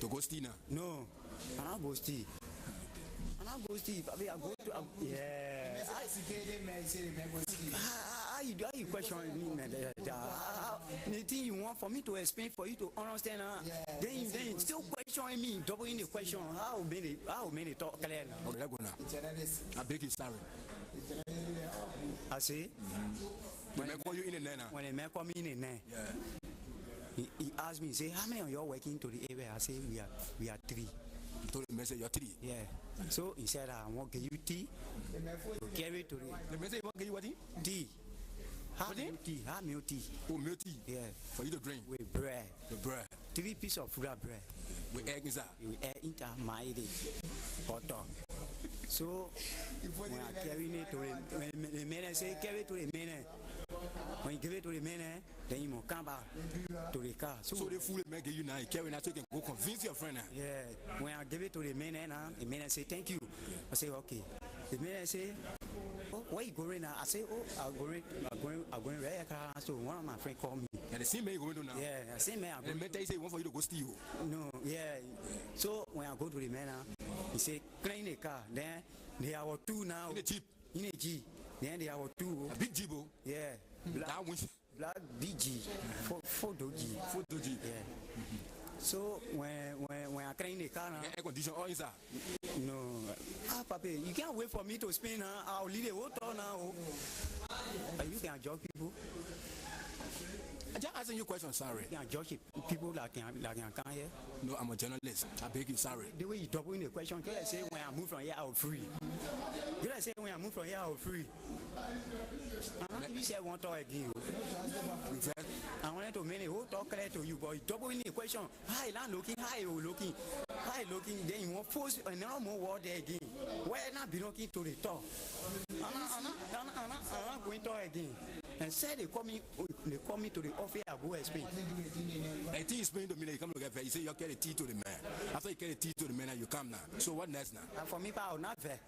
To go steal now? No, I'm not go steal. I'm not go steal. I go to yeah. How you question me? Anything you want for me to explain for you to understand? Then still questioning me, doubling the question. How many talk clear now? Okay, let's go now. I beg you, sorry. I say. When I call you in the night now. When a man call me in the night. Yeah. He asked me, say, how many of you are working to the area? I say, we are 3. He told the man, say, you're 3. Yeah. So he said, I want to give you tea. Carry to the man said, he want to give you what? Tea. Have tea. Have milk tea. Oh, milk tea? Yeah. For you to drink? With bread. With bread? 3 pieces of bread. With egg inside? With egg inside my butter. So when I carry it to the man, say, carry it to the man. When you give it to the man, then you must come back to the car. So the food the man give you now, you carry it so you can go convince your friend now. Yeah. When I give it to the man, the man say, thank you. I say, okay. The man say, oh, where you going now? I say, oh, I'm going right now. So one of my friends called me. Yeah, the same man you going to now? Yeah, the same man. And the man tell you say he want for you to go steal. No, yeah. So when I go to the man, he say, clean the car. Then there are 2 now. In the Jeep? In the Jeep. Then there are 2. A big Jeep? Yeah. Black BG. 4 doji. 4 doji. Yeah. So when I clean the car now. Air condition all inside? No. Papa, you can't wait for me to spin now. I'll leave the water now. You can judge people. I just asking you a question, sorry. You can judge people that can come here. No, I'm a journalist. I beg you, sorry. The way you double in the question, you say when I move from here, I'll free. You say when I move from here, I'll free. You say one talk again. I wanted to make a whole talk clear to you, but you double in the question. Hi, land looking, hi, looking. Hi, looking, then you want force another more word there again. Why not be looking to the top? I'm not going to talk again. And said they call me to the office. I go explain. I think explain to me that you come to get fair. You say you carry tea to the man. After you carry tea to the man, you come now. So what next now? And for me, I'll not fair.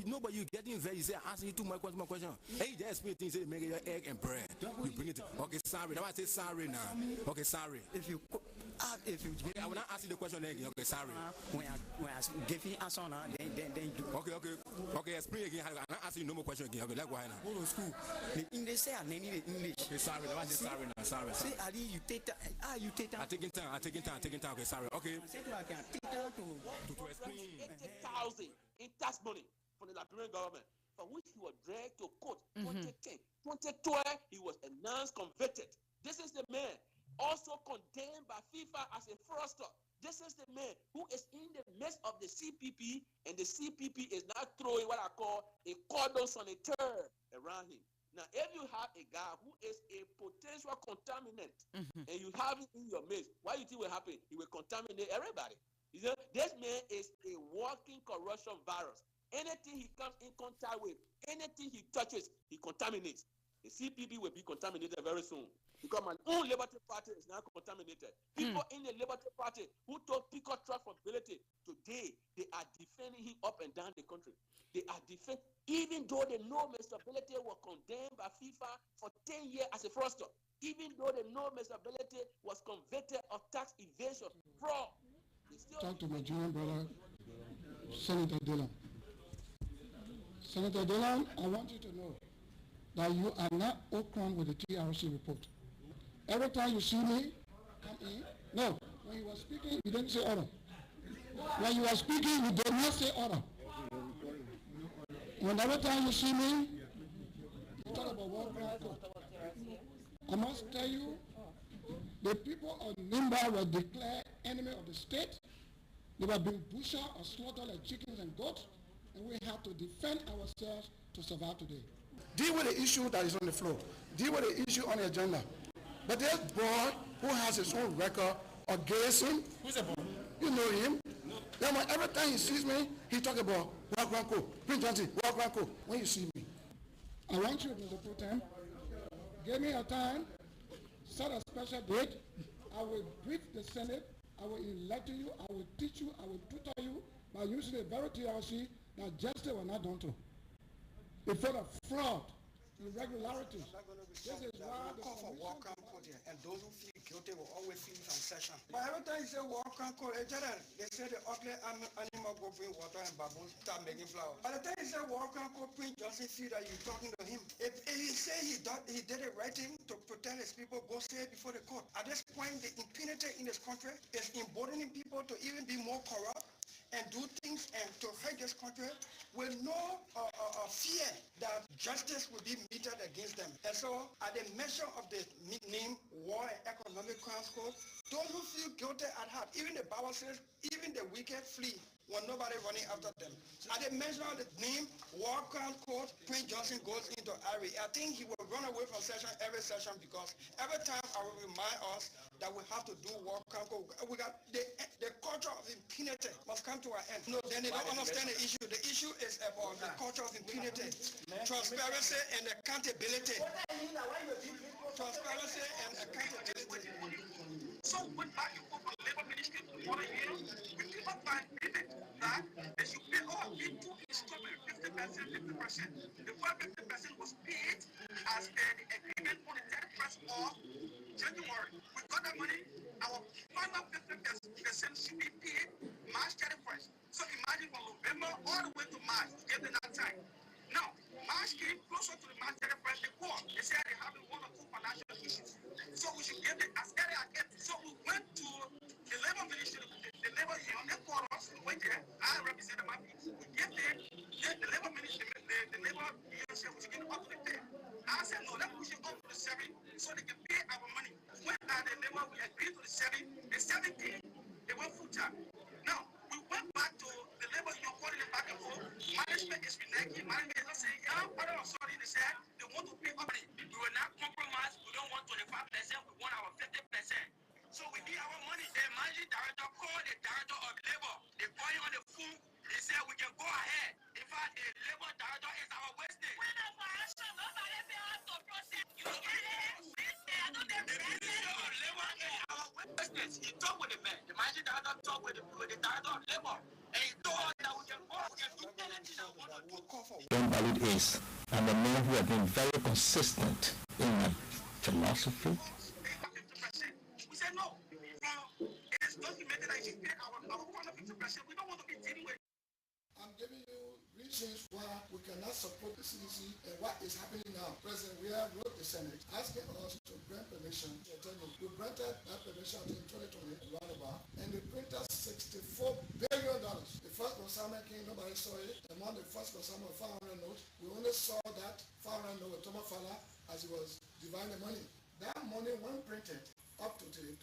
Nobody, you getting very. You say asking you too much question. Hey, just explain things. Say make your egg and bread. You bring it. Okay, sorry. Now I say sorry now. Okay, sorry. If you I will not ask you the question again. Okay, sorry. When I give you answer now, then do. Okay. Explain again. I'm not asking you no more question again. Okay, let's go ahead now. Go to school. The English say I need the English. Okay, sorry. Now I say sorry now. Sorry. See, Ali, you take time. You take time. I'm taking time. Okay, sorry. Okay. I said I can take time to explain. 80,000 in tax money from the Liberian government, for which he was dragged to court. 2010, 2012, he was announced convicted. This is the man also condemned by FIFA as a fraudster. This is the man who is in the midst of the CPP, and the CPP is now throwing what I call a cordon sanitaire around him. Now, if you have a guy who is a potential contaminant, and you have it in your midst, what do you think will happen? He will contaminate everybody. You know, this man is a walking corruption virus. Anything he comes in contact with, anything he touches, he contaminates. The CPP will be contaminated very soon. Because my own Liberty Party is now contaminated. People in the Liberty Party who took Peacock Trust for ability, today they are defending him up and down the country. They are defending, even though they know Mr. Ability was condemned by FIFA for 10 years as a fraudster. Even though they know Mr. Ability was convicted of tax evasion, fraud. Talk to my junior brother, Senator Dillon. Senator Dillon, I want you to know that you are not Okran with the TRC report. Every time you see me come in, no, when you were speaking, you didn't say order. When you were speaking, you did not say order. Whenever time you see me, you talk about World Grand Court. I must tell you, the people of Nimba were declared enemy of the state. They were being butchered or slaughtered like chickens and goats, and we have to defend ourselves to survive today. Deal with the issue that is on the floor. Deal with the issue on the agenda. But this boy who has his own record of gazing, who's a boy? You know him. No. Then every time he sees me, he talk about Wakranko, Prince Johnson, Wakranko. When you see me, I want you, Mr. Pro Tem, give me a time, set a special date. I will brief the Senate. I will elect you. I will teach you. I will tutor you by using the very TRC that justice was not done to. Before the fraud, irregularities. This is why the call for Walker and those who feel guilty will always feel from session. But every time you say walk and call, they say the ugly animal go bring water and baboons start making flour. By the time you say walk and call, Prince Johnson see that you're talking to him. If he say he did the right thing to protect his people, go say it before the court. At this point, the impunity in this country is emboldening people to even be more corrupt and do things and to hurt this country with no fear that justice will be meted against them. And so at the measure of the name War and Economic Crimes Code, those who feel guilty at heart, even the Bible says, even the wicked flee when nobody running after them. At the measure of the name War Crimes Code, Prince Johnson goes into IRA. I think he will run away from session every session because every time I will remind us that we have to do War Crimes Code. We got the culture of impunity must come to an end. No, then they don't understand the issue. The issue is about the culture of impunity, transparency and accountability. Transparency and accountability. So when back you go for labor ministry for 1 year, we came up by agreement that they should pay all into installment 50%. The first 50% was paid as the agreement on the 31st of January. We got that money. Our final 50% should be paid March 31st. So imagine from November all the way to March, we gave them that time. Now, March came closer to the March 31st, they called. They said they have one or two financial issues. So we should give it as early as it. So we went to the labor ministry, the labor union, they called us, we went there, I represented my people. We gave them, the labor ministry, the labor union said we should give it up to the 10th. I said, no, let's push it up to the 7th so they can pay our money. When the labor, we agreed to the 7th, the 7th came, they went full time. Now, we went back to the labor union, calling it back and forth. Management is reneging. Management is not saying, yeah, but I'm sorry, they said they want to pay money. We will not compromise. We don't want 25%. We want our 50%. So we need our money. The managing director called the director of labor. They call him on the phone. They said we can go ahead. In fact, the labor director is our wastage. Nobody pay us to process. You get it? The minister of labor is our wastage. He talked with the man. The managing director talked with the director of labor. And he told us that we can go. We can do anything that we want to do. John Ballard is, and the man who has been very consistent in my philosophy. We said no. It is documented that you pay our 50%. We don't want to be dealing with. I'm giving you reasons why we cannot support the CDC and what is happening now. President, we have wrote the Senate asking us to grant permission. We granted that permission in 2020, roundabout, and they printed $64 billion. The first consignment came, nobody saw it. Among the first consignment, 500 notes, we only saw that 500 note with Thomas Fowler as he was dividing the money. That money, when printed up to today,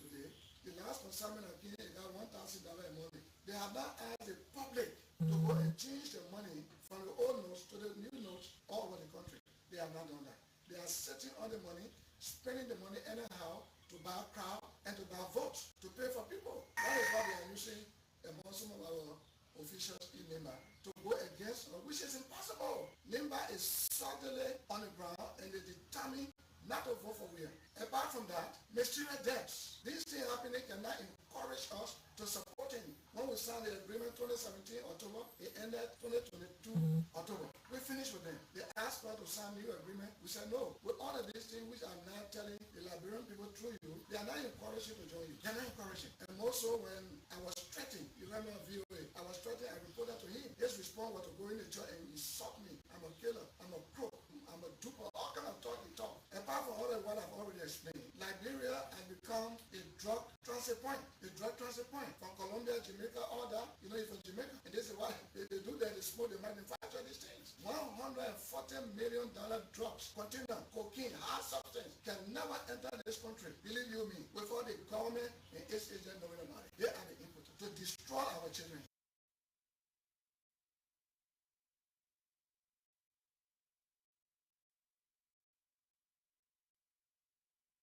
the last consignment again got $1,000 a month. They have not asked the public to go and change the money from the old notes to the new notes all over the country. They have not done that. They are sitting on the money, spending the money anyhow to buy crowd and to buy votes, to pay for people. That is what they are using among some of our officials in NIMBA to go against, which is impossible. NIMBA is solidly on the ground and they determine not to vote for William. Apart from that, mysterious debts. This thing happening cannot encourage us to support him. When we signed the agreement 2017 October, it ended 2022 October. We finished with them. They asked us to sign a new agreement. We said no. With all of these things which I'm now telling the Liberian people through you, they are not encouraging to join you. They are not encouraging. And also when I was threatened, you remember on VOA, I was threatened, I reported to him. His response was to go in the church and insult me. I'm a killer. I'm a crook. I'm a duper. All kind of talk he talk. Apart from all of what I've already explained, Liberia has become a drug transit point. A drug transit point. From Colombia, Jamaica, all that. You know, you're from Jamaica. And this is what they do there. They smoke, they manufacture these things. $140 million drugs, container, cocaine, hard substance can never enter this country. Believe you me, before the government and its agents knowing about it. They are the input to destroy our children.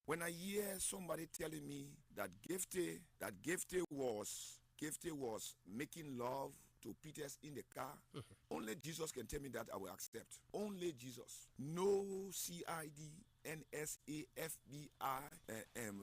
When I hear somebody telling me that Gifty was making love to Peters in the car, only Jesus can tell me that I will accept. Only Jesus. No CID, NSA, FBI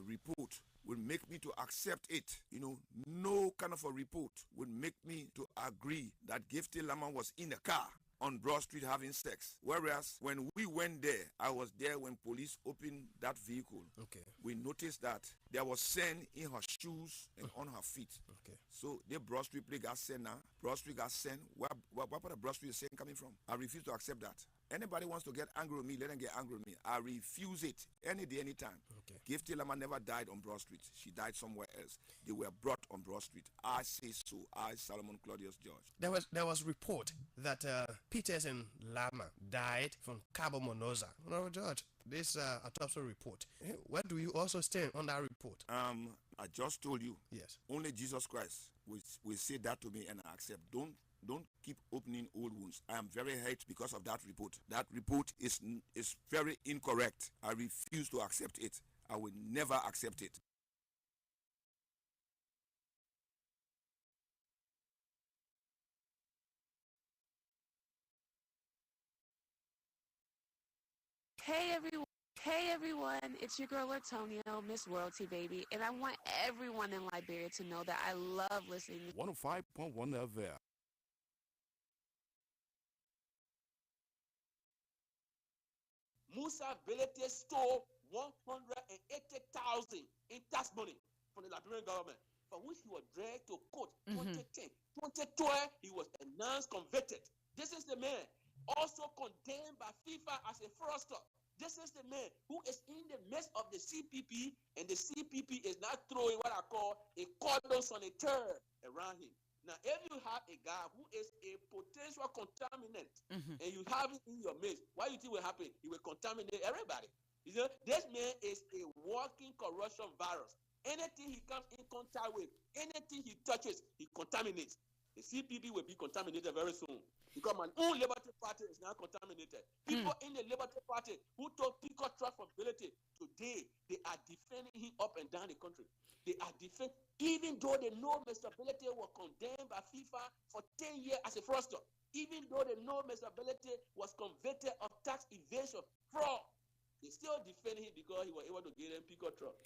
report will make me to accept it. You know, no kind of a report will make me to agree that Gifty Lamar was in the car on Broad Street having sex. Whereas when we went there, I was there when police opened that vehicle. Okay. We noticed that there was sand in her shoes and on her feet. Okay. So the Broad Street place got sand now. Broad Street got sand. Where part of Broad Street is sand coming from? I refuse to accept that. Anybody wants to get angry with me, let them get angry with me. I refuse it any day, anytime. Okay. Gifty Lama never died on Broad Street. She died somewhere else. They were brought on Broad Street. I say so. I, Solomon Claudius George. There was report that Peters and Lama died from carbon monoxide. No, George, this autopsy report. Where do you also stand on that report? I just told you. Yes. Only Jesus Christ will say that to me and I accept. Don't keep opening old wounds. I am very hurt because of that report. That report is very incorrect. I refuse to accept it. I will never accept it. Hey everyone, it's your girl Antonio, Miss Royalty Baby, and I want everyone in Liberia to know that I love listening to 105.1 FM. Musa Belete stole 180,000 in tax money from the Liberian government, for which he was dragged to court 2010. 2012, he was announced convicted. This is the man also condemned by FIFA as a fraudster. This is the man who is in the midst of the CPP, and the CPP is not throwing what I call a cordon sanitaire around him. Now, if you have a guy who is a potential contaminant and you have it in your midst, what do you think will happen? He will contaminate everybody. You know, this man is a walking corruption virus. Anything he comes in contact with, anything he touches, he contaminates. The CPP will be contaminated very soon because my own Liberty Party is now contaminated. People in the Liberty Party who took Peacock Trust from Ability today, they are defending him up and down the country. They are defending, even though they know Mr. Ability was condemned by FIFA for 10 years as a fraudster, even though they know Mr. Ability was convicted of tax evasion, fraud, they still defend him because he was able to get them Peacock Trust.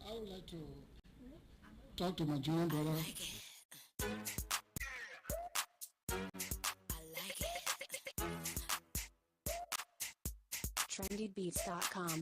I would like to talk to my junior brother. trendybeats.com.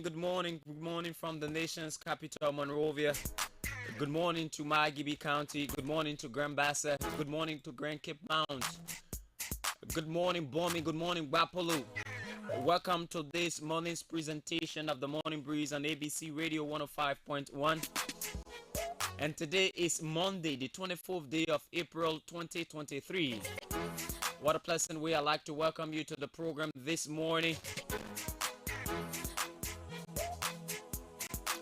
Good morning from the nation's capital, Monrovia. Good morning to Margibi County. Good morning to Grand Bassa. Good morning to Grand Cape Mount. Good morning, Bomi. Good morning, Bapolu. Welcome to this morning's presentation of the Morning Breeze on ABC Radio 105.1. And today is Monday, the 24th day of April 2023. What a pleasant way. I'd like to welcome you to the program this morning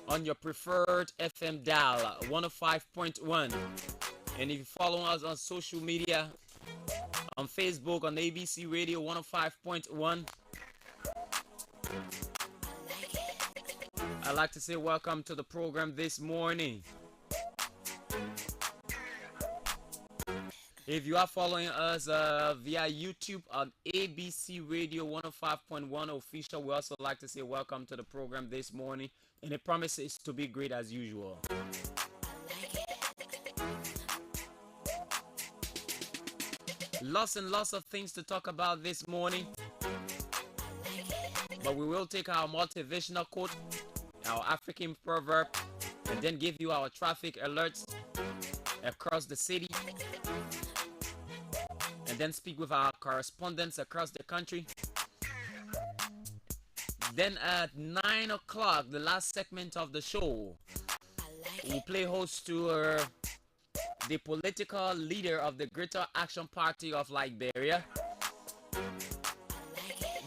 on your preferred FM dial, 105.1. And if you follow us on social media, on Facebook, on ABC Radio 105.1, I'd like to say welcome to the program this morning. If you are following us via YouTube on ABC Radio 105.1 official, we also like to say welcome to the program this morning, and it promises to be great as usual. Lots and lots of things to talk about this morning, but we will take our motivational quote, our African proverb, and then give you our traffic alerts across the city, and then speak with our correspondents across the country. Then at 9 o'clock, the last segment of the show, we'll play host to the political leader of the Greater Action Party of Liberia.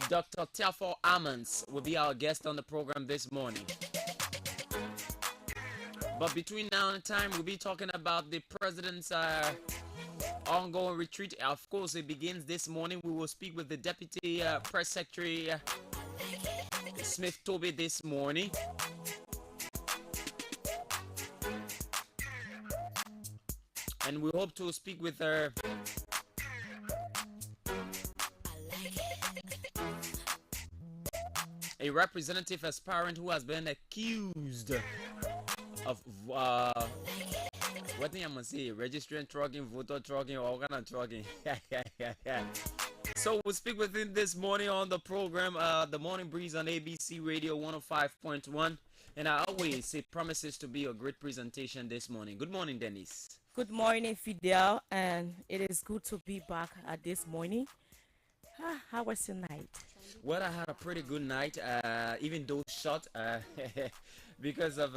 Dr. Tiafo Amans will be our guest on the program this morning. But between now and time, we'll be talking about the president's ongoing retreat. Of course, it begins this morning. We will speak with the Deputy Press Secretary Smith Toby this morning. And we hope to speak with her a representative aspirant who has been accused of what thing I'm gonna say, registering trucking, voter trucking, or kind of trucking. So we'll speak with him this morning on the program, The Morning Breeze on ABC Radio 105.1. And I always say promises to be a great presentation this morning. Good morning, Dennis. Good morning, Fidel, and it is good to be back at this morning. How was your night? Well, I had a pretty good night, even though short, because of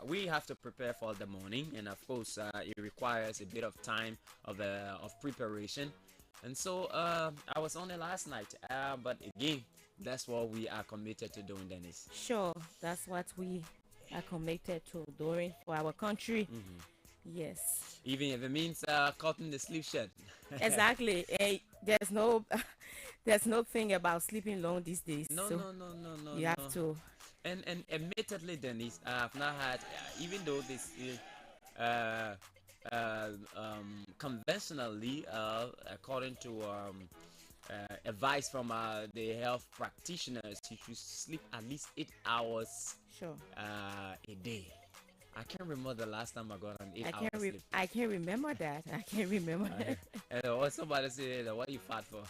we have to prepare for the morning, and of course, it requires a bit of time of preparation. And so I was on it last night, but again, that's what we are committed to doing, Dennis. Sure, that's what we are committed to doing for our country. Mm-hmm. Yes. Even if it means cutting the sleep shirt. Exactly. There's no thing about sleeping long these days. No. You have to. And admittedly, Dennis, I have not had, even though this is conventionally, according to advice from the health practitioners, you should sleep at least 8 hours a day. I can't remember the last time I got an 8 hours sleep. I can't remember that. I can't remember that. And somebody said, what are you fat for?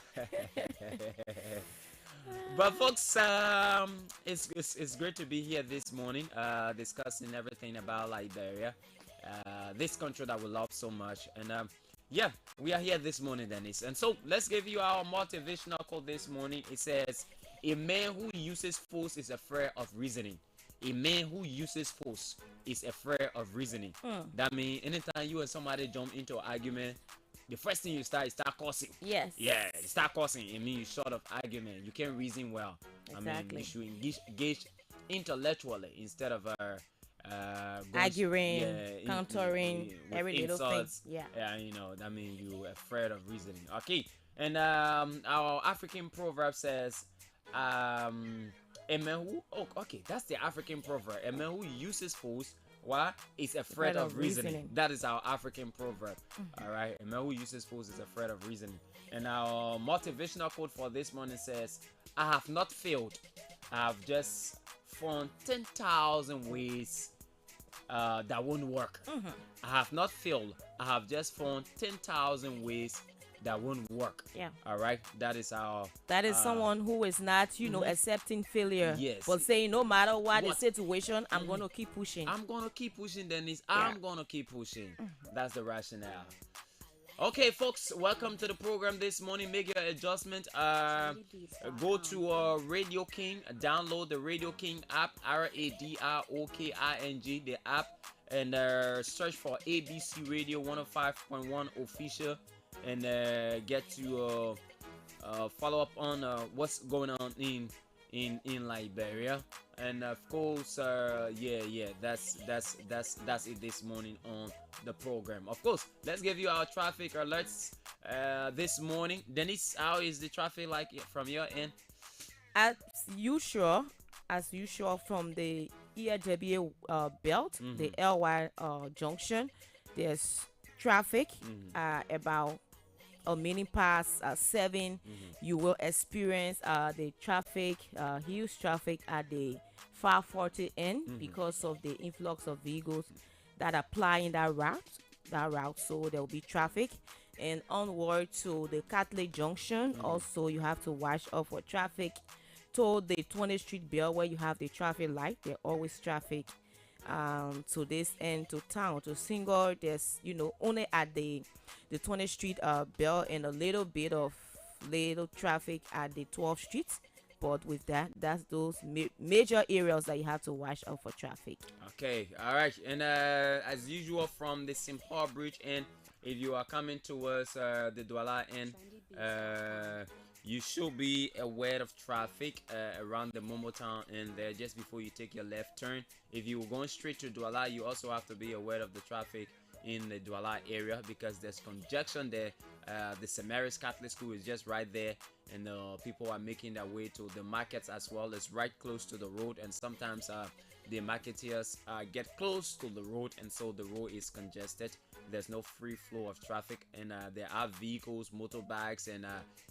But folks, it's great to be here this morning, discussing everything about Liberia, this country that we love so much. And yeah, we are here this morning, Dennis. And so let's give you our motivational quote this morning. It says, a man who uses force is afraid of reasoning. A man who uses force is afraid of reasoning. That means anytime you and somebody jump into an argument, the first thing you start cursing. Yes. Yeah, you start cursing. It means you short of argument. You can't reason well. Exactly. I mean, you should engage intellectually instead of arguing, countering, every little thing. Yeah, you know, that means you're afraid of reasoning. Okay, and our African proverb says, a man who, that's the African proverb. A man who uses force, is afraid of reasoning. That is our African proverb. All right, a man who uses force is afraid of reasoning. And our motivational quote for this morning says, I have not failed. I have just found 10,000 ways that won't work. I have not failed. I have just found 10,000 ways that won't work. Yeah. All right. That is our. That is someone who is not, accepting failure. Yes. But saying no matter what the situation, I'm gonna keep pushing. I'm gonna keep pushing, Dennis. I'm gonna keep pushing. That's the rationale. Okay, folks, welcome to the program this morning. Make your adjustment. Go to Radio King, download the Radio King app, RADROKING, the app, and search for ABC Radio 105.1 official, and get to follow up on what's going on in Liberia. And of course, that's it this morning on the program. Of course, let's give you our traffic alerts this morning. Dennis, how is the traffic like from your end? As usual, as usual, from the ERW belt, the LY junction, there's traffic about a minute past 7. You will experience the traffic, huge traffic at the 540 end because of the influx of vehicles that apply in that route. So there will be traffic. And onward to the Catholic Junction, also you have to watch out for traffic. To the 20th Street Bell, where you have the traffic light, there always traffic. To this end, to town, to Single, there's only at the 20th Street Bell, and a little bit of little traffic at the 12th Street. But with that's those major areas that you have to watch out for traffic. Okay, all right. And as usual, from the St. Paul Bridge end, if you are coming towards the Douala end, you should be aware of traffic around the Momo Town end there just before you take your left turn. If you're going straight to Douala, you also have to be aware of the traffic in the Douala area because there's congestion there. The St. Mary's Catholic School is just right there, and people are making their way to the markets as well. It's right close to the road, and sometimes the marketeers get close to the road, and so the road is congested. There's no free flow of traffic, and there are vehicles, motorbikes, and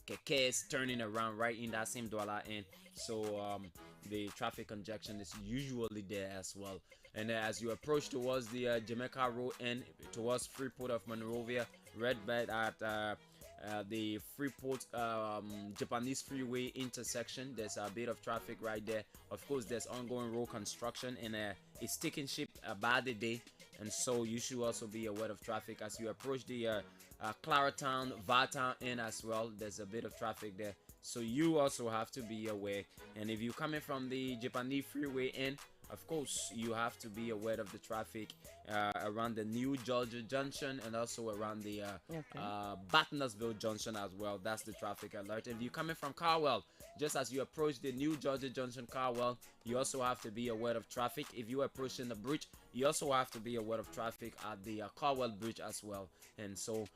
kekes turning around right in that same Douala end. So the traffic congestion is usually there as well. And as you approach towards the Jamaica Road end, towards Freeport of Monrovia, Red Bed at the Freeport Japanese Freeway intersection, there's a bit of traffic right there. Of course, there's ongoing road construction, and it's taking shape by the day, and so you should also be aware of traffic as you approach the Claratown, Vartown end as well. There's a bit of traffic there, so you also have to be aware. And if you're coming from the Japanese Freeway end, of course, you have to be aware of the traffic around the New Georgia Junction and also around the Battersville Junction as well. That's the traffic alert. If you're coming from Carwell, just as you approach the New Georgia Junction, Carwell, you also have to be aware of traffic. If you're approaching the bridge, you also have to be aware of traffic at the Carwell Bridge as well. And so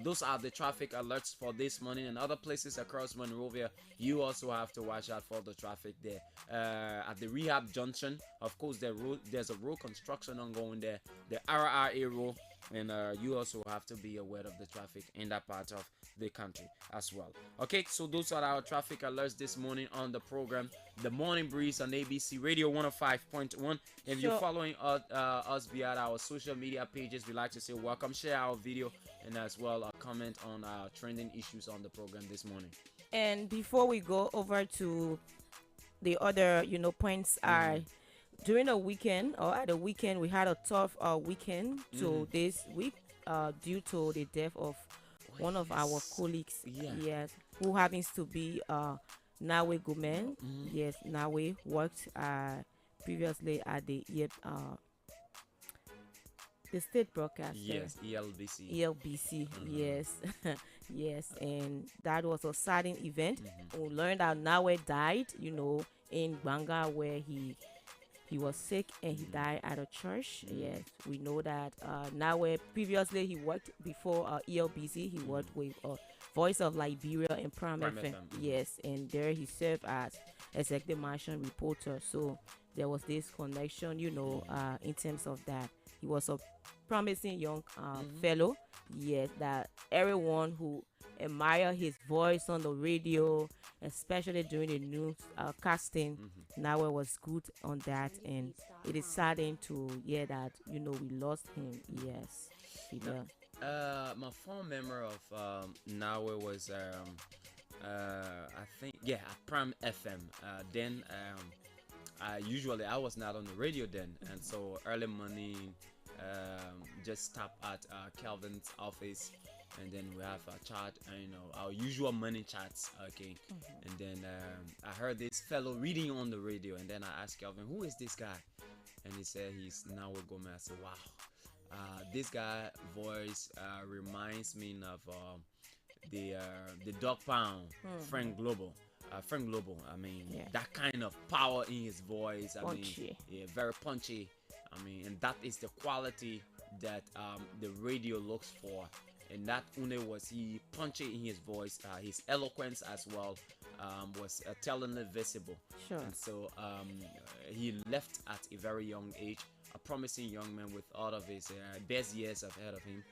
those are the traffic alerts for this morning. And other places across Monrovia, you also have to watch out for the traffic there. At the Rehab Junction, of course, there's a road construction ongoing there, the RRA road, and you also have to be aware of the traffic in that part of the country as well. Okay, so those are our traffic alerts this morning on the program, The Morning Breeze on ABC Radio 105.1. If you're following us via our social media pages, we'd like to say welcome, share our video, and as well comment on our trending issues on the program this morning. And before we go over to the other points are during the weekend, or at the weekend, we had a tough weekend to this week due to the death of one of our colleagues, yes, who happens to be Nawe Gomen. Yes, Nawe worked previously at the state broadcaster. Yes, ELBC. ELBC, yes. Yes, and that was a sudden event. We learned that Nawe died, in Banga, where he was sick and he died at a church. Yes, we know that Nawe previously he worked before ELBC. He worked with Voice of Liberia and Prime FM. Yes, and there he served as executive marshal reporter. So there was this connection, in terms of that. He was a promising young fellow. Yes, that everyone who admire his voice on the radio, especially during the news casting, Nawe was good on that, and it is saddening to hear that we lost him. Yes, my fond memory of Nawe was I think at Prime FM. Then I was not on the radio then, and so early morning just stop at Calvin's office, and then we have a chat, our usual morning chats. Okay, and then I heard this fellow reading on the radio, and then I asked Calvin, who is this guy? And he said he's Nawe Gomen. I said, wow, this guy voice reminds me of the Dog Pound, Frank Global. I mean, that kind of power in his voice. Punchy. Very punchy. And that is the quality that the radio looks for. And not only was he punchy in his voice, his eloquence as well was tellingly visible. Sure. And so he left at a very young age, a promising young man with all of his best years ahead of him.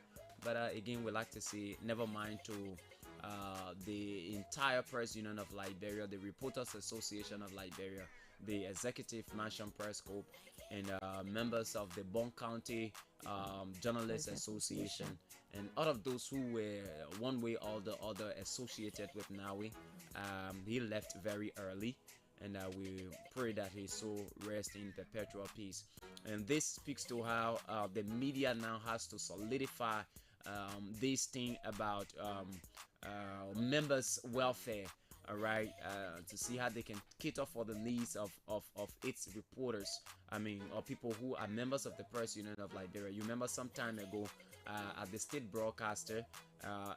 But again, we like to say, never mind to the entire press union of Liberia, the Reporters Association of Liberia, the Executive Mansion Press Corps, and members of the Bon County Journalists Association, and all of those who were one way or the other associated with Nawi. He left very early, and we pray that his soul rest in perpetual peace. And this speaks to how the media now has to solidify this thing about members' welfare, all right, to see how they can cater for the needs of its reporters. I mean, or people who are members of the Press Union of Liberia. You remember some time ago at the state broadcaster,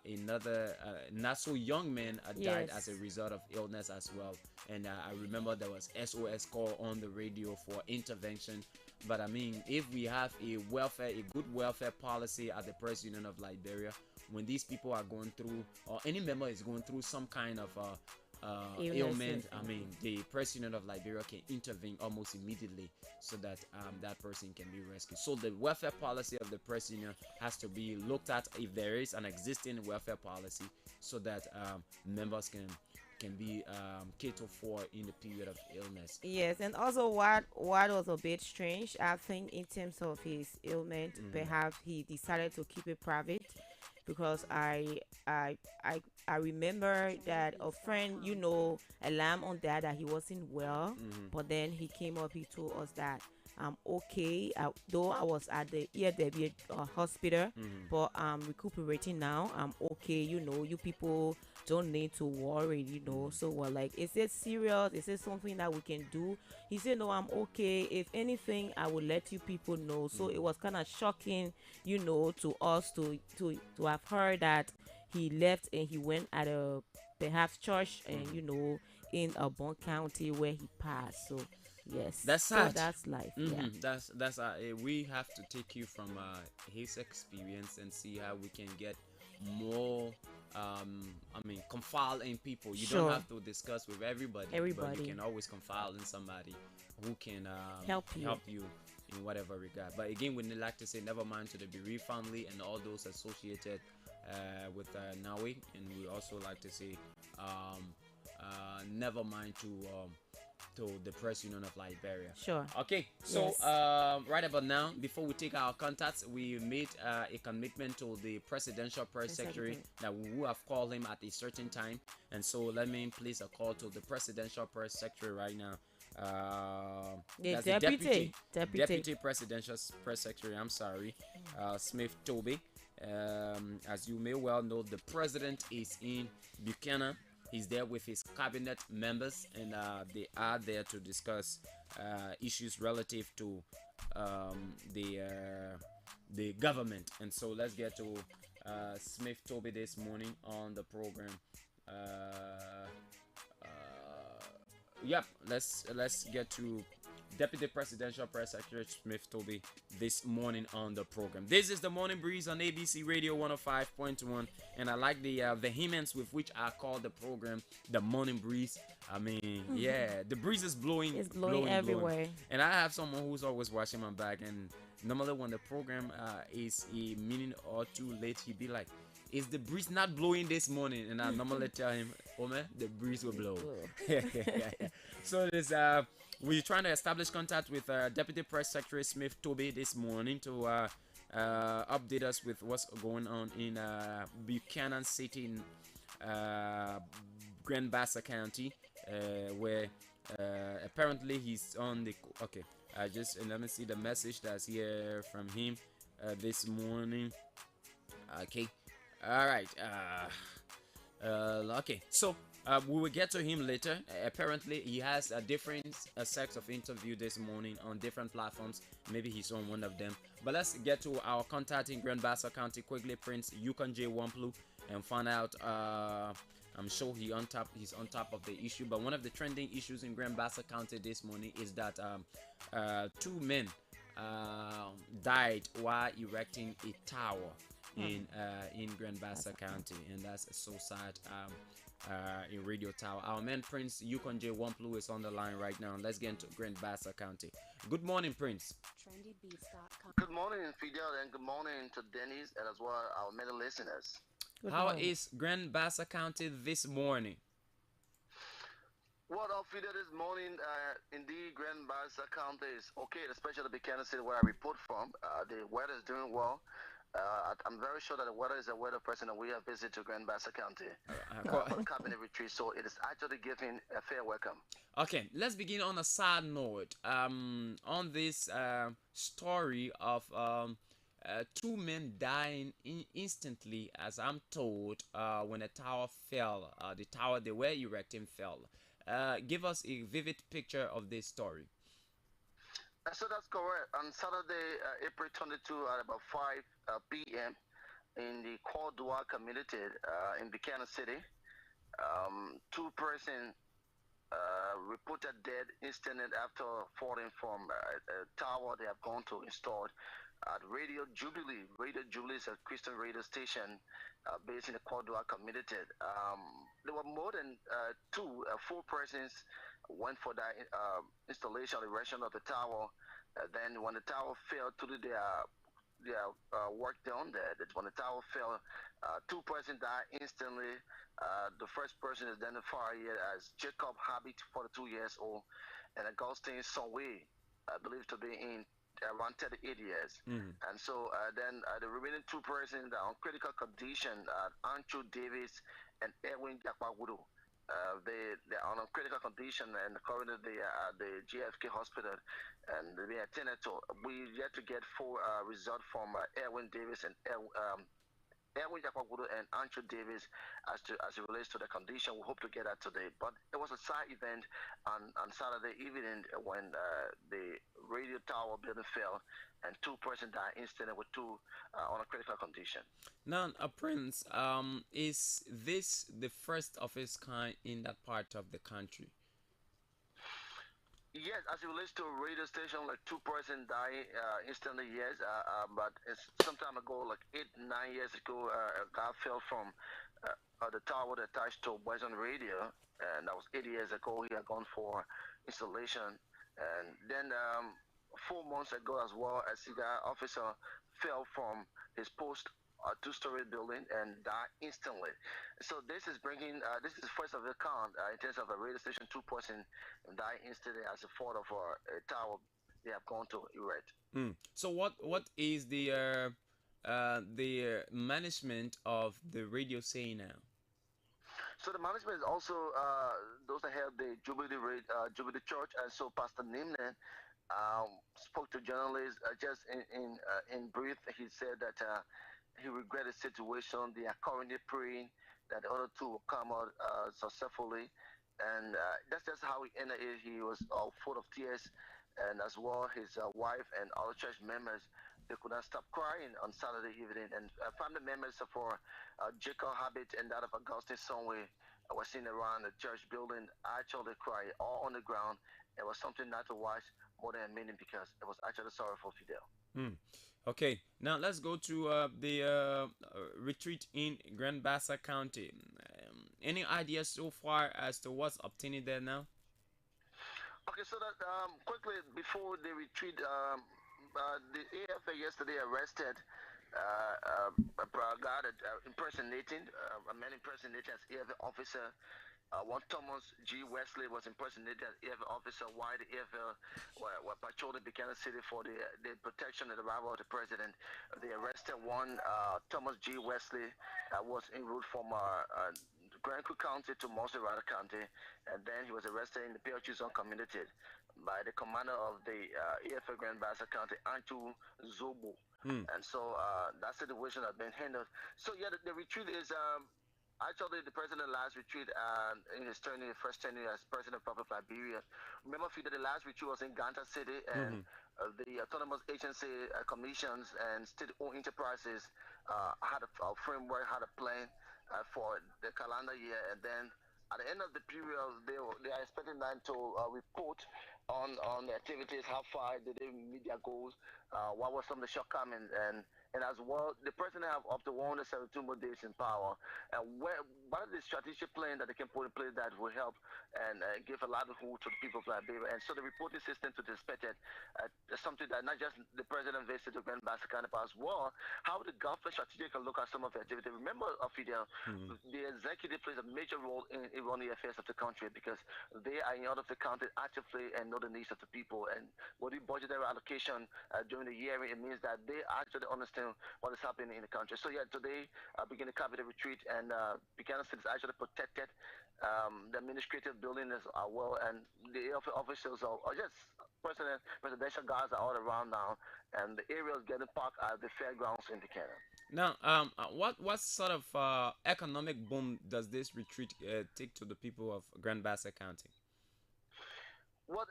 another not so young man died as a result of illness as well. And I remember there was SOS call on the radio for intervention. But I mean, if we have a good welfare policy at the Press Union of Liberia, when these people are going through, or any member is going through some kind of ailment, I mean, the Press Union of Liberia can intervene almost immediately so that that person can be rescued. So the welfare policy of the Press Union has to be looked at if there is an existing welfare policy, so that members can be catered for in the period of illness. Yes, and also what was a bit strange, I think, in terms of his ailment, perhaps he decided to keep it private, because I remember that a friend, alarm on that he wasn't well, but then he came up, he told us that I'm okay, though I was at the ERW hospital, but I'm recuperating now, I'm okay, you people don't need to worry, so we're like, is it serious, is it something that we can do? He said, no, I'm okay, if anything I will let you people know. So it was kind of shocking, to us to have heard that he left and he went at a perhaps church and in a Bon County where he passed. So yes, that's sad. So that's life. That's we have to take you from his experience and see how we can get more confide in people. You don't have to discuss with everybody, but you can always confide in somebody who can help you in whatever regard. But again, we'd like to say never mind to the bereaved family and all those associated with Nawi, and we also like to say never mind to the Press Union of Liberia. Sure. Okay, so right about now, before we take our contacts, we made a commitment to the Presidential Press Secretary that we will have called him at a certain time. And so let me place a call to the Presidential Press Secretary right now. That's the Deputy Presidential Press Secretary, I'm sorry, Smith Toby. As you may well know, the President is in Buchanan. He's there with his cabinet members, and they are there to discuss issues relative to the government. And so let's get to Smith Toby this morning on the program. Let's get to Deputy Presidential Press Secretary Smith Toby this morning on the program. This is the Morning Breeze on ABC Radio 105.1, and I like the vehemence with which I call the program the Morning Breeze. I mean, the breeze is blowing. It's blowing everywhere. And I have someone who's always watching my back, and normally when the program is a minute or two late, he'd be like, is the breeze not blowing this morning? And I normally tell him, oh man, the breeze will blow. So this we're trying to establish contact with Deputy Press Secretary Smith Toby this morning to update us with what's going on in Buchanan City in Grand Bassa County, where apparently he's on the let me see the message that's here from him this morning. Okay, all right. Okay, so we will get to him later. Apparently he has a different sets of interview this morning on different platforms. Maybe he's on one of them, but let's get to our contact in Grand Bassa County quickly. Prince Yukon J. Wamplu, and find out I'm sure he's on top of the issue. But one of the trending issues in Grand Bassa County this morning is that two men died while erecting a tower in Grand Bassa County, and that's so sad. in Radio Tower. Our man Prince Yukonje Wamplu is on the line right now. Let's get into Grand Bassa County. Good morning, Prince. Good morning, Fidel, and good morning to Dennis and as well our many listeners. How is Grand Bassa County this morning? Well, Fidel, this morning, indeed, Grand Bassa County is okay, especially the Buchanan City where I report from. The weather is doing well. I'm very sure that the weather is a weather person and we have visited to Grand Bassa County cabinet retreat, so it is actually giving a fair welcome. Okay, let's begin on a sad note. On this story of two men dying instantly, as I'm told, when a tower fell. The tower they were erecting fell. Give us a vivid picture of this story. So that's correct. On Saturday, April 22 at about 5 p.m. in the Cordua community in Buchanan City, two persons reported dead instantly after falling from a tower they have gone to install at Radio Jubilee. Radio Jubilee is a Christian radio station based in the Cordua community. There were more than four persons went for that installation, erection of the tower. Then when the tower fell to their work down there, when the tower fell, two persons died instantly. The first person is identified here as Jacob Habit, 42 years old, and Augustine Sonway, believed to be in around 38 years. And so then the remaining two persons are on critical condition, Ancho Davis and Edwin Jakwagudu. They are on a critical condition and currently they are at the GFK hospital and they're being attended to. We yet to get full result from Edwin Davis and Edwin Jakwagudu and Ancho Davis as it relates to the condition. We hope to get that today. But it was a side event on Saturday evening when the radio tower building fell and two persons died instantly with two on a critical condition. Now, Prince, is this the first of its kind in that part of the country? Yes, as it relates to a radio station, like two persons dying instantly, yes. But it's some time ago, like 8-9 years ago, a guy fell from the tower that attached to Western Radio, and that was 8 years ago. He had gone for installation, and then 4 months ago as well, a cigar officer fell from his post, a two-story building, and died instantly. So this is bringing, this is first of a kind in terms of a radio station, two persons died instantly as a fault of a tower they have gone to erect. So what is the management of the radio saying now? So the management is also those that held the Jubilee Church, and so Pastor Nimnan spoke to journalists just in brief. He said that he regretted the situation. They are currently praying that the other two will come out successfully, and that's just how he ended it. He was full of tears, and as well his wife and other church members, they could not stop crying on Saturday evening. And family members for Jacob Habit and that of Augustine Sonway were seen around the church building. Actually cried all on the ground. It was something not to watch more than a minute because it was actually sorrowful, Fidel. Okay, now let's go to the retreat in Grand Bassa County. Any ideas so far as to what's obtaining there now? Okay, so that quickly before the retreat, the AFA yesterday arrested a guy that impersonating, a man impersonating as AFA officer. One Thomas G. Wesley was impersonated as AFL officer while the AFL were patrolling Buchanan City for the protection and the arrival of the president. They arrested one Thomas G. Wesley was en route from Grand Creek County to Monserrate County, and then he was arrested in the PLG zone community by the commander of the AFL Grand Bassa County, Antu Zobo. And so that situation has been handled. So yeah, the retreat is actually the president last retreat in his first tenure as president of Republic of Liberia. Remember, the last retreat was in Ganta City, and the autonomous agency commissions and state-owned enterprises had a framework, had a plan for the calendar year, and then at the end of the period, they are expecting them to report on the activities, how far did they meet their goals, what were some of the shortcomings, and And as well, the president have up to 172 more days in power. And what are the strategic plan that they can put in place that will help and give a lot of hope to the people of Liberia? And so the reporting system to the expected something that not just the president visited the Grand Bassa County, but as well, how the government strategically look at some of the activity. Remember, Fidel, the executive plays a major role in running the affairs of the country because they are in order of the county actively and know the needs of the people. And what the budgetary allocation during the year, it means that they actually understand what is happening in the country. So yeah, today begin the cabinet retreat, and Buchanan City is actually protected. The administrative building is well, and the officials are just presidential guards are all around now, and the area is getting parked at the fairgrounds in Buchanan. Now, what sort of economic boom does this retreat take to the people of Grand Bassa County? What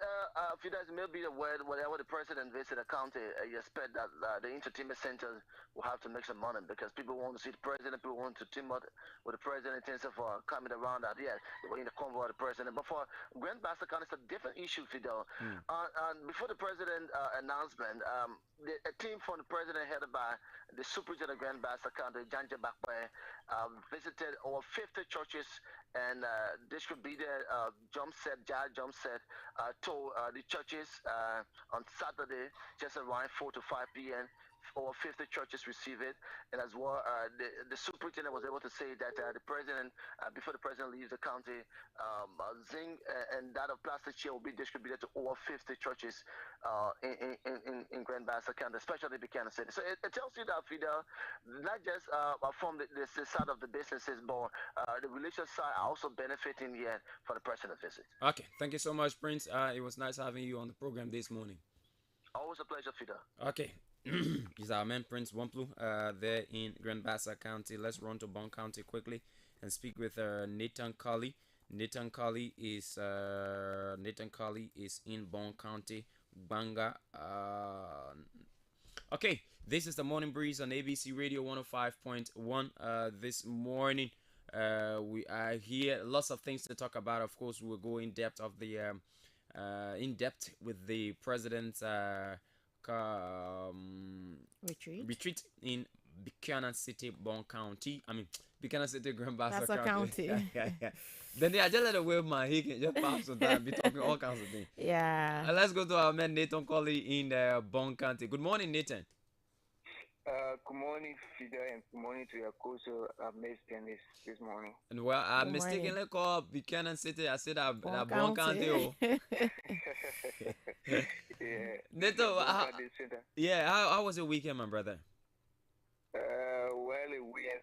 if you guys may be aware, whenever the president visits a county, you expect that the entertainment centers will have to make some money because people want to see the president, people want to team up with the president in terms of coming around that, yeah, in the convoy of the president. But for Grand Bassa County, it's a different issue, Fidel. Before the president announcement, a team from the president headed by the superintendent of Grand Bassa County, Janja Bakwe, visited over 50 churches and distributed jump set to the churches on Saturday, just around 4 to 5 p.m. Over 50 churches receive it, and as well, the superintendent was able to say that the president, before the president leaves the county, zinc and that of plastic chair will be distributed to over 50 churches in Grand Bassa County, especially Buchanan City. So it tells you that, Fidel, not just from the side of the businesses, but the religious side are also benefiting yet for the president visit. Okay, thank you so much, Prince. It was nice having you on the program this morning. Always a pleasure, Fidel. Okay. He's our man, Prince Wamplu, there in Grand Bassa County. Let's run to Bond County quickly and speak with Nathan Colley. Nathan Colley is in Bond County, Banga. Okay, this is the Morning Breeze on ABC Radio 105.1. This morning, we are here. Lots of things to talk about. Of course, we'll go in depth with the president's retreat in Buchanan City, Bond County. I mean, Buchanan City, Grand Bassa County. Yeah. Then I just let away my he can just pass on time, be talking all kinds of things. Yeah. Let's go to our man Nathan Colley in Bond County. Good morning, Nathan. Good morning, Fidel, and good morning to your co-host, Miss Dennis, this morning. And well, I mistakenly called Buchanan City. I said Bond County. Yeah. Nathan, how was your weekend, my brother? Well, the weekend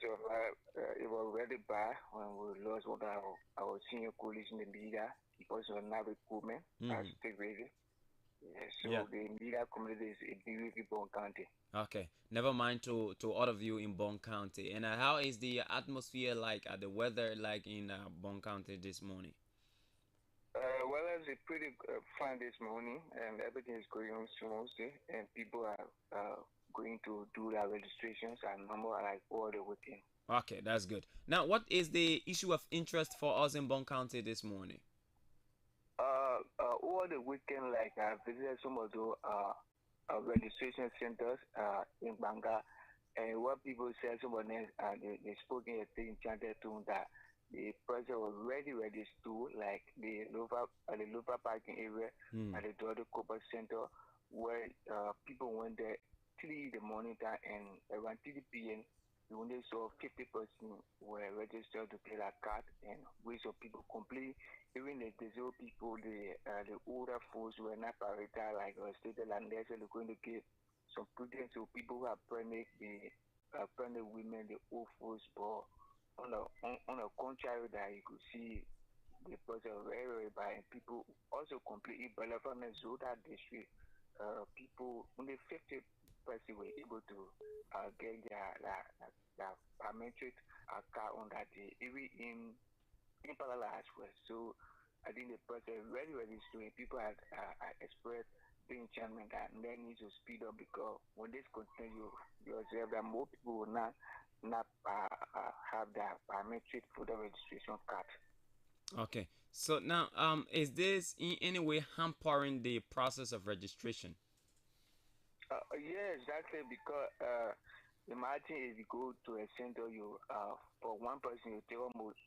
it was really bad when we lost one of our senior colleagues in the media because of not recruitment. State radio. So the media community is a big Bond County. Okay, never mind to all of you in Bond County. And how is the atmosphere like, the weather like in Bond County this morning? Well, it's pretty fun this morning, and everything is going on smoothly, and people are going to do their registrations and number like all the weekend. Okay, that's good. Now, what is the issue of interest for us in Bond County this morning? Over the weekend, like I visited some of the registration centers in Banga, and what people said, some of them they spoke in a thing chanted to that the president was ready to like the lower parking area at the Dorado Copper Center, where people went there 3 in the morning time, and around 3 p.m. we only saw 50% were registered to pay their card, and we saw people complete. Even the disabled people, the older folks were not prioritized, like stated, and they're going to give some prudence to people who are pregnant, the pregnant women, the old folks. But on the contrary, that you could see the person very, very bad, and people also completely below from the Zoda district. People only 50% were able to get their biometric card on that day, even in parallel as well. So I think the person very, very soon people have expressed the enchantment that they need to speed up, because when this continue, you observe that more people will not have their biometric voter registration card. Okay, so now is this in any way hampering the process of registration? Yeah, exactly, because imagine if you go to a center, you for one person you take almost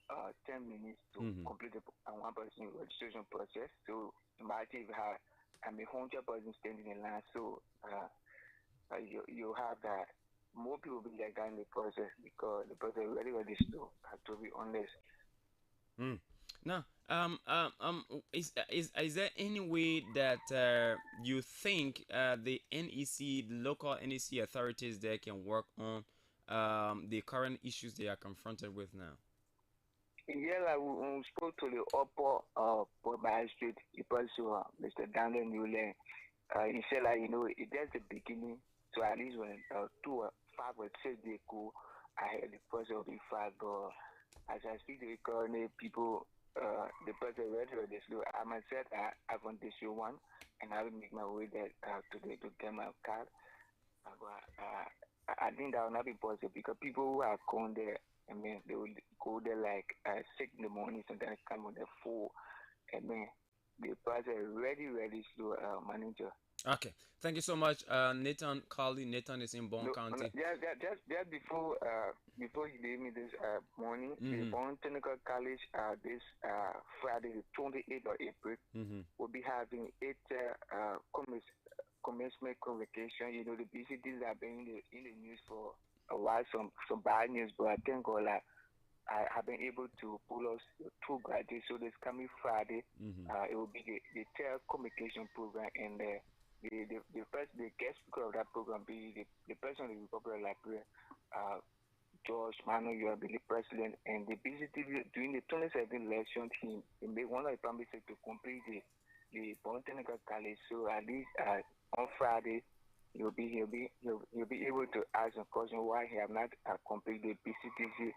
10 minutes to complete the one person registration process. So imagine if you have 100 persons standing in line. So you have that. More people will be like that in the process because the process is very slow. To be honest. Now, is there any way that you think the NEC, the local NEC authorities there can work on the current issues they are confronted with now? Yeah, like we spoke to the upper Port Street, Mr. Daniel Newland. He said, like, that's the beginning. So at least when 2 or 5 or 6 they go, I had the process of the 5. As I speak to the current people, the person ready slow. I myself, I want this one, and I will make my way there today to get my card. I think that will not be possible because people who are going there, I mean, they will go there like 6 in the morning, sometimes come on the 4. I mean, the person ready slow, manager. Okay, thank you so much, Nathan Carly. Nathan is in Bond County. Just before you gave me this morning, the Bond Technical College this Friday, the 28th of April, will be having 8 commencement convocation. The BCDs have been in the news for a while, some bad news, but I thank God I have been able to pull us 2 graduates. So this coming Friday, it will be the TEL communication program, and the guest speaker of that program be the president of the Republic of Liberia, George Manuel, you will be the president, and the BCTV during the 2017 election, he made one of the promises to complete the Technical College. So at least on Friday, he'll be able to ask a question why he have not completed the BCTC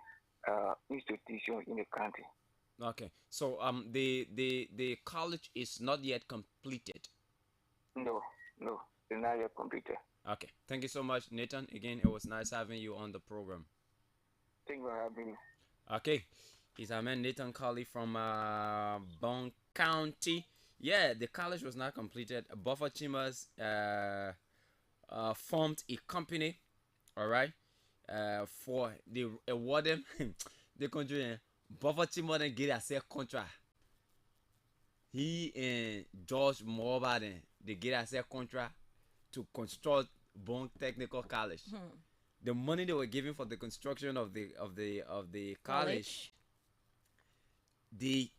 institution in the country. Okay, so the college is not yet completed. No, it's not yet completed. Okay, thank you so much, Nathan. Again, it was nice having you on the program. Thank you for having me. Okay, he's our man Nathan Carly from Bond County. Yeah, the college was not completed. Buffer Chambers formed a company, all right, for the award them the country. Buffer Chambers then get a set contract. He and George Morba then they get a set contract to construct Bond Technical College. The money they were giving for the construction of the college, they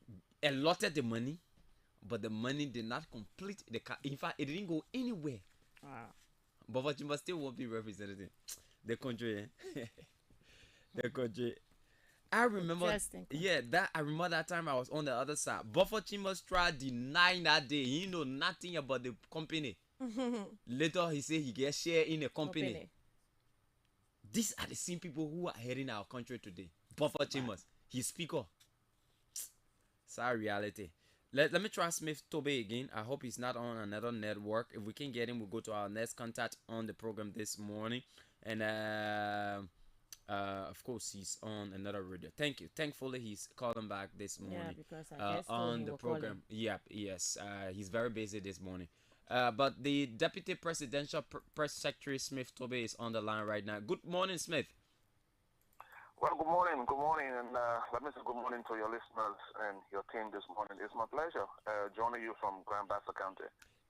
allotted the money, but the money did not complete the in fact, it didn't go anywhere. Buffer Chambers still won't be represented. The country, the country. I remember, I remember that time I was on the other side. Buffer Chambers tried denying that day. He know nothing about the company. Later, he said he gets share in the company. These are the same people who are heading our country today. Buffer Chambers, his speaker. Sad reality. Let me try Smith Tobe again. I hope he's not on another network. If we can get him, we'll go to our next contact on the program this morning. And of course, he's on another radio. Thank you. Thankfully, he's calling back this morning. Yeah, because I guess on the program. Yep, yes. He's very busy this morning. But the Deputy Presidential Press Secretary Smith Tobe is on the line right now. Good morning, Smith. Well, good morning, and let me say good morning to your listeners and your team this morning. It's my pleasure joining you from Grand Bassa County.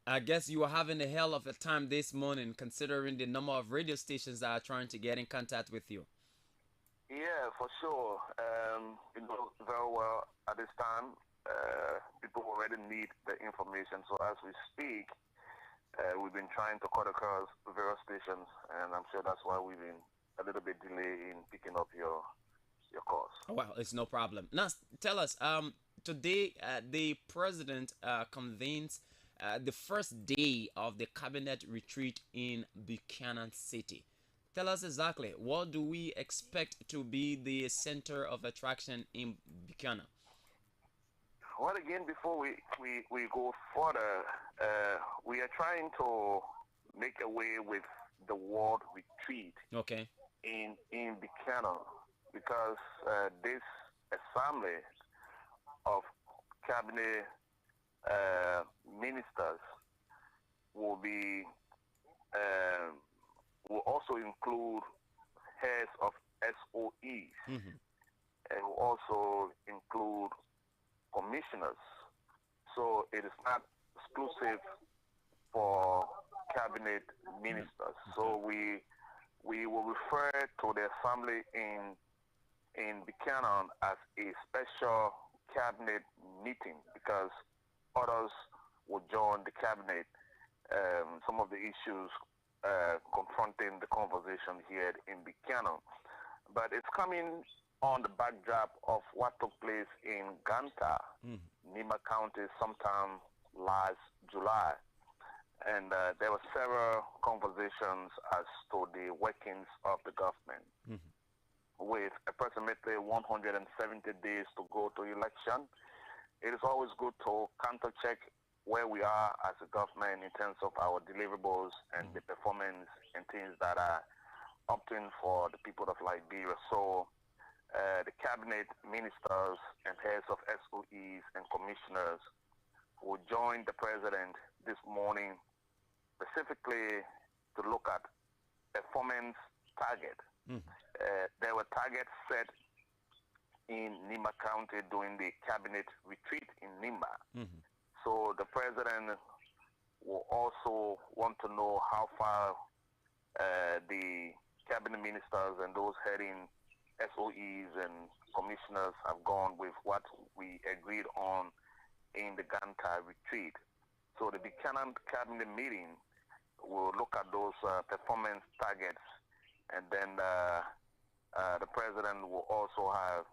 I guess you were having a hell of a time this morning, considering the number of radio stations that are trying to get in contact with you. Yeah, for sure. You know very well at this time, people already need the information. So as we speak, we've been trying to cut across various stations, and I'm sure that's why we've been a little bit delayed in picking up your calls. Well, it's no problem. Now, tell us, today the president convenes the first day of the cabinet retreat in Buchanan City. Tell us exactly, what do we expect to be the center of attraction in Buchanan? Well, again, before we go further, we are trying to make a way with the world retreat. Okay. In Buchanan, because this assembly of cabinet ministers will also include SOEs. And will also include commissioners. So it is not exclusive for cabinet ministers. So we will refer to their family in Buchanan as a special cabinet meeting because others will join the cabinet. Some of the issues confronting the conversation here in Buchanan. But it's coming on the backdrop of what took place in Ganta, Nima County, sometime last July. And there were several conversations as to the workings of the government. With approximately 170 days to go to election, it is always good to counter-check where we are as a government in terms of our deliverables and the performance and things that are opting for the people of Liberia. So the cabinet ministers and heads of SOEs and commissioners will join the president this morning specifically to look at performance target. There were targets set in Nimba County during the cabinet retreat in Nimba. So the president will also want to know how far the cabinet ministers and those heading SOEs and commissioners have gone with what we agreed on in the Ganta retreat. So the Buchanan cabinet meeting will look at those performance targets, and then the president will also have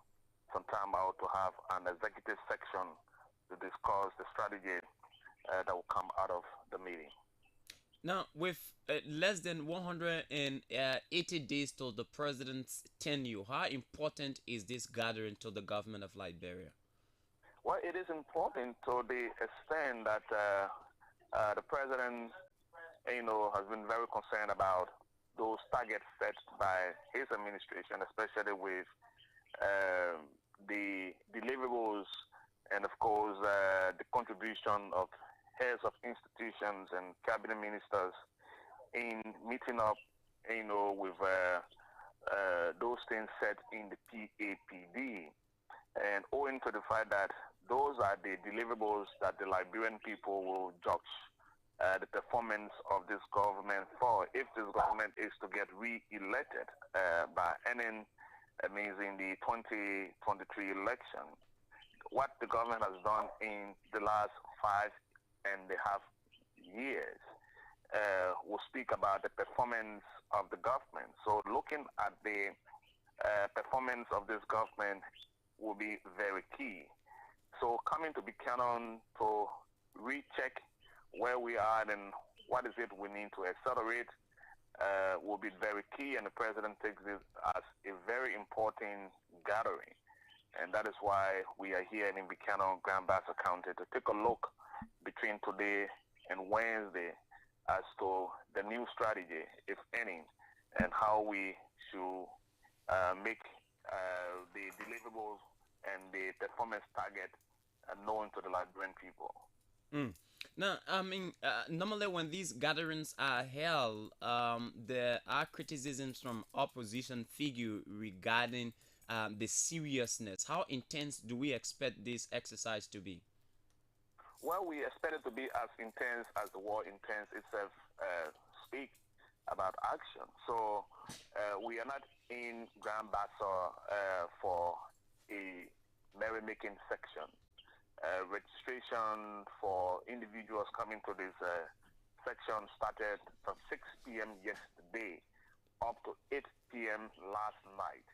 some time out to have an executive section to discuss the strategy that will come out of the meeting. Now, with less than 180 days to the president's tenure, how important is this gathering to the government of Liberia? Well, it is important to the extent that the president, has been very concerned about those targets set by his administration, especially with the deliverables and, of course, the contribution of heads of institutions and cabinet ministers in meeting up, with those things set in the PAPD. And owing to the fact that those are the deliverables that the Liberian people will judge the performance of this government for. If this government is to get re-elected by any means in the 2023 election, what the government has done in the last 5.5 years will speak about the performance of the government. So looking at the performance of this government will be very key. So coming to Buchanan to recheck where we are and what is it we need to accelerate will be very key, and the president takes this as a very important gathering. And that is why we are here in Buchanan, Grand Bassa County, to take a look between today and Wednesday as to the new strategy, if any, and how we should make the deliverables and the performance target known to the Liberian people. Now, normally when these gatherings are held, there are criticisms from opposition figure regarding the seriousness. How intense do we expect this exercise to be? Well, we expect it to be as intense as the war intense itself speak about action. So we are not in Grand Bassa for a merrymaking section. Registration for individuals coming to this section started from 6 p.m. yesterday up to 8 p.m. last night,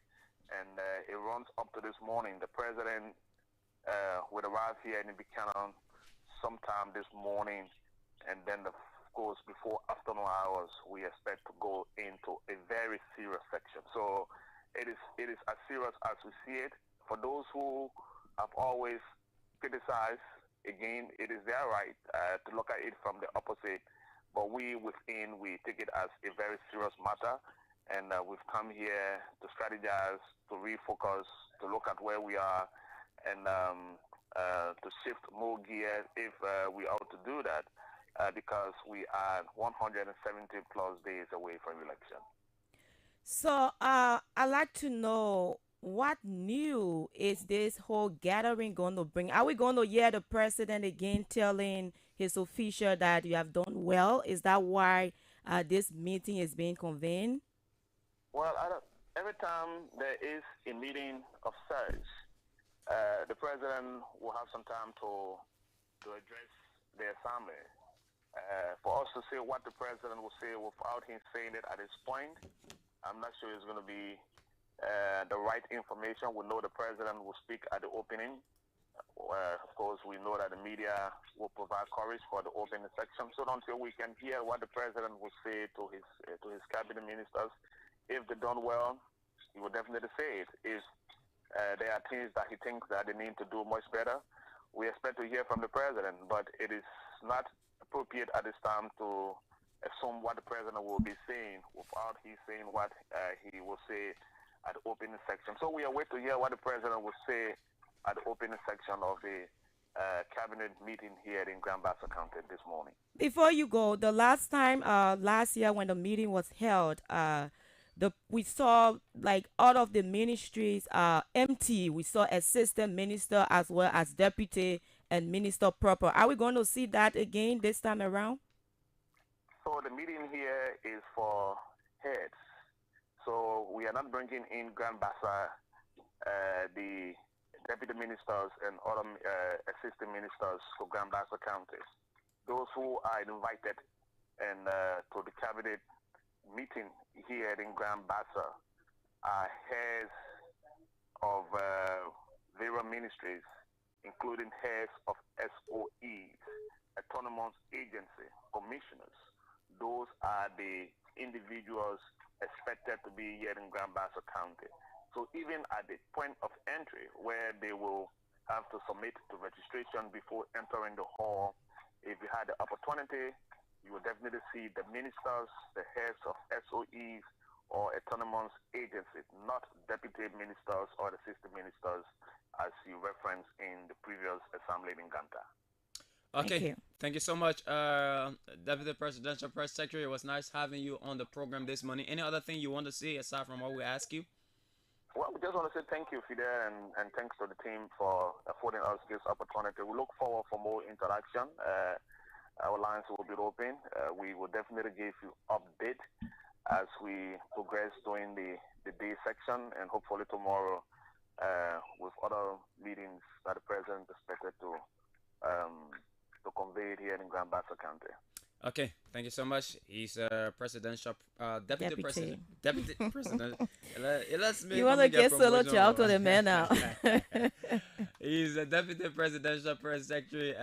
and it runs up to this morning. The president will arrive here in Buchanan sometime this morning, and then of course before afternoon hours we expect to go into a very serious section. So it is as serious as we see it. For those who have always criticized, again, it is their right to look at it from the opposite, but we within, we take it as a very serious matter, and we've come here to strategize, to refocus, to look at where we are, and to shift more gear if we ought to do that, because we are 170 plus days away from election. So, I'd like to know what new is this whole gathering going to bring? Are we going to hear the president again telling his official that you have done well? Is that why this meeting is being convened? Well, every time there is a meeting of such, the president will have some time to address the assembly. For us to say what the president will say without him saying it at this point, I'm not sure it's going to be the right information. We know the president will speak at the opening. Of course, we know that the media will provide coverage for the opening section. So until we can hear what the president will say to his cabinet ministers, if they done well, he will definitely say it. If there are things that he thinks that they need to do much better, we expect to hear from the president. But it is not appropriate at this time to assume what the president will be saying without he saying what he will say at the opening section. So we are waiting to hear what the president will say at the opening section of the cabinet meeting here in Grand Bassa County this morning. Before you go, the last time, last year when the meeting was held, we saw like all of the ministries empty. We saw assistant minister as well as deputy and minister proper. Are we going to see that again this time around? So the meeting here is for heads. So we are not bringing in Grand Bassa, the deputy ministers and other assistant ministers to Grand Bassa County. Those who are invited and to the cabinet meeting here in Grand Bassa are heads of various ministries, including heads of SOEs, autonomous agency, commissioners. Those are the individuals expected to be here in Grand Bassa County. So even at the point of entry, where they will have to submit the registration before entering the hall, if you had the opportunity, you will definitely see the ministers, the heads of SOEs or autonomous agencies, not deputy ministers or assistant ministers, as you referenced in the previous assembly in Ganta. Okay, thank you so much, Deputy Presidential Press Secretary. It was nice having you on the program this morning. Any other thing you want to say aside from what we ask you? Well, we just want to say thank you, Fidel, and thanks to the team for affording us this opportunity. We look forward for more interaction. Our lines will be open. We will definitely give you update as we progress during the day section, and hopefully tomorrow with other meetings that the president is expected to convey it here in Grand Bassa County. Okay, thank you so much. He's presidential deputy president. Deputy president. You want to get solo job to the man now. He's a deputy presidential press secretary.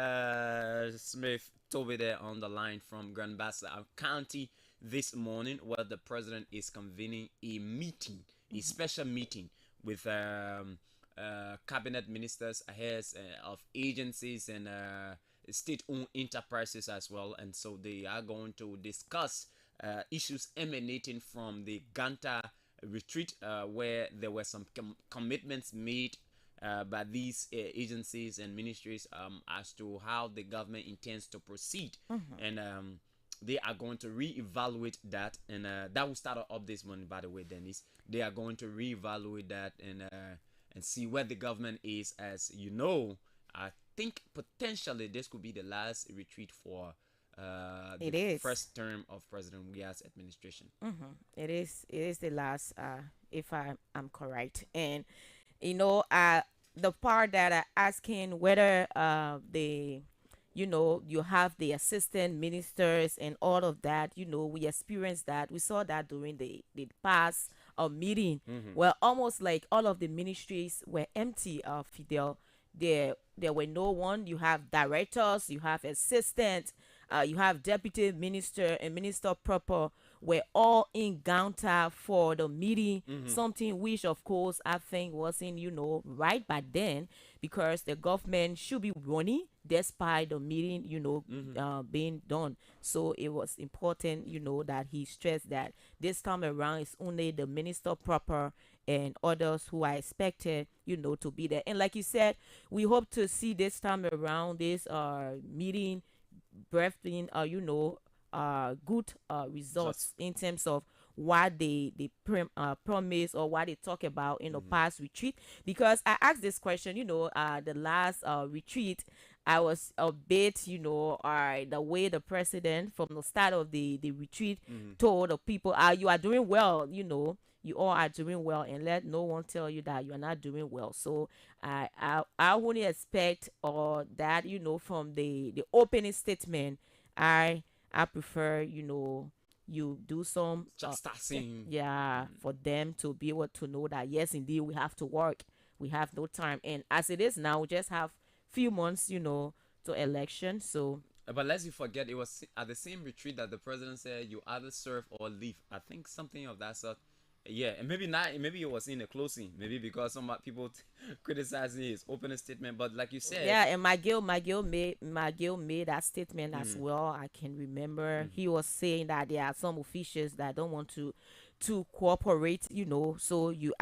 Smith Toby there on the line from Grand Bassa County this morning, where the president is convening a meeting, a special meeting with cabinet ministers, heads of agencies and state-owned enterprises as well, and so they are going to discuss issues emanating from the Ganta retreat, where there were some commitments made by these agencies and ministries as to how the government intends to proceed, and they are going to reevaluate that, and that will start up this morning. By the way, Dennis, they are going to reevaluate that and see where the government is. As you know, I think potentially this could be the last retreat for the first term of President Wia's administration. It is the last, if I'm correct. And you know, the part that I asking whether you have the assistant ministers and all of that. We experienced that. We saw that during the past meeting, where almost like all of the ministries were empty. Fidel, there were no one. You have directors, you have assistants, you have deputy minister and minister proper. Were all in Ganta for the meeting, something which of course I think wasn't right back then, because the government should be running despite the meeting being done. So it was important that he stressed that this time around it's only the minister proper and others who are expected to be there. And like you said, we hope to see this time around this meeting birthing good results in terms of what they promise or what they talk about in the past retreat. Because I asked this question, the last retreat, I was a bit, the way the president from the start of the retreat told the people, you are doing well, you all are doing well, and let no one tell you that you are not doing well. So I wouldn't expect that, from the opening statement. I prefer, you do some Just starting. for them to be able to know that yes, indeed, we have to work. We have no time, and as it is now, we just have few months, to election. So But lest you forget, it was at the same retreat that the president said you either serve or leave. I think something of that sort. Yeah, and maybe not. Maybe it was in the closing. Maybe because some people criticizing his opening statement. But like you said, yeah, and McGill made that statement as well. I can remember he was saying that there are some officials that don't want to cooperate. So you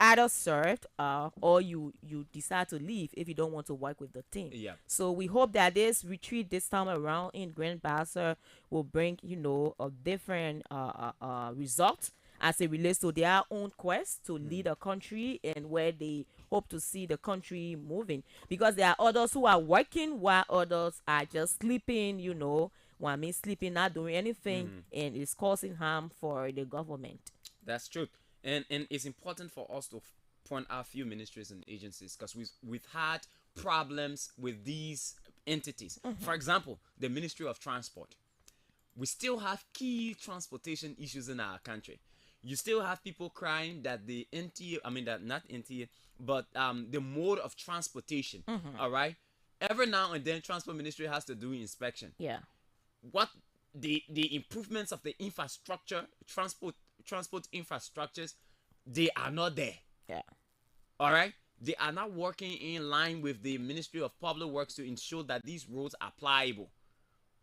either served or you decide to leave if you don't want to work with the team. Yeah. So we hope that this retreat this time around in Grand Bassa will bring a different result as it relates to their own quest to lead a country and where they hope to see the country moving. Because there are others who are working while others are just sleeping, sleeping, not doing anything, and it's causing harm for the government. That's true. And it's important for us to point out a few ministries and agencies because we've had problems with these entities. For example, the Ministry of Transport. We still have key transportation issues in our country. You still have people crying that the the mode of transportation, all right? Every now and then, Transport Ministry has to do inspection. Yeah. What the improvements of the infrastructure, transport infrastructures, they are not there. Yeah. All right? They are not working in line with the Ministry of Public Works to ensure that these roads are pliable.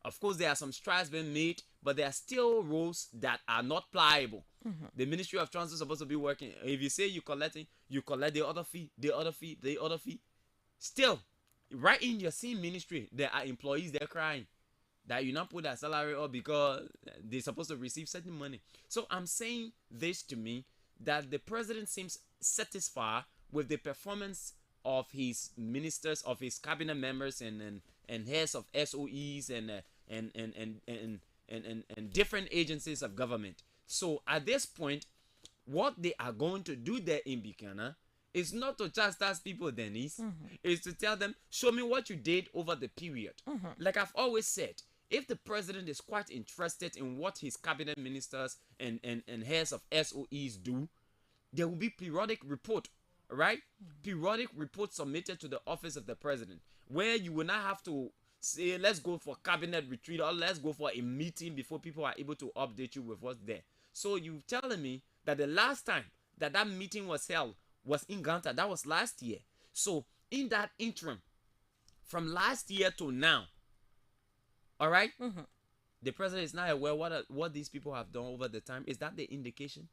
Of course, there are some strides being made, but there are still roads that are not pliable. The Ministry of Transport is supposed to be working. If you say you collect the other fee. Still, right in your same ministry, there are employees there crying that you not put their salary up because they're supposed to receive certain money. So I'm saying this to me that the president seems satisfied with the performance of his ministers, of his cabinet members, and heads of SOEs and different agencies of government. So at this point, what they are going to do there in Buchanan is not to chastise people, Denise. Is to tell them, show me what you did over the period. Like I've always said, if the president is quite interested in what his cabinet ministers and heads of SOEs do, there will be periodic report, right? Periodic report submitted to the office of the president, where you will not have to say, let's go for cabinet retreat or let's go for a meeting before people are able to update you with what's there. So you're telling me that the last time that meeting was held was in Ganta. That was last year. So in that interim, from last year to now, all right, the president is not aware what these people have done over the time. Is that the indication?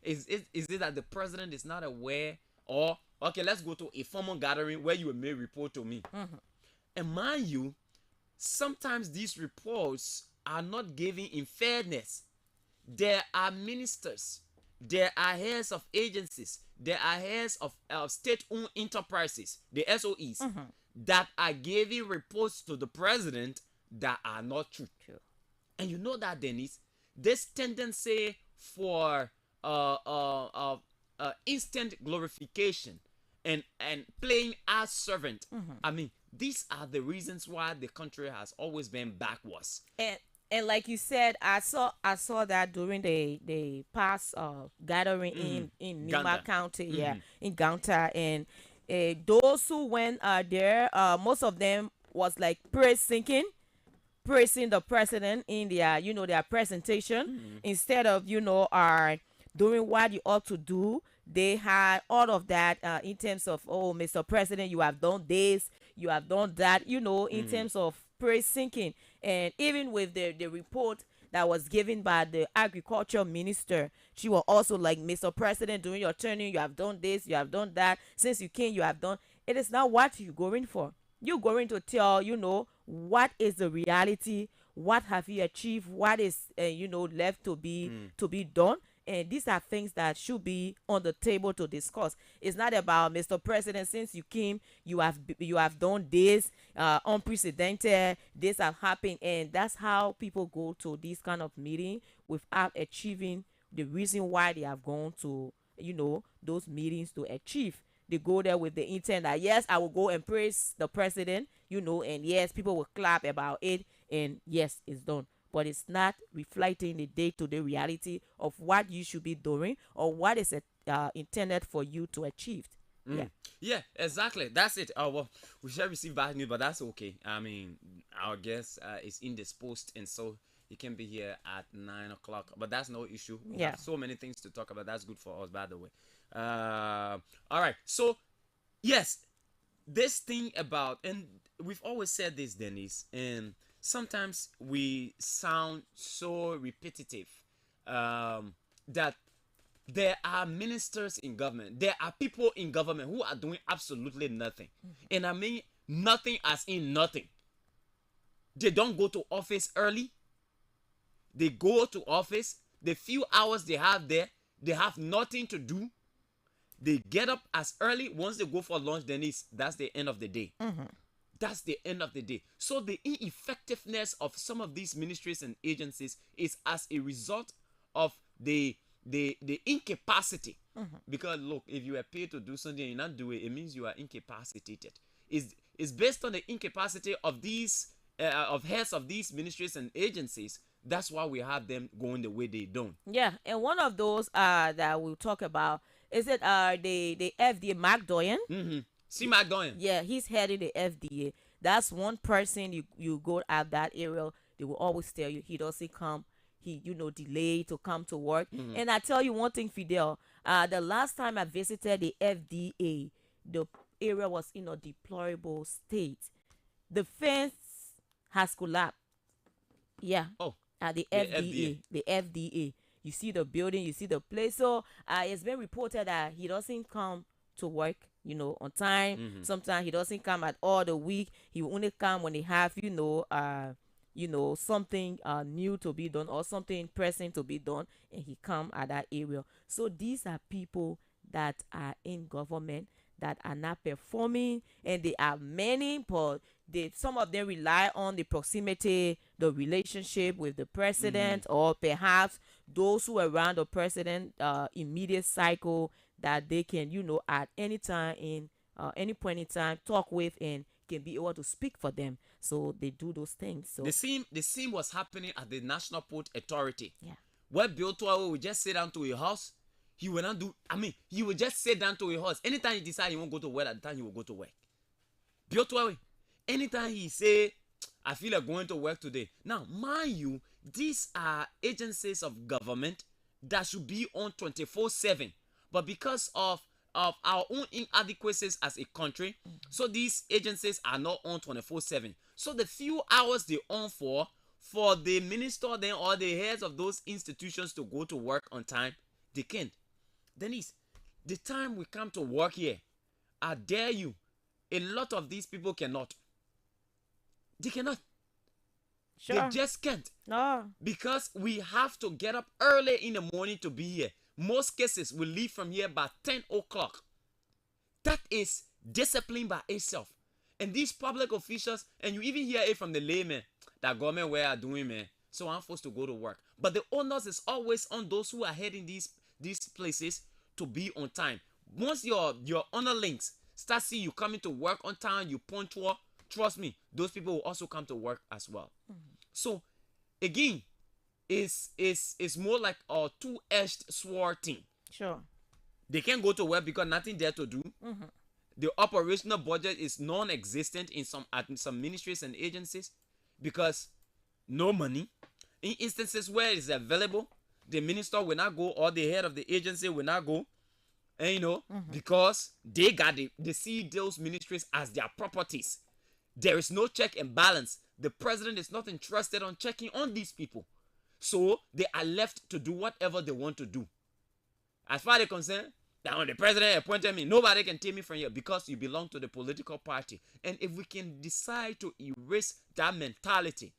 Is it that the president is not aware? Or, okay, let's go to a formal gathering where you may report to me. And mind you, sometimes these reports are not given in fairness. There are ministers, there are heads of agencies, there are heads of state-owned enterprises, the SOEs, that are giving reports to the president that are not true. And you know that, Dennis, this tendency for instant glorification and playing as servant, I mean, these are the reasons why the country has always been backwards. And like you said, I saw that during the past gathering in Nima County, in Ganta, and those who went there, most of them was like praising the president in their presentation, instead of are doing what you ought to do. They had all of that in terms of, oh, Mr. President, you have done this, you have done that, in terms of praise sinking. And even with the report that was given by the agriculture minister, she was also like, Mr. President, during your turning, you have done this, you have done that. Since you came, you have done. It is not what you're going for. You're going to tell, what is the reality, what have you achieved, what is left to be done. And these are things that should be on the table to discuss. It's not about, Mr. President, since you came, you have done this, unprecedented, this have happened. And that's how people go to this kind of meeting without achieving the reason why they have gone to, those meetings to achieve. They go there with the intent that, yes, I will go and praise the president, and yes, people will clap about it, and yes, it's done. But it's not reflecting the day-to-day reality of what you should be doing or what is intended for you to achieve. Yeah, exactly. That's it. Well, we shall receive bad news, but that's okay. I mean, our guest is indisposed, and so he can be here at 9 o'clock. But that's no issue. We have so many things to talk about. That's good for us, by the way. All right. So, yes, this thing about, and we've always said this, Dennis, and sometimes we sound so repetitive that there are ministers in government. There are people in government who are doing absolutely nothing. And I mean nothing as in nothing. They don't go to office early. They go to office. The few hours they have there, they have nothing to do. They get up as early. Once they go for lunch, then that's the end of the day. That's the end of the day. So the ineffectiveness of some of these ministries and agencies is as a result of the incapacity. Because look, if you are paid to do something and you not do it, it means you are incapacitated. It's based on the incapacity of these of heads of these ministries and agencies. That's why we have them going the way they don't. Yeah, and one of those that we'll talk about is it the FDA, Mark Doyen. See Mark Doyen. Yeah, he's heading the FDA. That's one person you go at that area, they will always tell you he doesn't come. He delay to come to work. And I tell you one thing, Fidel. The last time I visited the FDA, the area was in a deplorable state. The fence has collapsed. Yeah. Oh. At the FDA. The FDA. You see the building, you see the place. So it's been reported that he doesn't come to work, on time. Sometimes he doesn't come at all the week. He will only come when they have, something new to be done or something pressing to be done, and he come at that area. So these are people that are in government that are not performing, and they are many, but some of them rely on the proximity, the relationship with the president, or perhaps those who are around the president immediate cycle that they can, at any time in any point in time talk with and can be able to speak for them. So they do those things. So the same was happening at the National Port Authority. Yeah. Where Bill Twelve would just sit down to a house. He will not do. He will just sit down to a house. Anytime he decide he won't go to work, at the time he will go to work. Bill Twelve. Anytime he say, I feel like going to work today. Now, mind you, these are agencies of government that should be on 24/7. But because of our own inadequacies as a country, so these agencies are not on 24/7. So the few hours they on for the minister then or the heads of those institutions to go to work on time, they can't. Denise, the time we come to work here, I dare you, a lot of these people cannot. They cannot. Sure. They just can't. No. Because we have to get up early in the morning to be here. Most cases will leave from here by 10 o'clock. That is discipline by itself. And these public officials, and you even hear it from the layman, that government where are doing, man. So I'm forced to go to work. But the onus is always on those who are heading these places to be on time. Once your honor links start seeing you coming to work on time, you punctual, trust me, those people will also come to work as well. So again, it's more like a two-edged sword thing. Sure. They can't go to work because nothing there to do. The operational budget is non-existent in some ministries and agencies because no money. In instances where it's available, the minister will not go or the head of the agency will not go. And because they see those ministries as their properties. There is no check and balance. The president is not interested on checking on these people. So they are left to do whatever they want to do. As far as they're concerned, that when the president appointed me, nobody can take me from here because you belong to the political party. And if we can decide to erase that mentality,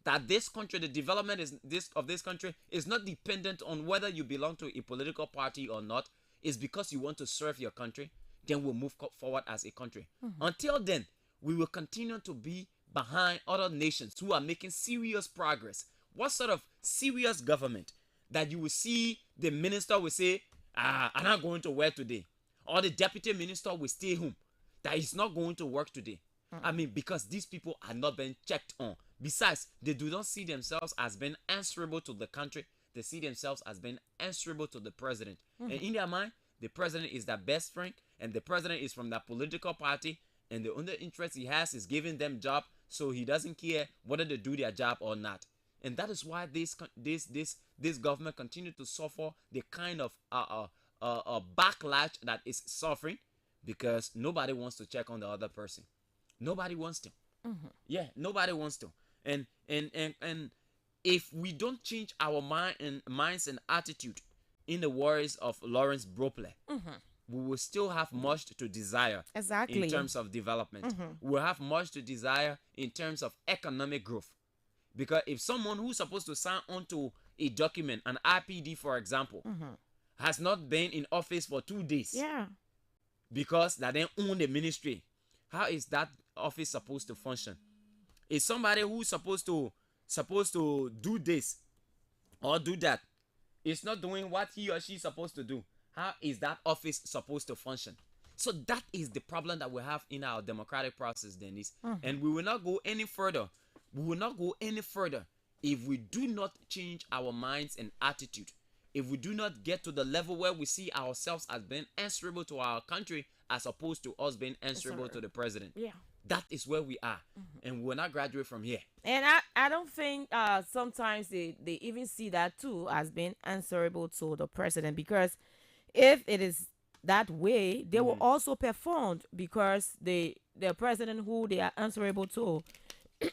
that this country, the development is this country is not dependent on whether you belong to a political party or not. It's because you want to serve your country, then we'll move forward as a country. Until then, we will continue to be behind other nations who are making serious progress. What sort of serious government that you will see the minister will say, I'm not going to work today, or the deputy minister will stay home, that he's not going to work today? I mean, because these people are not being checked on. Besides, they do not see themselves as being answerable to the country. They see themselves as being answerable to the president. And in their mind, the president is their best friend, and the president is from that political party, and the only interest he has is giving them job, so he doesn't care whether they do their job or not. And that is why this government continue to suffer the kind of backlash that is suffering, because nobody wants to check on the other person. Nobody wants to. Yeah, nobody wants to. And if we don't change our minds and attitude, in the words of Lawrence Brople, we will still have much to desire in terms of development. We'll have much to desire in terms of economic growth. Because if someone who's supposed to sign onto a document, an IPD for example, has not been in office for 2 days, because that they own the ministry, how is that office supposed to function? Is somebody who's supposed to do this or do that is not doing what he or she is supposed to do, how is that office supposed to function? So that is the problem that we have in our democratic process, Dennis. And we will not go any further. We will not go any further if we do not change our minds and attitude. If we do not get to the level where we see ourselves as being answerable to our country as opposed to us being answerable to the president. That is where we are. And we'll not graduate from here. And I don't think sometimes they even see that too as being answerable to the president, because if it is that way, they will also perform, because the president who they are answerable to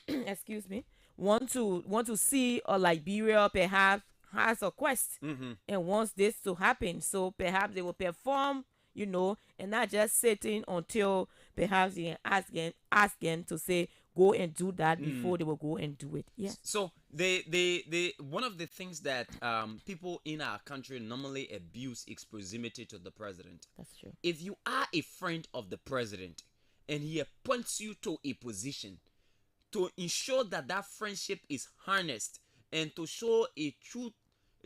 excuse me, want to see a Liberia perhaps has a quest and wants this to happen. So perhaps they will perform, and not just sitting until perhaps they ask them to say go and do that before they will go and do it. Yeah. So the one of the things that people in our country normally abuse is proximity to the president. That's true. If you are a friend of the president and he appoints you to a position, to ensure that that friendship is harnessed and to show a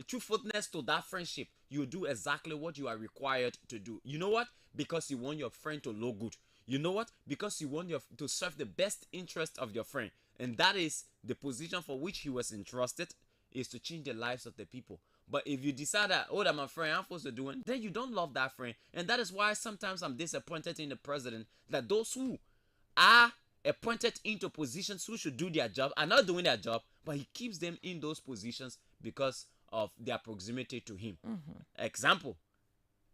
truthfulness to that friendship, you do exactly what you are required to do. You know what? Because you want your friend to look good. You know what? Because you want to serve the best interest of your friend. And that is the position for which he was entrusted, is to change the lives of the people. But if you decide that, that my friend, I'm supposed to do it, then you don't love that friend. And that is why sometimes I'm disappointed in the president, that those who are appointed into positions who should do their job are not doing their job, but he keeps them in those positions because of their proximity to him. Example,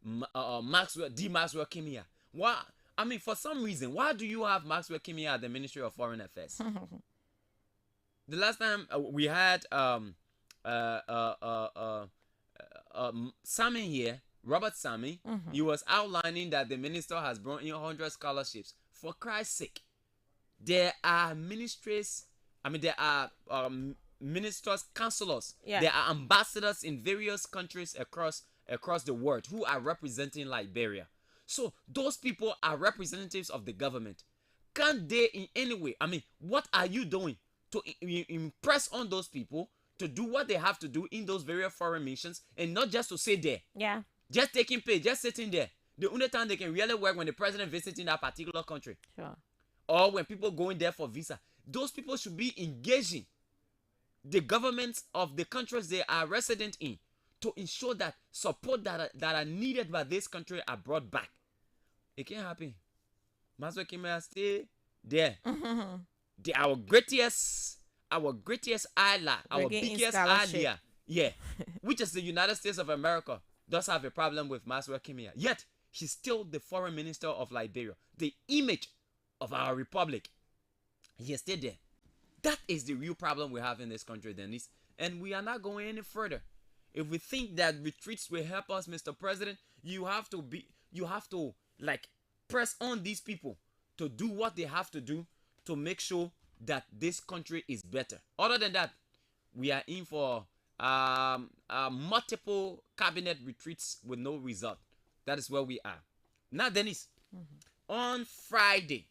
Maxwell Kimia. Why? I mean, for some reason, why do you have Maxwell Kimia at the Ministry of Foreign Affairs? The last time we had Sami here, Robert Sami, he was outlining that the minister has brought in 100 scholarships. For Christ's sake, there are ministries, there are ministers, counselors, there are ambassadors in various countries across the world who are representing Liberia. So those people are representatives of the government. Can't they in any way, what are you doing to impress on those people to do what they have to do in those various foreign missions, and not just to sit there? Yeah. Just taking pay, just sitting there. The only time they can really work when the president visiting that particular country. Sure. Or when people going there for visa. Those people should be engaging the governments of the countries they are resident in to ensure that support that are needed by this country are brought back. It can't happen. Maxwell Kimia stay there. Our greatest ally, our biggest idea, which is the United States of America, does have a problem with Maxwell Kimia. Yet he's still the foreign minister of Liberia, the image of our republic. He is still there. That is the real problem we have in this country, Dennis. And we are not going any further. If we think that retreats will help us, Mr. President, you have to press on these people to do what they have to do to make sure that this country is better. Other than that, we are in for multiple cabinet retreats with no result. That is where we are. Now, Dennis, on Friday,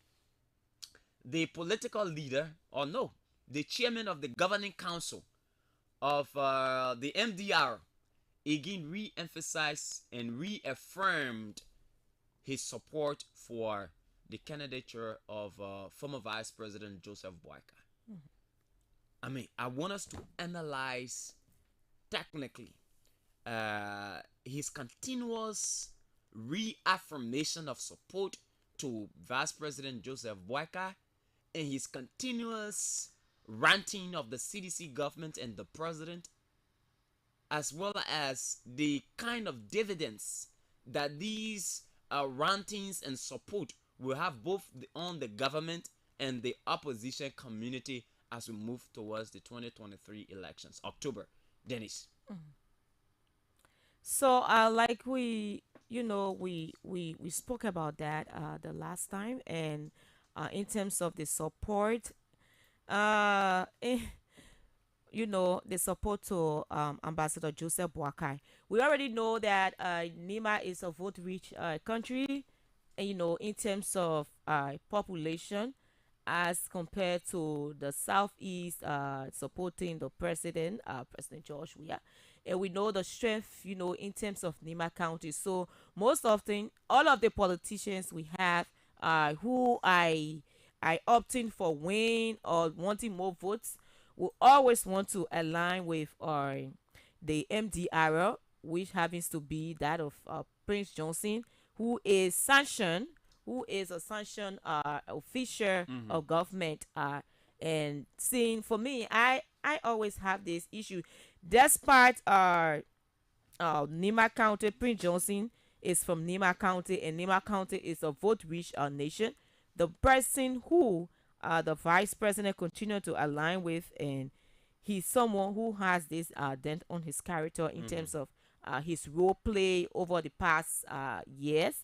the political leader, or no, the chairman of the governing council of the MDR again re-emphasized and reaffirmed his support for the candidature of former Vice President Joseph Boakai. I mean, I want us to analyze technically his continuous reaffirmation of support to Vice President Joseph Boakai and his continuous ranting of the CDC government and the president, as well as the kind of dividends that these rantings and support will have both on the government and the opposition community as we move towards the 2023 elections, October. Dennis. So, like we spoke about that the last time, and in terms of the support, the support to Ambassador Joseph Boakai. We already know that Nima is a vote-rich country, and, in terms of population, as compared to the southeast supporting the president, President George Weah. And we know the strength, in terms of Nima County. So most often, all of the politicians we have who I opting for win or wanting more votes will always want to align with the MDR, which happens to be that of Prince Johnson, who is a sanctioned official of government. And seeing, for me, I always have this issue. Despite Nima County, Prince Johnson is from Nima County, and Nima County is a vote-rich nation. The person who the vice president continue to align with, and he's someone who has this dent on his character in terms of his role play over the past years,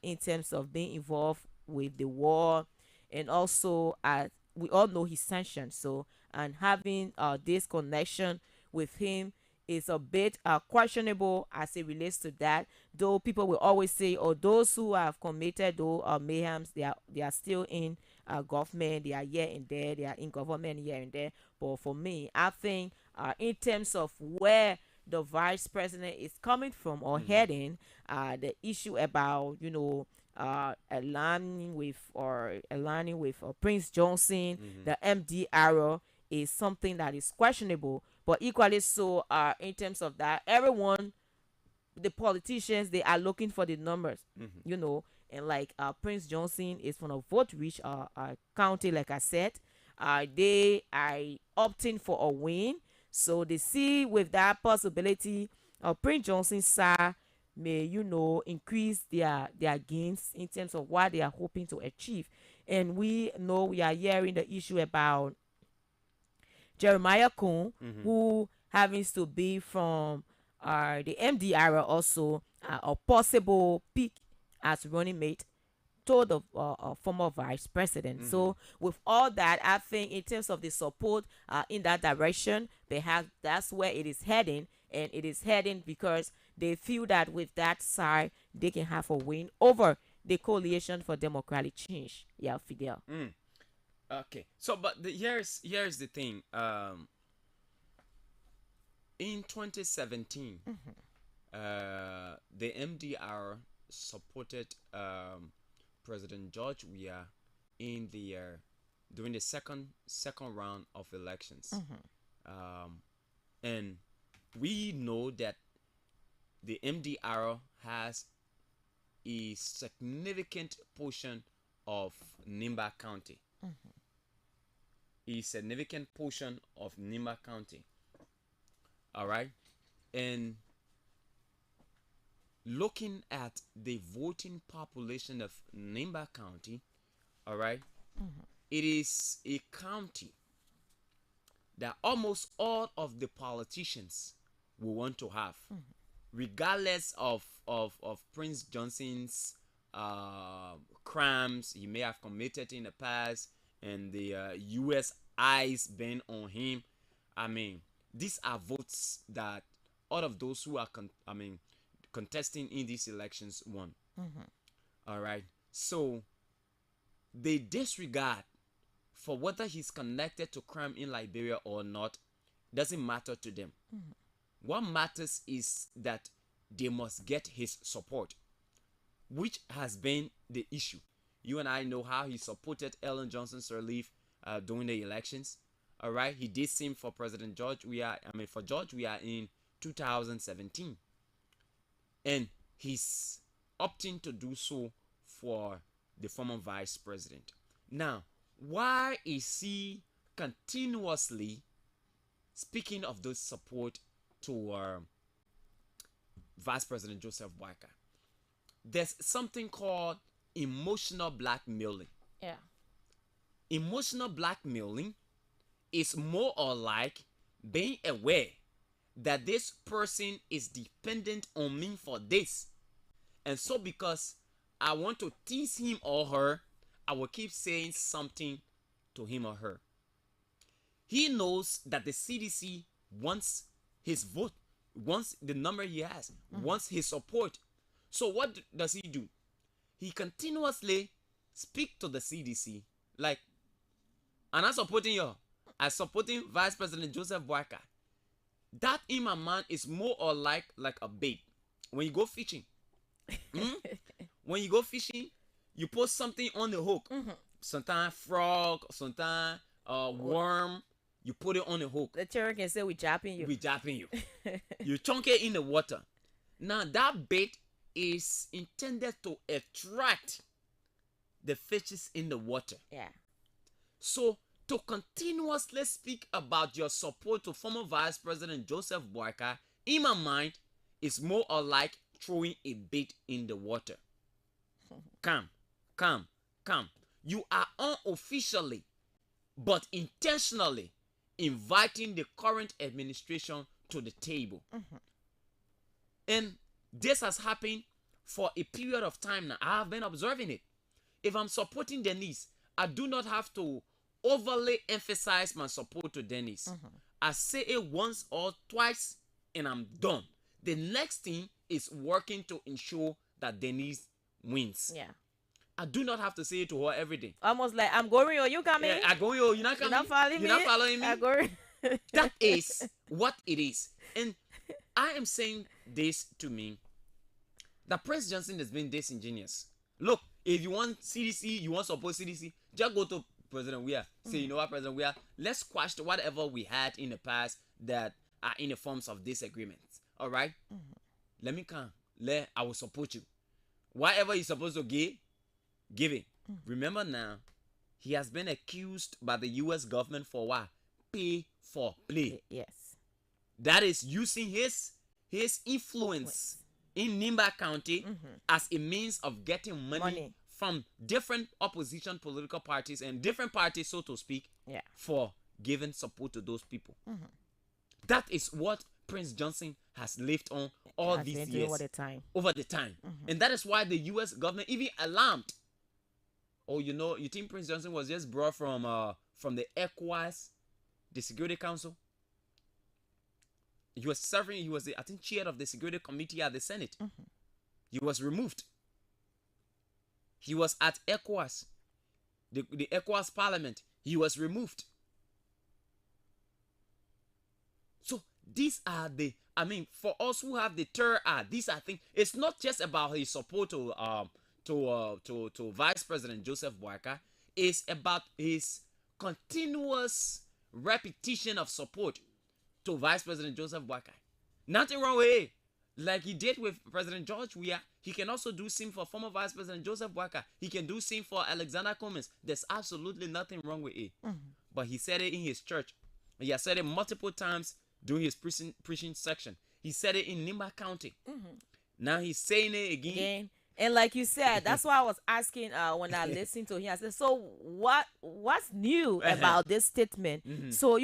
in terms of being involved with the war, and also we all know he's sanctioned. So, and having this connection with him is a bit questionable as it relates to that. Though people will always say, "Oh, those who have committed those mayhems, they are still in government. They are here and there. They are in government here and there." But for me, I think in terms of where the vice president is coming from or heading, the issue about aligning with Prince Johnson, the MDR, is something that is questionable. But equally so, in terms of that, everyone, the politicians, they are looking for the numbers, and like Prince Johnson is from a vote-rich county, like I said. They are opting for a win, so they see with that possibility Prince Johnson's side may increase their gains in terms of what they are hoping to achieve. And we know we are hearing the issue about Jeremiah Kuhn, who happens to be from the MDR, also a possible pick as running mate to the former vice president. So with all that, I think in terms of the support in that direction, that's where it is heading, and it is heading because they feel that with that side, they can have a win over the Coalition for Democratic Change. Yeah, Fidel. Okay, so but here's the thing. In 2017, the MDR supported President George Weah in the during the second round of elections, and we know that the MDR has a significant portion of Nimba County. A significant portion of Nimba County. All right, and looking at the voting population of Nimba County, all right, it is a county that almost all of the politicians will want to have, regardless of Prince Johnson's crimes he may have committed in the past, and the U.S. eyes been on him. I mean, these are votes that all of those who are contesting in these elections won. All right, so they disregard for whether he's connected to crime in Liberia or not. Doesn't matter to them. What matters is that they must get his support, which has been the issue. You and I know how he supported Ellen Johnson Sirleaf during the elections. All right, he did same for President George. For George, we are in 2017, and he's opting to do so for the former vice president. Now, why is he continuously speaking of this support to Vice President Joseph Boakai? There's something called emotional blackmailing. Yeah. Emotional blackmailing is more or like being aware that this person is dependent on me for this. And so because I want to tease him or her, I will keep saying something to him or her. He knows that the CDC wants his vote, wants the number he has, wants his support. So what does he do? He continuously speak to the CDC like, I'm not supporting you. I'm supporting Vice President Joseph Boakai. That in my mind is more or like a bait. When you go fishing, when you go fishing, you put something on the hook. Sometimes frog, sometimes worm. You put it on the hook. The children can say, "We japping you." We japping you. You chunk it in the water. Now that bait is intended to attract the fishes in the water. Yeah. So to continuously speak about your support to former Vice President Joseph Boakai, in my mind, is more or like throwing a bait in the water. Come. You are unofficially, but intentionally inviting the current administration to the table. And this has happened for a period of time now. I have been observing it. If I'm supporting Denise, I do not have to overly emphasize my support to Denise. I say it once or twice and I'm done. The next thing is working to ensure that Denise wins. Yeah. I do not have to say it to her every day. Almost like, I'm going, or you coming? Yeah, I'm going, or you're not coming. You're not following me. You're not following me. I'm going. That is what it is. And I am saying this to me, that Prince Johnson has been disingenuous. Look, if you want CDC, you want support CDC, just go to President Weah. Say, you know what, President Weah, let's quash whatever we had in the past that are in the forms of disagreements. All right? Let me come. I will support you. Whatever you're supposed to give it. Remember now, he has been accused by the U.S. government for what? Pay for play. Yes. That is using his influence in Nimba County as a means of getting money from different opposition political parties and different parties, so to speak, for giving support to those people. That is what Prince Johnson has lived on all these years. Over the time. And that is why the U.S. government even alarmed. Oh, you think Prince Johnson was just brought from the ECOWAS, the Security Council? He was serving, he was, I think, chair of the Security Committee at the Senate. He was removed. He was at ECOWAS, the ECOWAS Parliament. He was removed. So these are for us who have the third eye, these are things. It's not just about his support to Vice President Joseph Boakai. It's about his continuous repetition of support to Vice President Joseph Boakai. Nothing wrong with it. Like he did with President George Weah, he can also do same for former Vice President Joseph Boakai. He can do same for Alexander Cummings. There's absolutely nothing wrong with it. But he said it in his church. He has said it multiple times during his preaching section. He said it in Nimba County. Now he's saying it again. And like you said, that's why I was asking when I listened to him. I said, "So what's new about this statement?" So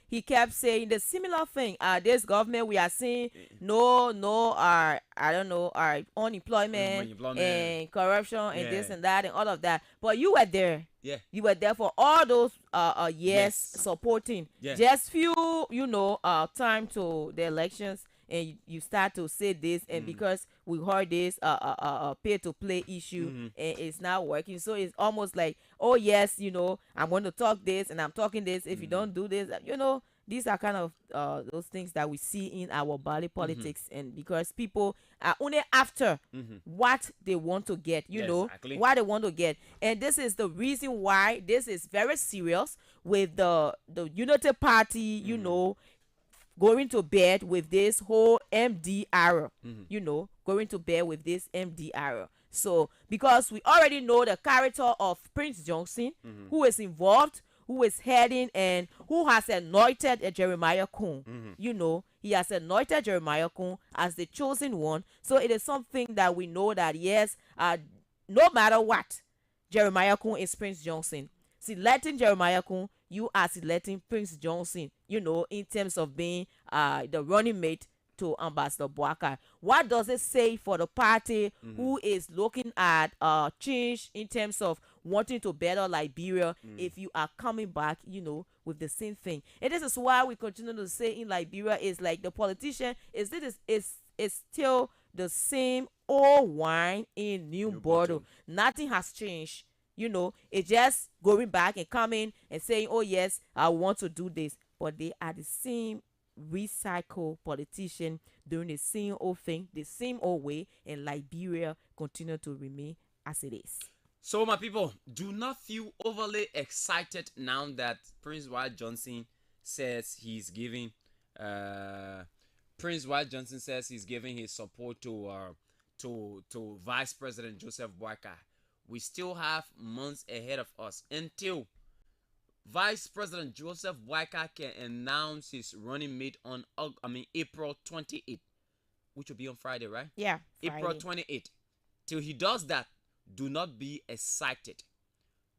he kept saying the similar thing. This government we are seeing I don't know, our unemployment and corruption and this and that and all of that. But you were there. Yeah. You were there for all those years supporting. Yeah. Just few time to the elections, and you start to say this, and because we heard this pay to play issue and it's not working, so it's almost like, oh yes, I'm going to talk this and I'm talking this. If you don't do this, these are kind of those things that we see in our body politics, and because people are only after what they want to get, Exactly. what they want to get. And this is the reason why this is very serious with the Unity Party, going to bed with this whole MDR, going to bed with this MDR. So, because we already know the character of Prince Johnson, who is involved, who is heading, and who has anointed Jeremiah Kun. He has anointed Jeremiah Kun as the chosen one. So it is something that we know that, yes, no matter what, Jeremiah Kun is Prince Johnson. Selecting Jeremiah Kun, you are selecting Prince Johnson, in terms of being the running mate to Ambassador Boakai. What does it say for the party who is looking at change in terms of wanting to better Liberia if you are coming back, with the same thing? And this is why we continue to say in Liberia is like the politician is still the same old wine in new bottle. Nothing has changed. It's just going back and coming and saying, oh yes, I want to do this. But they are the same recycled politician doing the same old thing, the same old way, and Liberia continue to remain as it is. So my people, do not feel overly excited now that Prince Wyatt Johnson says he's giving his support to Vice President Joseph Boakai. We still have months ahead of us until Vice President Joseph Boakai can announce his running mate on April 28th, which will be on Friday, right? Yeah, Friday. April 28th. Till he does that, do not be excited.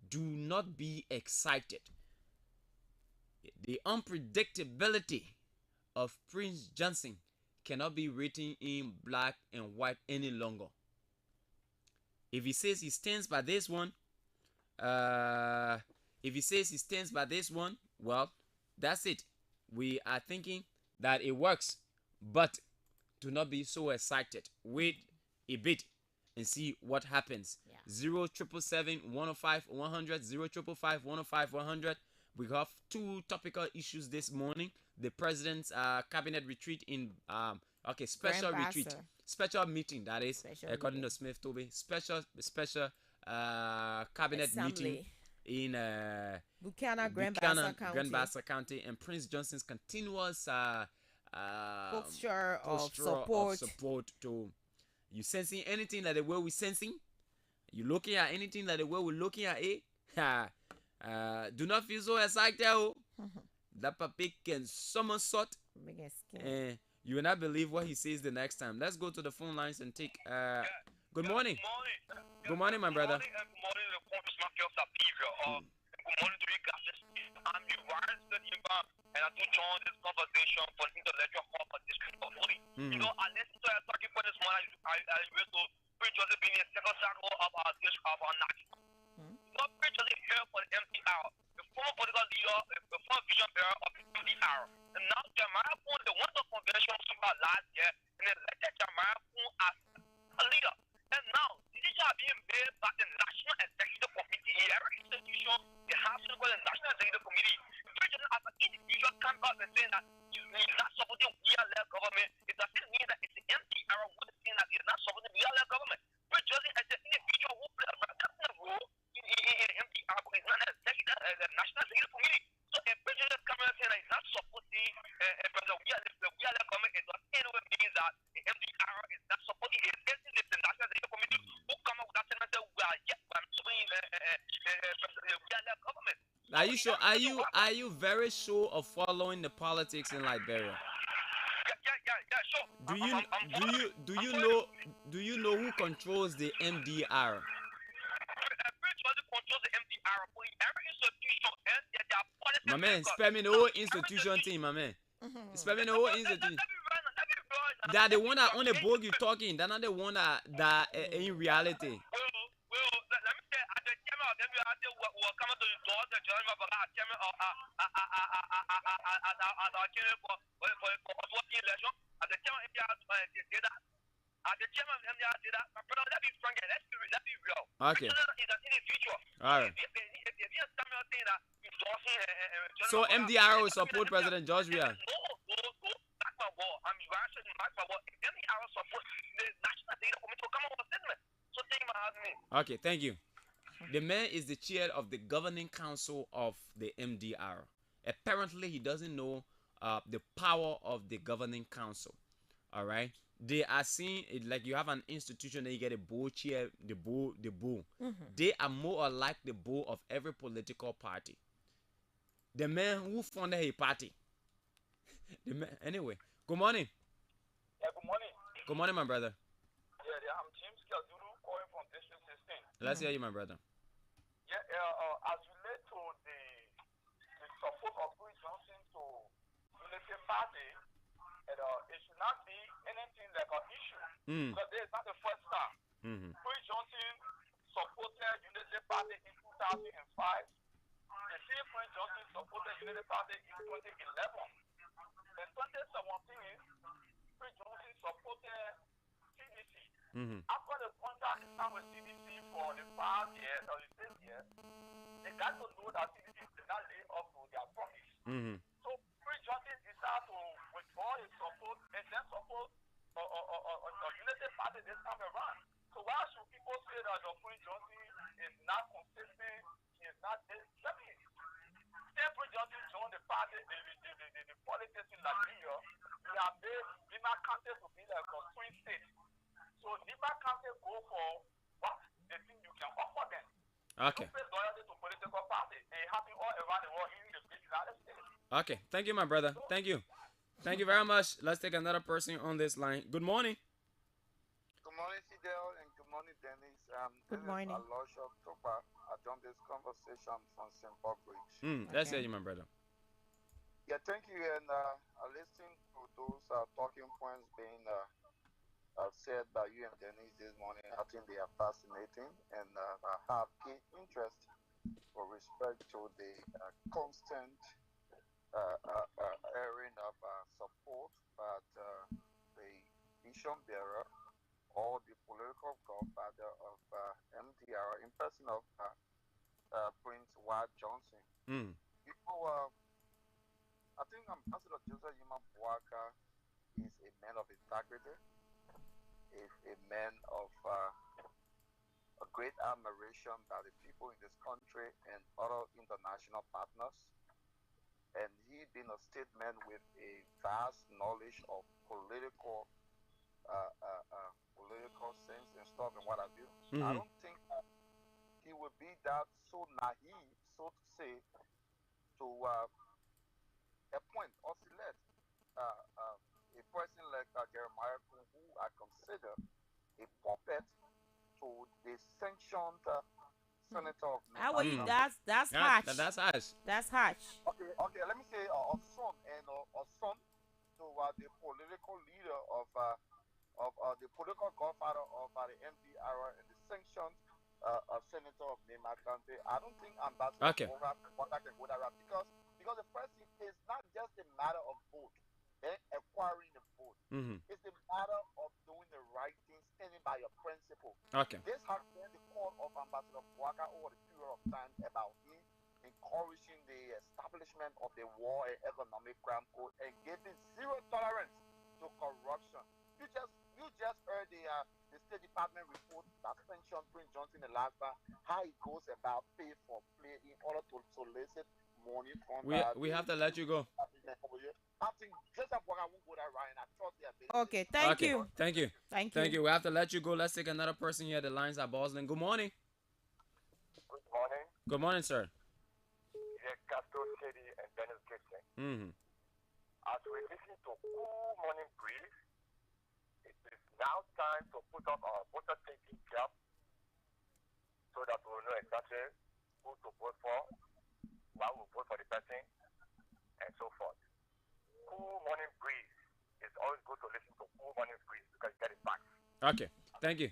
Do not be excited. The unpredictability of Prince Johnson cannot be written in black and white any longer. If he says he stands by this one, well, that's it. We are thinking that it works, but do not be so excited. Wait a bit and see what happens. 077-105-100, 055-105-100. We have two topical issues this morning. The president's cabinet retreat in special retreat, special meeting, that is, according to Smith Toby, special cabinet meeting in Buchanan, Grand Bassa County, and Prince Johnson's continuous posture of support to you. Sensing anything like the way we're sensing, you looking at anything like the way we're looking at it. Do not feel so excited. That puppy can somersault. You will not believe what he says the next time. Let's go to the phone lines and take. Good morning. Good morning, my brother. Good morning, the Congressman Good morning to you guys. I'm Ivan Sedimba, and I do join this conversation for the intellectual hub of District of Holy. I listened to her talking for this morning. I used to preach Joseph being a second cycle of our district of our national. Not preach Joseph here for the MPR, the former political leader, the former vision bearer of the MPR. And now Jeremiah Kun, the one of convention about last year, and elected Jeremiah Kun as a leader. And now, decisions are being made by the National Executive Committee. Every institution, they have something called the National Executive Committee. President, as an individual, come out and say that he's not supporting real-led government. It doesn't mean that it's the MPR who is saying that he's not supporting real-led government. President, as an individual who plays a protective role in the MPR, but he's not the National Executive Committee. So if President comes and saying that he's not supporting the real-led government, it doesn't anyway mean that the MPR is not supporting it. It's the National Executive Committee who come out with that statement that we are yet supporting the real-led government. Are you sure? Are you very sure of following the politics in Liberia? Yeah, sure. Do you know who controls the MDR? My man, spare me the whole institution thing, my man. Spare me the whole institution. That the one that on the board you talking. They're not the one that in reality. Okay. All right. So MDR will support President George Weah. Okay, thank you. The man is the chair of the governing council of the MDR. Apparently, he doesn't know the power of the governing council. All right. They are seeing it like you have an institution that you get a board chair, the board. They are more or like the board of every political party. The man who founded a party. The man, anyway, good morning. Yeah, good morning. Good morning, my brother. Yeah, I'm James Kazuru calling from District 16. Let's hear you, my brother. Yeah, as relate to the support of Chris Johnson to Unity Party, it should not be anything like an issue. Because this is not the first time. Chris Johnson supported Unity Party in 2005. The same Chris Johnson supported Unity Party in 2011. In 2017, Chris Johnson supported CDC. After the contract signed with CDC for the 5 years or the 6 years, they got to know that CDC did not live up to their promise. So Chris Johnson decided to withdraw his support and then support a Unity Party this time around. So why should people say that Chris Johnson is not consistent? He is not this. Let me Chris Johnson joined the party, the politics in Liberia. We have made Lima County to be like a swing state. So Lima County go for what they think you can offer them. Okay. You pay loyalty to political party. It happens all around the world in the United States. Okay, thank you, my brother. Thank you. Thank you very much. Let's take another person on this line. Good morning. Good morning, Fidel, and good morning, Dennis. Good morning. This is Alosha Topa. I joined this conversation from St. Paul Bridge. Let's hear you, my brother. Yeah, thank you. And I listened to those talking points being said by you and Dennis this morning. I think they are fascinating, and I have keen interest with respect to the constant airing of support that the vision bearer or the political godfather of MDR in person of Prince Ward Johnson. You know, I think Ambassador Joseph Yuma Buaka is a man of integrity, is a man of a great admiration by the people in this country and other international partners. And he being a statesman with a vast knowledge of political sense and stuff and what have you. I don't think he would be that so naive, so to say, to appoint or select a person like Jeremiah Kun, who I consider a puppet to the sanctioned senator of How are you? That's harsh. That's harsh. That's harsh. Okay. Let me say a son to the political leader of the political godfather of the MDR and the sanctioned senator of Nema County. I don't think Ambassador Buaka can go that route because the first thing is not just a matter of vote, acquiring the vote. It's a matter of doing the right thing, standing by your principle. This has been the call of Ambassador Buaka over the period of time about him encouraging the establishment of the War and Economic Crime Code and giving zero tolerance to corruption. You just heard the State Department report that mentioned Prince Johnson the last time, how he goes about pay for play in order to solicit money from we have to let you go. I think Joseph Buaka won't go that right, and I trust the ability. Okay, thank you. Thank you. We have to let you go. Let's take another person here. The lines are buzzing. Good morning. Good morning. Good morning, sir. Yeah, Castro City and Dennis Gibson. As we listen to Cool Morning Brief, It's now time to put up our voter taking cap so that we will know exactly who to vote for, why we vote for the person, and so forth. Cool morning breeze. It's always good to listen to cool morning breeze because you get it back. Okay, thank you.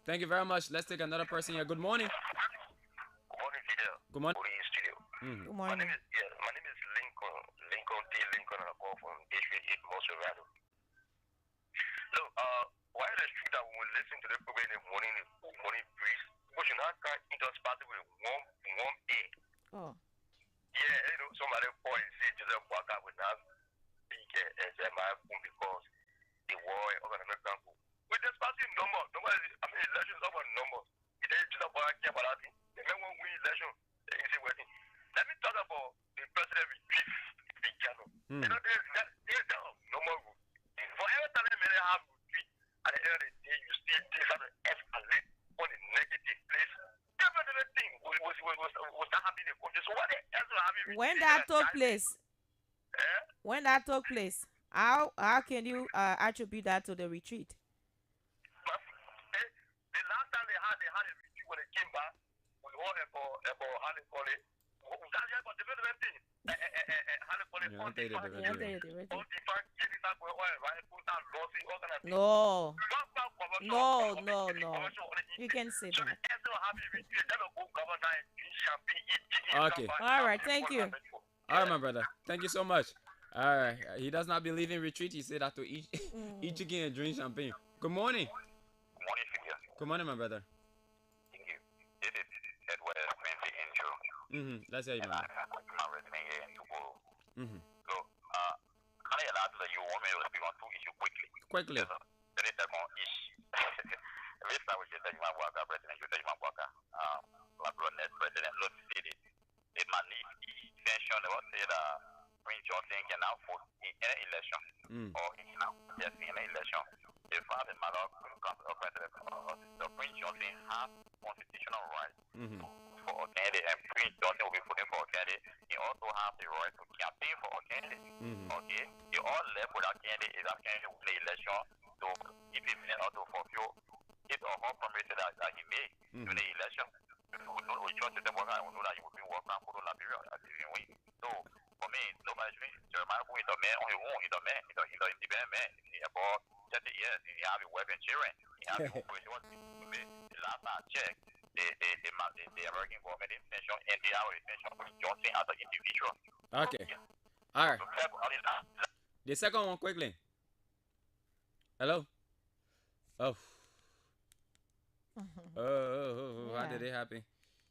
Thank you very much. Let's take another person here. Good morning. Good morning, Fidel. Good morning. Good morning, studio. Good My morning. name is Lincoln. Lincoln D. Lincoln, and I call from District 8, Mosorado. Look, why is it true that when we listen to the program in the morning breeze, we should not intersperse with one A? Oh. Yeah, somebody point and say Joseph Waka would not speak as MI because the war of an American people. With this party number, elections over numbers. It is just about Kiabalati. The men won't win election. Is it working? Let me talk about the president with chief Pichano. There's no more room. For every time they have retreat, at the end of the day, you still take out the escalate on the negative place. Definitely thing was not happy in the country. So what else will happen? When that took place, when that took place, how can you attribute that to the retreat? The last time they had a retreat when they came back, we all about how they call it. About development thing. How they call it? No. You can say that. Okay. All right. Thank you. All right, my brother. Thank you so much. All right. He does not believe in retreat. He said that to eat chicken and drink champagne. Good morning. Good morning, Figure. Good morning, my brother. Thank you. This is Edward Quincy intro. Let's hear you, man. I'm resident here in Tubolo. So, can I allow that you want me to speak on two issues quickly? Quickly. The second issue. Let's start with the Waka president. You say Waka, president, Lord City. It might need extension. They will say that Prince Johnson can now vote in any election or in any election. If I have a matter of president, the Prince Johnson has constitutional right for a candidate, and Prince Johnson will be voting for a candidate. He also has the right to campaign for a candidate. Okay, you all left with a candidate is a candidate who play election to keep him in or to fulfill his or her promises that he made during the election. We trust the worker, we know that you will be working for the Liberia as if you win. So, for me, nobody should Jeremiah who is the man on his own, he's the man, he's an independent man. He about 30 years, he has a wife and children, he has a operation. The last time I checked, the American government intention and the our intention with Johnson as an individual. Okay. All right. The second one quickly. Hello? Oh. How did it happen?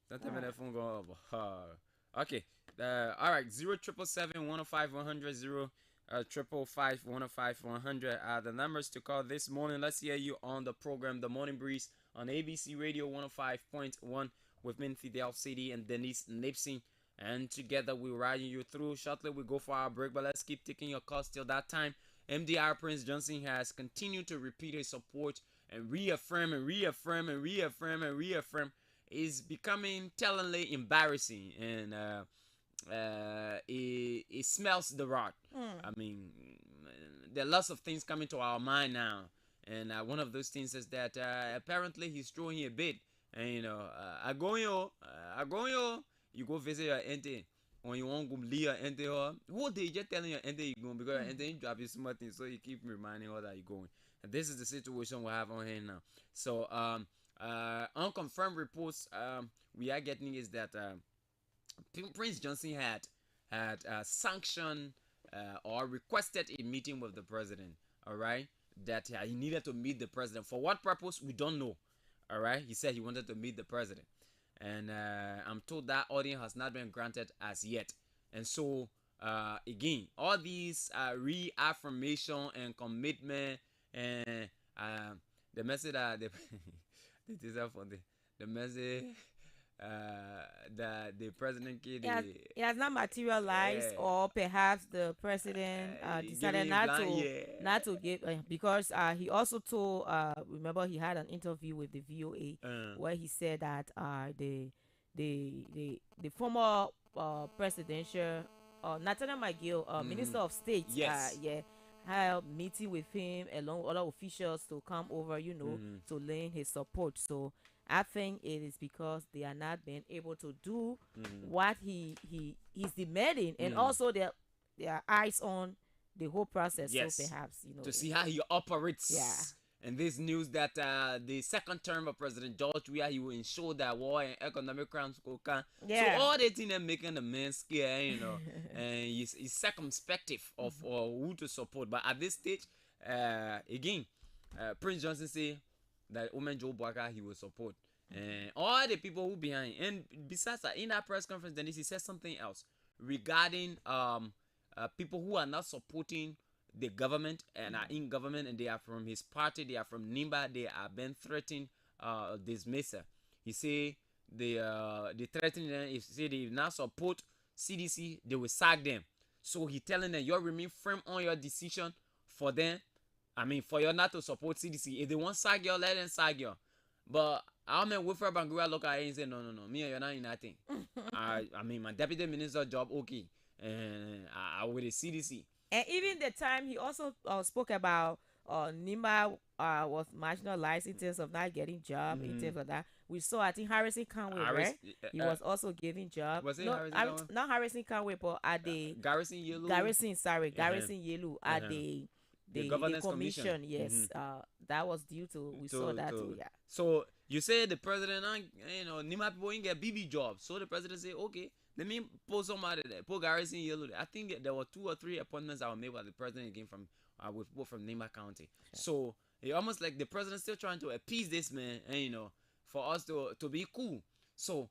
Sometimes that phone go up. Okay. All right. 077-105-100 055-105-100 are the numbers to call this morning. Let's hear you on the program The Morning Breeze on ABC Radio 105.1 with me, Fidel City and Denise Nipsey. And together we're riding you through. Shortly we go for our break, but let's keep taking your calls till that time. MDR Prince Johnson has continued to repeat his support and reaffirm is becoming tellingly embarrassing, and it smells the rot. I mean, there are lots of things coming to our mind now, and one of those things is that apparently he's throwing a bit, and Agonyo, you go visit your auntie. When you want to leave your auntie, who they just telling your auntie you're going, because your auntie drop you smart things, so you keep reminding her that you're going. And this is the situation we have on here now. So unconfirmed reports we are getting is that Prince Johnson had sanctioned or requested a meeting with the president. All right, that he needed to meet the president. For what purpose, we don't know. All right, he said he wanted to meet the president, and I'm told that audience has not been granted as yet. And so again, all these reaffirmation and commitment, and the message that the message that the president gave, it has not materialized, or perhaps the president decided not to give, because he also told, remember he had an interview with the VOA where he said that the former presidential Nathaniel McGill, Minister of State, had a meeting with him along with other officials to come over, you know, to lend his support. So I think it is because they are not being able to do what he's demanding, and also their eyes on the whole process. Yes. So perhaps, you know, to see how he operates. Yeah. And this news that the second term of President George Weah, he will ensure that war and economic crimes will come. Yeah. So all the things that making the man scared, you know, and he's circumspective of who to support. But at this stage, again, Prince Johnson say that Omen Joe Boaka he will support. And all the people who behind. And besides that, in that press conference, Dennis, he said something else regarding people who are not supporting the government and are in government, and they are from his party, they are from Nimba, they are being threatened dismissal. He say they threatening them. If say they not support CDC, they will sack them. So he telling them, you remain firm on your decision for them. I mean, for you not to support CDC. If they want sack you, let them sack you. But I mean, Wilfred Bangura look at it and say, no, me and you're not in that thing. I mean, my deputy minister job, okay, and I with the CDC. And even the time he also spoke about Nimba was marginalized in terms of not getting job, in terms of that. We saw, I think, Harrison Conway, right? He was also giving job. Was it no, Harrison Conway? Not Harrison Conway, but at the Garrison Yellow. Garrison Yellow at the governance commission. Yes, that was due to we saw that too. Yeah. So you say the president, you know, Nima people ain't get BB jobs. So the president say, okay, let me put somebody there. Put Garrison Yellow there. I think there were 2 or 3 appointments that were made by the president again from with people from Nima County. So it almost like the president still trying to appease this man, and you know, for us to be cool. So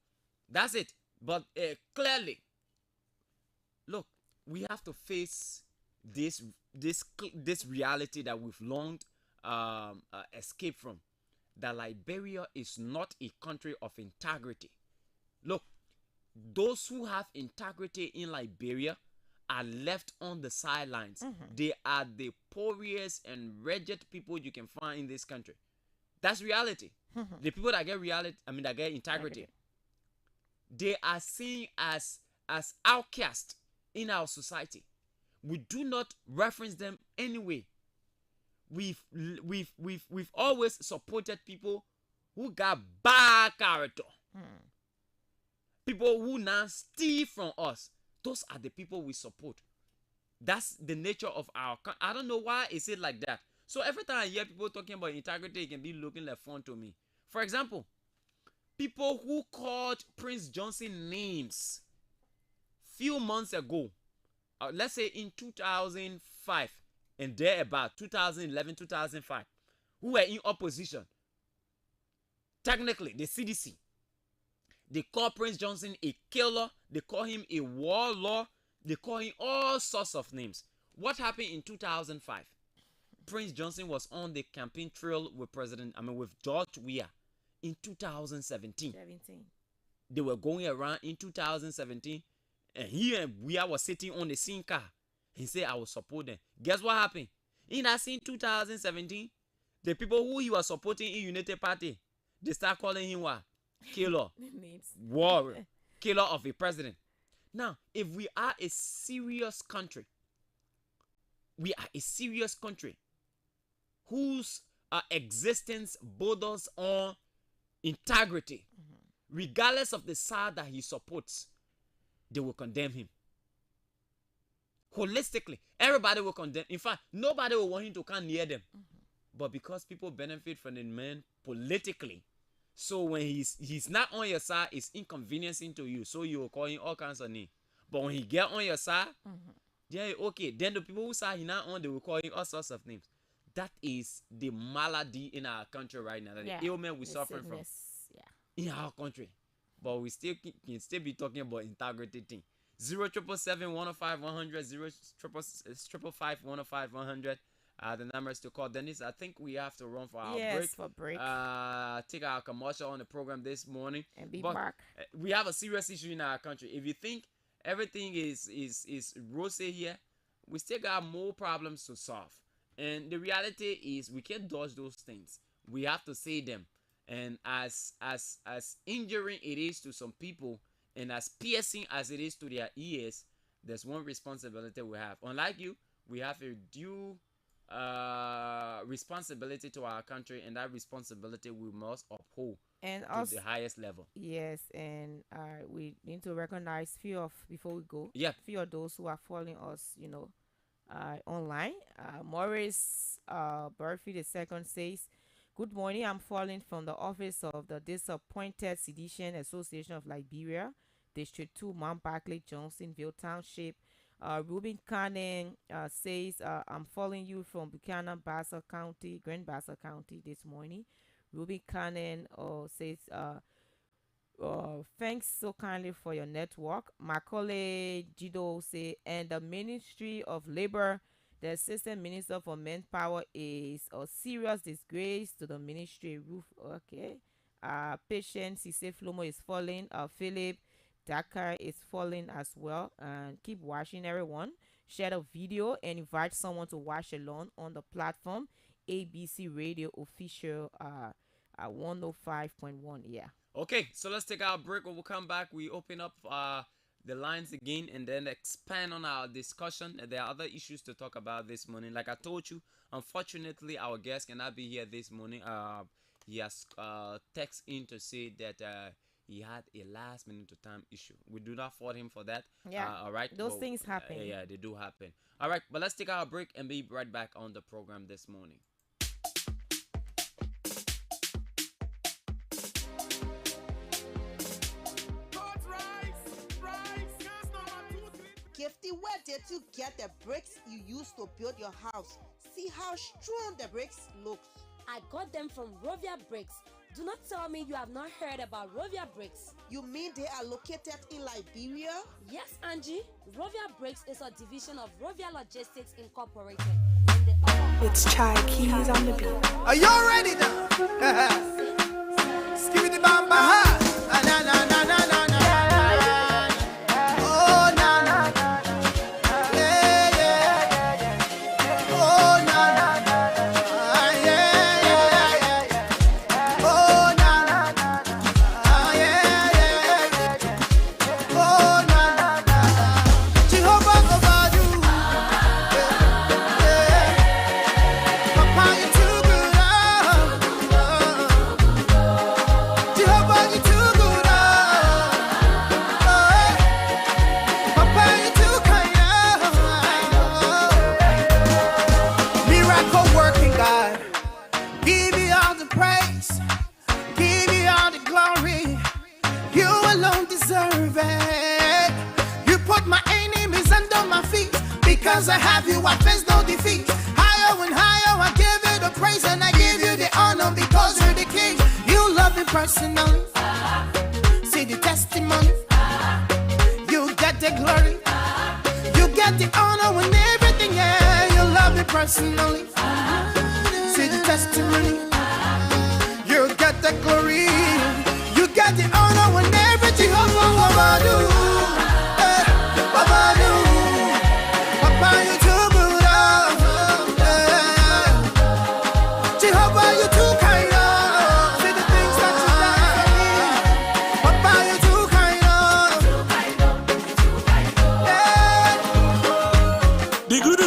that's it. But clearly, look, we have to face this reality that we've long escaped from. That Liberia is not a country of integrity. Look, those who have integrity in Liberia are left on the sidelines. They are the poorest and wretched people you can find in this country. That's reality. The people that get that get integrity, they are seen as outcasts in our society. We do not reference them anyway. We've always supported people who got bad character. People who now steal from us. Those are the people we support. That's the nature of our country. I don't know why is it like that. So every time I hear people talking about integrity, it can be looking like fun to me. For example, people who called Prince Johnson names few months ago, let's say in 2005 and thereabout, 2011, 2005, who were in opposition. Technically, the CDC, they call Prince Johnson a killer. They call him a warlord. They call him all sorts of names. What happened in 2005? Prince Johnson was on the campaign trail with with George Weah in 2017. They were going around in 2017, and he and Weah was sitting on the same car. He said, I will support them. Guess what happened? In that same 2017, the people who he was supporting in United Party, they start calling him what? Killer. Warrior. Killer of a president. Now, if we are a serious country, whose existence borders on integrity, regardless of the side that he supports, they will condemn him. Holistically, everybody will condemn. In fact, nobody will want him to come near them. But because people benefit from the man politically, so when he's not on your side, it's inconveniencing to you. So you will call him all kinds of names. But when he get on your side, yeah, okay. Then the people who say he's not on, they will call him all sorts of names. That is the malady in our country right now. The ailment we're suffering from in our country. But we still can still be talking about integrity thing. 0777 105 100 0555 105 100. The numbers to call. Dennis, I think we have to run for our break. Take our commercial on the program this morning and be back. We have a serious issue in our country. If you think everything is rosy here, we still got more problems to solve. And the reality is we can't dodge those things. We have to say them. And as injuring it is to some people, and as piercing as it is to their ears, there's one responsibility we have. Unlike you, we have a due responsibility to our country, and that responsibility we must uphold And to also, the highest level. yes, and we need to recognize before we go. Yeah. Few of those who are following us, online. Morris Burfy II says, "Good morning. I'm calling from the office of the Disappointed Sedition Association of Liberia, District 2, Mount Barclay, Johnsonville Township." Ruben Cannon says, "I'm following you from Buchanan, Bassett County, Grand Bassett County this morning." Ruben Cannon says, "Thanks so kindly for your network." Macaulay Jido say, "And the Ministry of Labor, the Assistant Minister for Manpower, is a serious disgrace to the ministry." Roof, okay. Patience, he said, Flomo is falling. Philip Dakar is falling as well. And keep watching, everyone. Share the video and invite someone to watch along on the platform ABC Radio Official 105.1. Yeah. Okay, so let's take our break. When we come back, we open up the lines again and then expand on our discussion. There are other issues to talk about this morning. Like I told you, unfortunately, our guest cannot be here this morning. He has text in to say that he had a last minute to time issue. We do not fault him for that. Yeah. All right. Those things happen. Yeah, they do happen. All right, but let's take our break and be right back on the program this morning. Gifty, where did you get the bricks you used to build your house? See how strong the bricks looks. I got them from Rovia Bricks. Do not tell me you have not heard about Rovia Bricks. You mean they are located in Liberia? Yes, Angie. Rovia Bricks is a division of Rovia Logistics Incorporated. It's Chai Keys on the beat. Are you ready now? Skip the bamba. Na na na na na na. Because I have you, I face no defeat. Higher and higher, I give you the praise and I give you the honor because you're the king. You love me personally. See the testimony. You get the glory. You get the honor and everything. Yeah, you love me personally. See the testimony. You get the glory. You get the honor and everything. What do? What do? Papa, you too good, Jehovah, you too kind, see the things that you done for me. Papa, you too kind, The good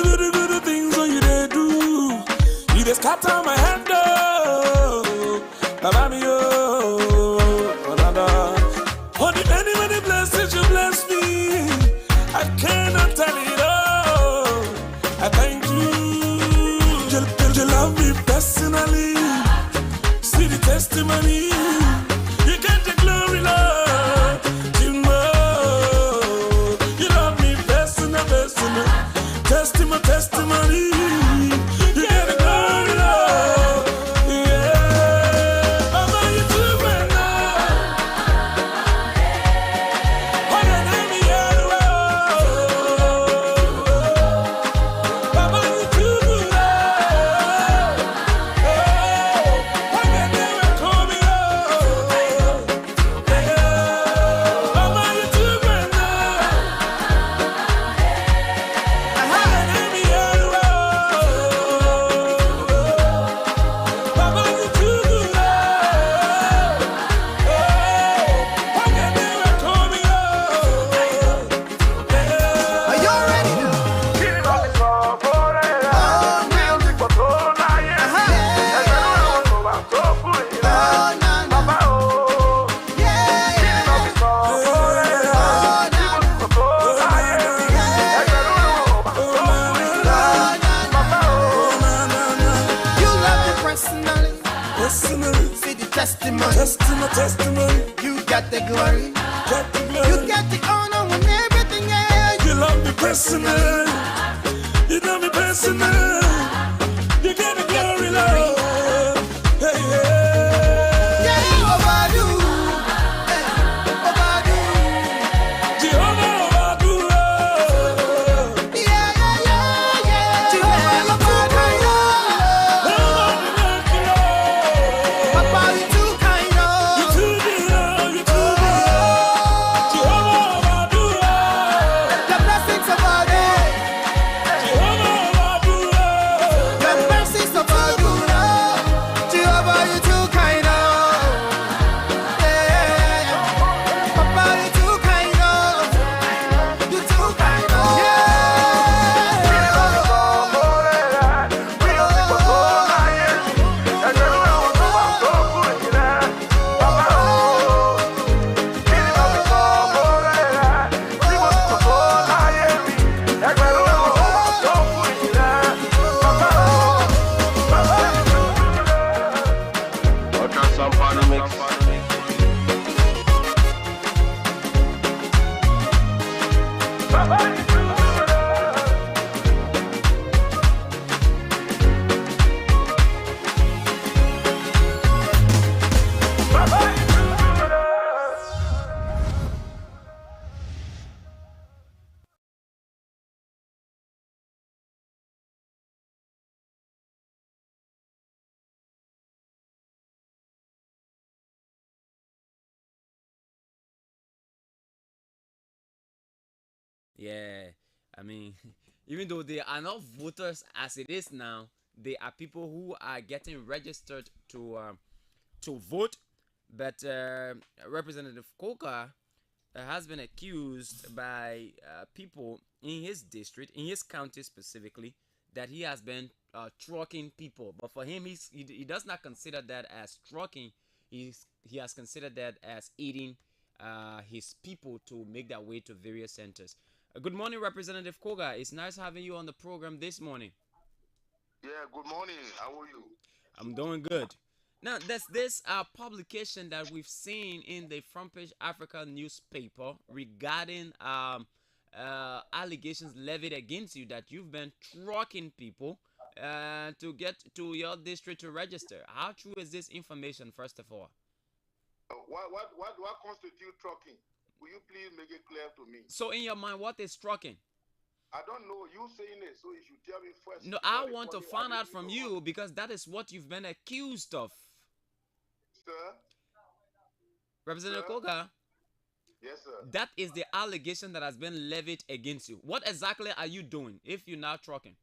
things that you they do, you just scatter my hand, Baba me, for the many blessings you bless me, I cannot tell it all. I thank you. You love me personally. See the testimony. You get the glory, Lord. You know you love me personal. Testimony. You get the glory, Lord. Yeah. Mama, you too well now. What an enemy you testimony. Testimony. You got the glory. Got the glory. You got the honor when everything else. You love me personally. You love me personally. You got the glory, Lord. Hey, hey. Yeah, Obadu. Hey, Obadu. Jehovah Obadu. Yeah, yeah, yeah, yeah. Jehovah Obadu. Papa, you too kind of. You too good, you too good. Jehovah Obadu. The blessings of our day. Jehovah Obadu. The mercies of our good. Jehovah, you too kind of. Yeah. Papa, you too kind of. You too kind of. Yeah, I mean, even though they are not voters as it is now, they are people who are getting registered to vote. But Representative Koga has been accused by people in his district, in his county specifically, that he has been trucking people. But for him, he does not consider that as trucking. He has considered that as aiding his people to make their way to various centers. Good morning, Representative Koga. It's nice having you on the program this morning. Yeah, good morning. How are you? I'm doing good. Now, there's this publication that we've seen in the Front Page Africa newspaper regarding allegations levied against you that you've been trucking people to get to your district to register. How true is this information, first of all? What constitutes trucking? Will you please make it clear to me? So in your mind, what is trucking? I don't know. You saying it, so you should tell me first. No, I want to find out from you because that is what you've been accused of. Sir? Representative Koga? Yes, sir. That is the allegation that has been levied against you. What exactly are you doing if you're now trucking?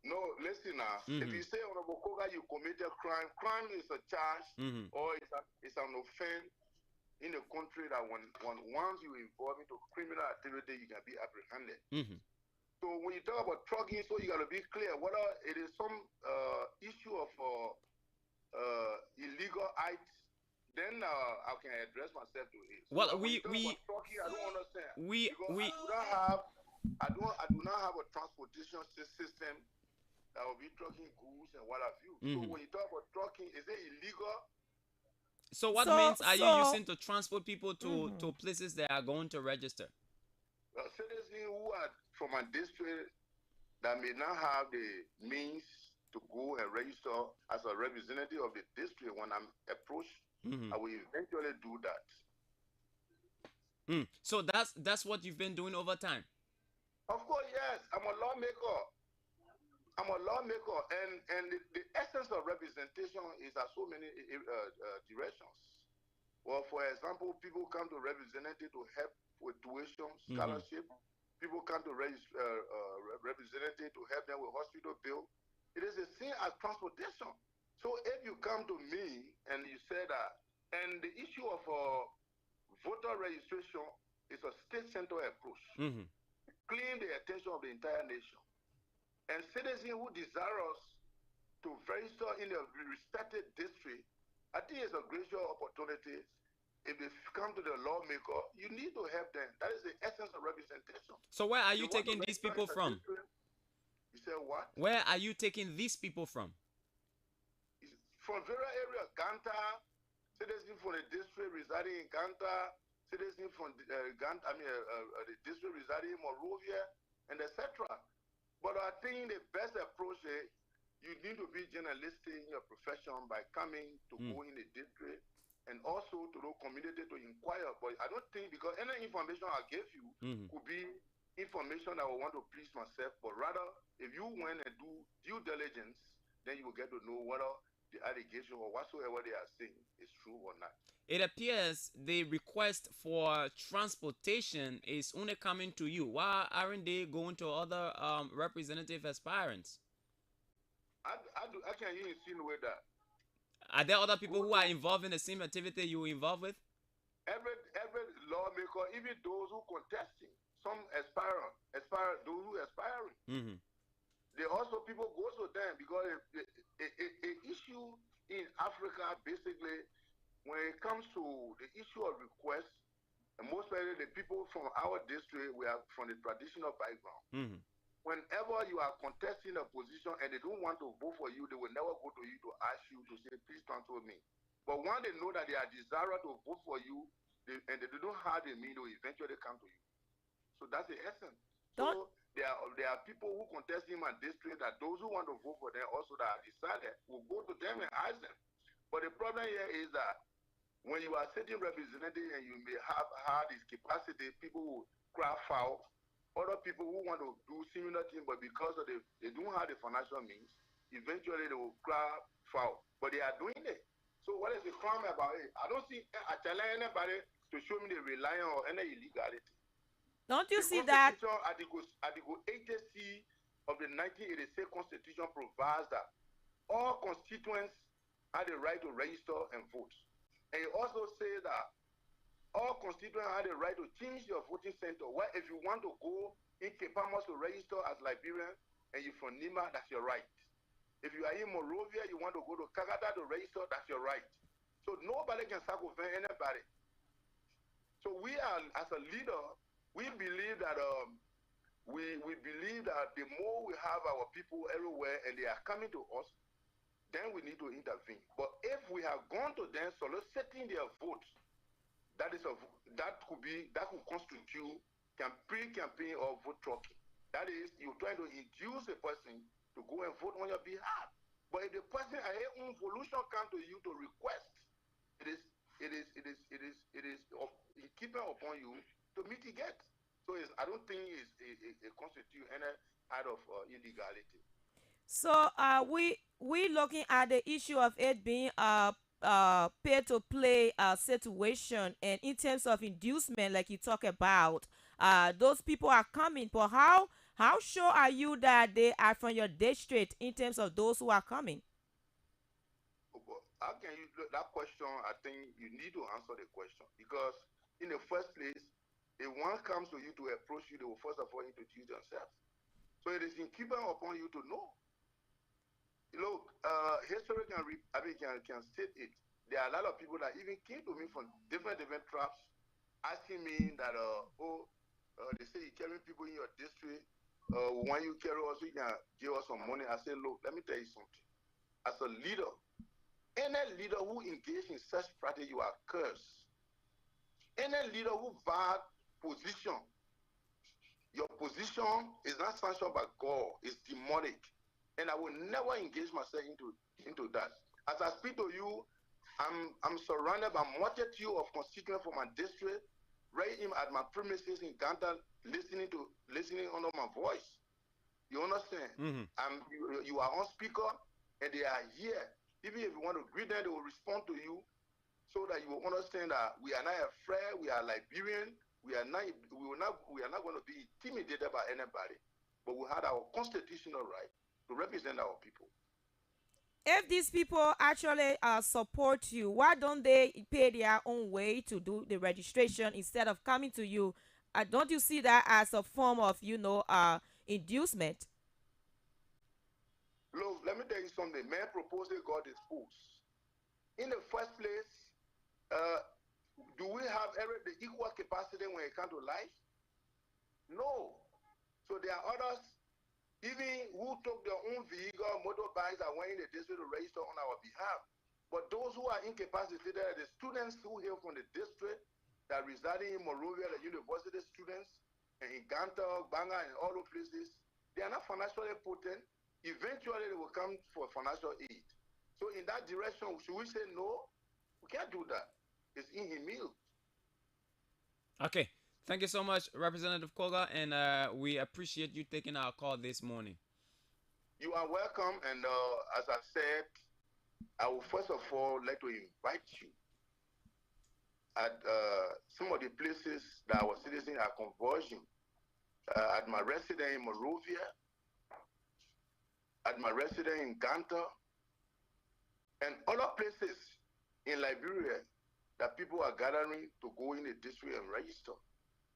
No, listen now. If you say, Honorable Koga, you committed crime is a charge or it's an offense in a country that once you involve into criminal activity, you can be apprehended. So when you talk about trucking, so you got to be clear whether it is some issue of illegal acts. Then I can address myself to it. So Well, trucking, I don't understand. I do not have a transportation system that will be trucking goods and what have you. So when you talk about trucking, is it illegal? So what means are you using to transport people to places that are going to register? Citizens who are from a district that may not have the means to go and register as a representative of the district, when I'm approached, I will eventually do that. So that's what you've been doing over time? Of course, yes. I'm a lawmaker. And the essence of representation is at so many directions. Well, for example, people come to representative to help with tuition, scholarship. People come to representative to help them with hospital bill. It is the same as transportation. So if you come to me and you say that, and the issue of voter registration is a state-centered approach, claim the attention of the entire nation. And citizens who desire us to register in a respected district, I think it's a great opportunity. If they come to the lawmaker, you need to help them. That is the essence of representation. So where are you taking these people from? You said what? Where are you taking these people from? From various areas, Ganta, citizens from the district residing in Ganta, citizens from the district residing in Monrovia, and etc. But I think the best approach is you need to be journalistic in your profession by coming to go in the district and also to the community to inquire. But I don't think, because any information I give you could be information that I want to please myself, but rather if you went and do due diligence, then you will get to know whether the allegation or whatsoever they are saying is true or not. It appears the request for transportation is only coming to you. Why aren't they going to other representative aspirants? I can insinuate that. Are there other people who are involved in the same activity you were involved with? Every lawmaker, even those who contesting, some those who aspiring. They also, people go to them because the issue in Africa, basically, when it comes to the issue of requests, and most especially the people from our district, we are from the traditional background. Whenever you are contesting a position and they don't want to vote for you, they will never go to you to ask you to say, please transfer me. But when they know that they are desirous to vote for you, and they don't have the means, they will eventually come to you. So that's the essence. So there are people who contest in my district that those who want to vote for them also that are decided will go to them and ask them. But the problem here is that when you are sitting representative and you may have had this capacity, people will cry foul. Other people who want to do similar things, but because of they don't have the financial means, eventually they will cry foul. But they are doing it. So what is the crime about it? I don't see I challenge anybody to show me the reliance or any illegality. Don't you see that? Article 80C of the 1986 Constitution provides that all constituents have the right to register and vote. And it also says that all constituents have the right to change your voting center. Well, if you want to go in Cape Palmas to register as Liberian and you're from Nima, that's your right. If you are in Monrovia, you want to go to Kagata to register, that's your right. So nobody can circumvent anybody. So we are, as a leader, we believe that we believe that the more we have our people everywhere and they are coming to us, then we need to intervene. But if we have gone to them soliciting their votes, that could constitute pre-campaign or vote trucking. That is, you're trying to induce a person to go and vote on your behalf. But if the person at his own volition come to you to request, it is keeping upon you to mitigate. So I don't think it constitutes any kind of illegality. So we looking at the issue of it being pay-to-play situation, and in terms of inducement, like you talk about, those people are coming. But how sure are you that they are from your district in terms of those who are coming? How can you that question? I think you need to answer the question, because in the first place, if one comes to you to approach you, they will first of all introduce themselves. So it is incumbent upon you to know. Look, history can state it. There are a lot of people that even came to me from different tribes asking me that, they say you carry people in your district. When you carry us, you can give us some money. I say, look, let me tell you something. As a leader, any leader who engages in such practice, you are cursed. Any leader who vows position, your position is not sanctioned by God. It's demonic. And I will never engage myself into that. As I speak to you, I'm surrounded by a multitude of constituents from my district, right in at my premises in Ganta, listening under my voice. You understand? You are on speaker, and they are here. Even if you want to greet them, they will respond to you, so that you will understand that we are not afraid. We are Liberian. We are not going to be intimidated by anybody. But we had our constitutional right to represent our people. If these people actually support you, why don't they pay their own way to do the registration instead of coming to you? Don't you see that as a form of, inducement? Look, let me tell you something. Man proposed, God disposed. In the first place, do we have the equal capacity when it comes to life? No. So there are others, even who took their own vehicle, motorbikes, and went in the district to register on our behalf. But those who are incapacitated are the students who hail from the district that residing in Monrovia, the university students, and in Ganta, Banga, and all those places. They are not financially potent. Eventually, they will come for financial aid. So in that direction, should we say no? We can't do that. It's inhumane. Okay. Thank you so much, Representative Koga, and we appreciate you taking our call this morning. You are welcome, and as I said, I will first of all like to invite you at some of the places that our citizens are converging, at my residence in Monrovia, at my residence in Ganta, and other places in Liberia that people are gathering to go in the district and register.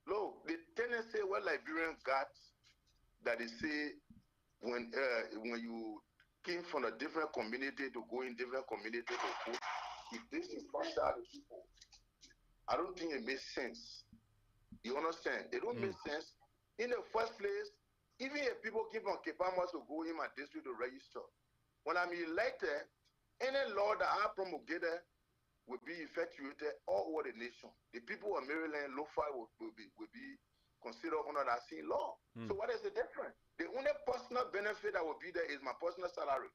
Look, the tendency what Liberians got that they say when you came from a different community to go in different community to vote, if this is partial to people, I don't think it makes sense. You understand? It don't make sense. In the first place, even if people came from Kepamas to go in my district to register, when I'm elected, any law that I promulgated will be effectuated all over the nation. The people of Maryland, Lofa will be considered under that same law. So what is the difference? The only personal benefit that will be there is my personal salary.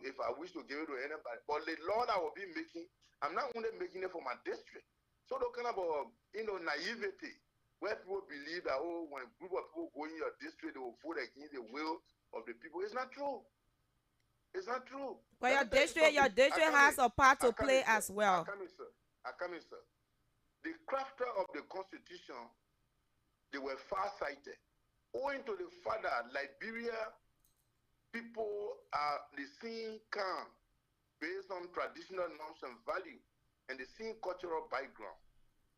If I wish to give it to anybody. But the law that I will be making, I'm not only making it for my district. So the kind of naivety where people believe that, oh, when a group of people go in your district, they will vote against the will of the people. It's not true. It's not true. Well, your district has a part to play as well. I come in, sir. The crafter of the Constitution, they were far-sighted. Owing to the fact that Liberia people are the same calm based on traditional norms and value and the same cultural background.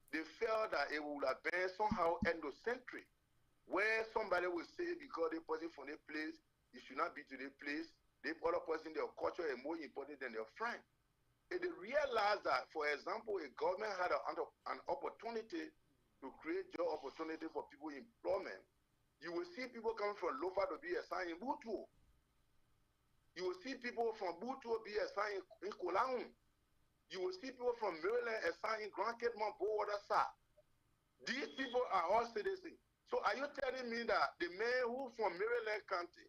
They felt that it would have been somehow endocentric, where somebody will say because they person from their place, it should not be to their place. The other person, their culture is more important than their friend. And they realized that, for example, a government had an opportunity to create job opportunity for people in employment. You will see people coming from Lofa to be assigned in Butuo. You will see people from Butuo be assigned in Kolaun. You will see people from Maryland assigned in Grand Cape Mount Bowater. These people are all citizens. So are you telling me that the man who from Maryland County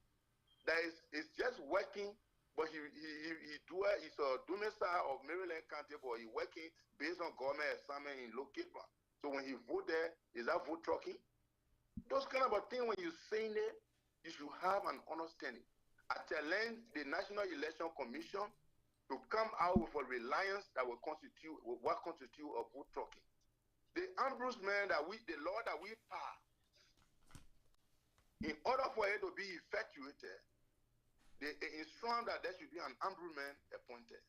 that is just working, but he's a domicile of Maryland County, but he's working based on government assignment in local. So when he vote there, is that vote trucking? Those kind of a thing, when you're saying it, you should have an understanding. I challenge the National Election Commission to come out with a reliance that will constitute a vote trucking. The ombudsman the law that we pass, in order for it to be effectuated, they instruct that there should be an ombudsman appointed.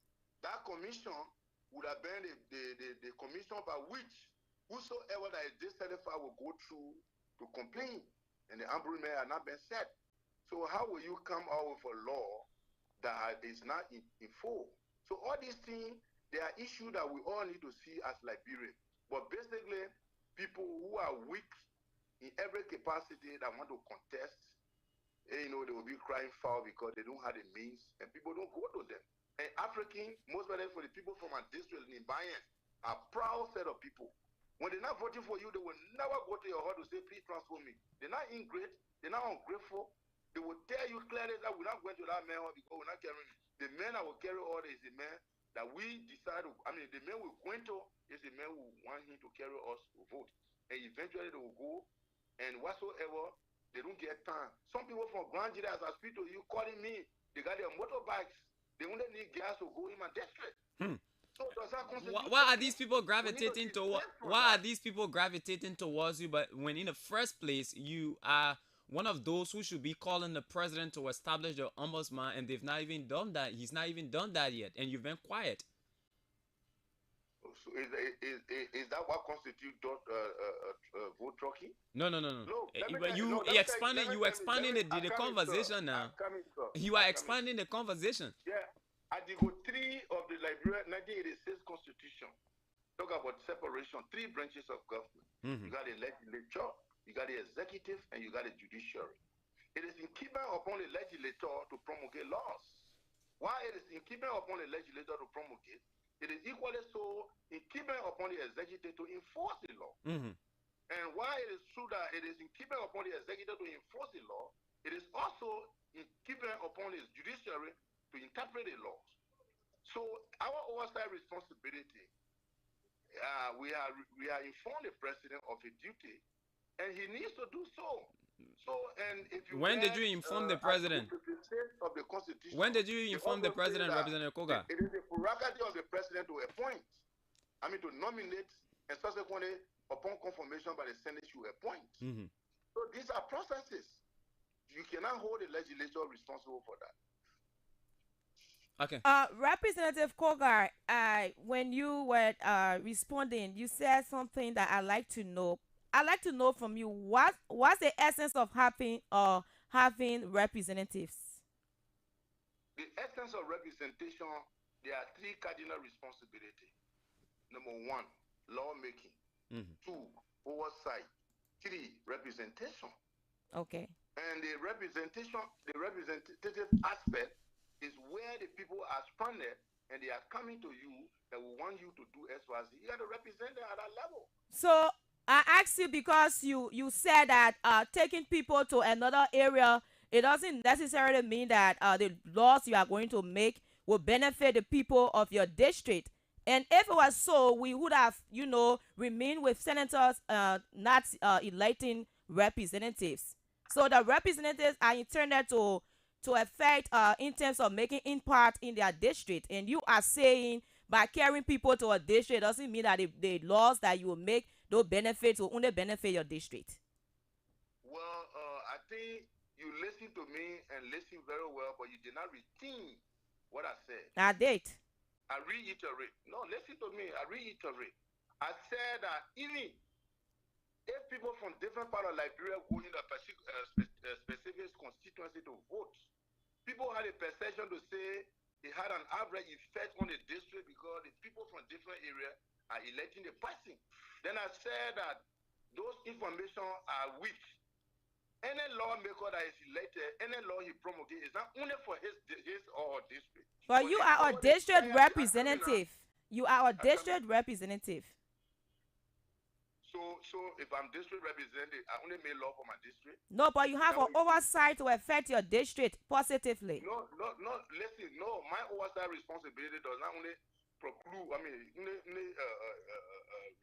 That commission would have been the commission by which whosoever that is dissatisfied will go through to complain, and the ombudsman has not been set. So how will you come out with a law that is not in full? So all these things, they are issues that we all need to see as Liberians. But basically, people who are weak in every capacity that want to contest, they will be crying foul because they don't have the means, and people don't go to them. And African, most of them, for the people from our district in Bayan, are proud set of people. When they're not voting for you, they will never go to your heart to say, please transfer me. They're not ingrate, they're not ungrateful. They will tell you clearly that we're not going to that man because we're not carrying it. The man that will carry order is the man that we decide, the man we're going to is the man who want him to carry us to vote. And eventually they will go, and whatsoever, they don't get time. Some people from Grand Jida, as I speak to you, calling me, they got their motorbikes. They only need gas to go in my district. So does that constitute? Why are these people gravitating towards? Why are these people gravitating towards you? But when in the first place you are one of those who should be calling the president to establish the ombudsman, and they've not even done that. He's not even done that yet, and you've been quiet. So is that what constitutes vote trucking? No. You expanding the conversation now. You are expanding the conversation. Yeah. Article 3 of the Liberia 1986 Constitution talk about separation, 3 branches of government. You got the legislature, you got the executive, and you got the judiciary. It is incumbent upon the legislature to promulgate laws. While it is incumbent upon the legislator to promulgate, it is equally so incumbent upon the executive to enforce the law. And while it is true that it is incumbent upon the executive to enforce the law, it is also incumbent upon the judiciary to interpret the laws. So our oversight responsibility, we are informed the president of a duty, and he needs to do so. So, and if you when did you inform the president? Of the Constitution, when did you inform the president, Representative Koga? It is the prerogative of the president to appoint, to nominate, and subsequently, upon confirmation by the Senate, you appoint. So these are processes. You cannot hold the legislature responsible for that. Okay. Representative Kogar, when you were responding, you said something that I'd like to know. I'd like to know from you what's the essence of having representatives? The essence of representation, there are three cardinal responsibilities. Number one, lawmaking. Two, oversight. Three, representation. Okay. And the representative aspect is where the people are stranded and they are coming to you that we want you to do XYZ. You got to represent them at that level. So I asked you because you said that taking people to another area, it doesn't necessarily mean that the laws you are going to make will benefit the people of your district. And if it was so, we would have, remained with senators not electing representatives. So the representatives are intended to affect in terms of making impact in their district. And you are saying by carrying people to a district doesn't mean that the laws that you will make, those benefits will only benefit your district. Well, I think you listened to me and listened very well, but you did not retain what I said. I did. I reiterate. No, listen to me. I reiterate. I said that even if people from different parts of Liberia go in a specific constituency to vote, people had a perception to say it had an average effect on the district because the people from different areas are electing the person. Then I said that those information are weak. Any lawmaker that is elected, any law he promulgates is not only for his or her district. But you are a district representative. You are a district representative. So if I'm district representative, I only make law for my district. No, but you have an oversight to affect your district positively. No. Listen, no. My oversight responsibility does not only preclude.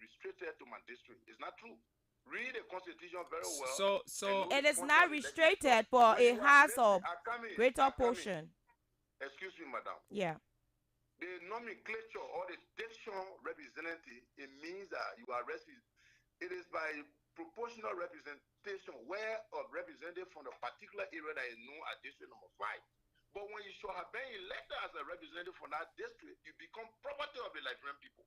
Restricted to my district. It's not true. Read the Constitution very well. So it is not restricted, but it has a greater portion. Excuse me, madam. Yeah. The nomenclature or the diction representative, it means that you are resident. It is by proportional representation where a representative from a particular area that is known as district number 5. But when you should have been elected as a representative from that district, you become property of the Liberian people.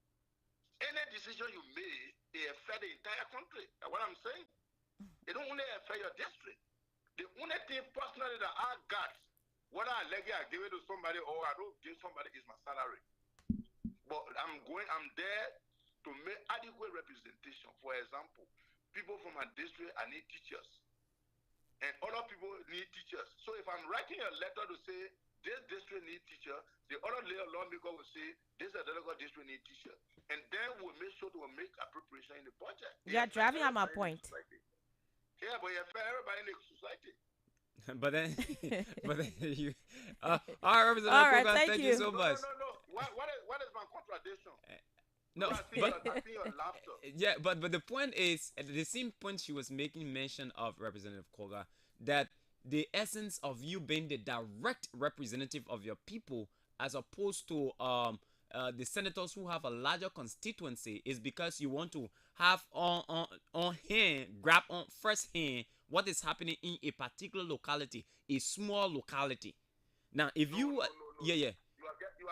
Any decision you make, it affects the entire country. That's what I'm saying. It don't only affect your district. The only thing personally that I got, whether I give it to somebody or I don't give somebody, is my salary. But I'm there to make adequate representation. For example, people from my district, I need teachers. And other people need teachers. So if I'm writing a letter to say, this district need teacher, the other lawmaker will say, this delegate district need teacher. And then we'll make sure to make appropriation in the budget. You're driving at my point. Yeah, but you affect everybody in the society. but then you all right, Representative Koga, thank you so much. No. What is my contradiction? No, I see your laughter. Yeah, but the point is, at the same point she was making mention of, Representative Koga, that the essence of you being the direct representative of your people as opposed to the senators who have a larger constituency is because you want to have on hand, grab on first hand what is happening in a particular locality, a small locality. Now, if You are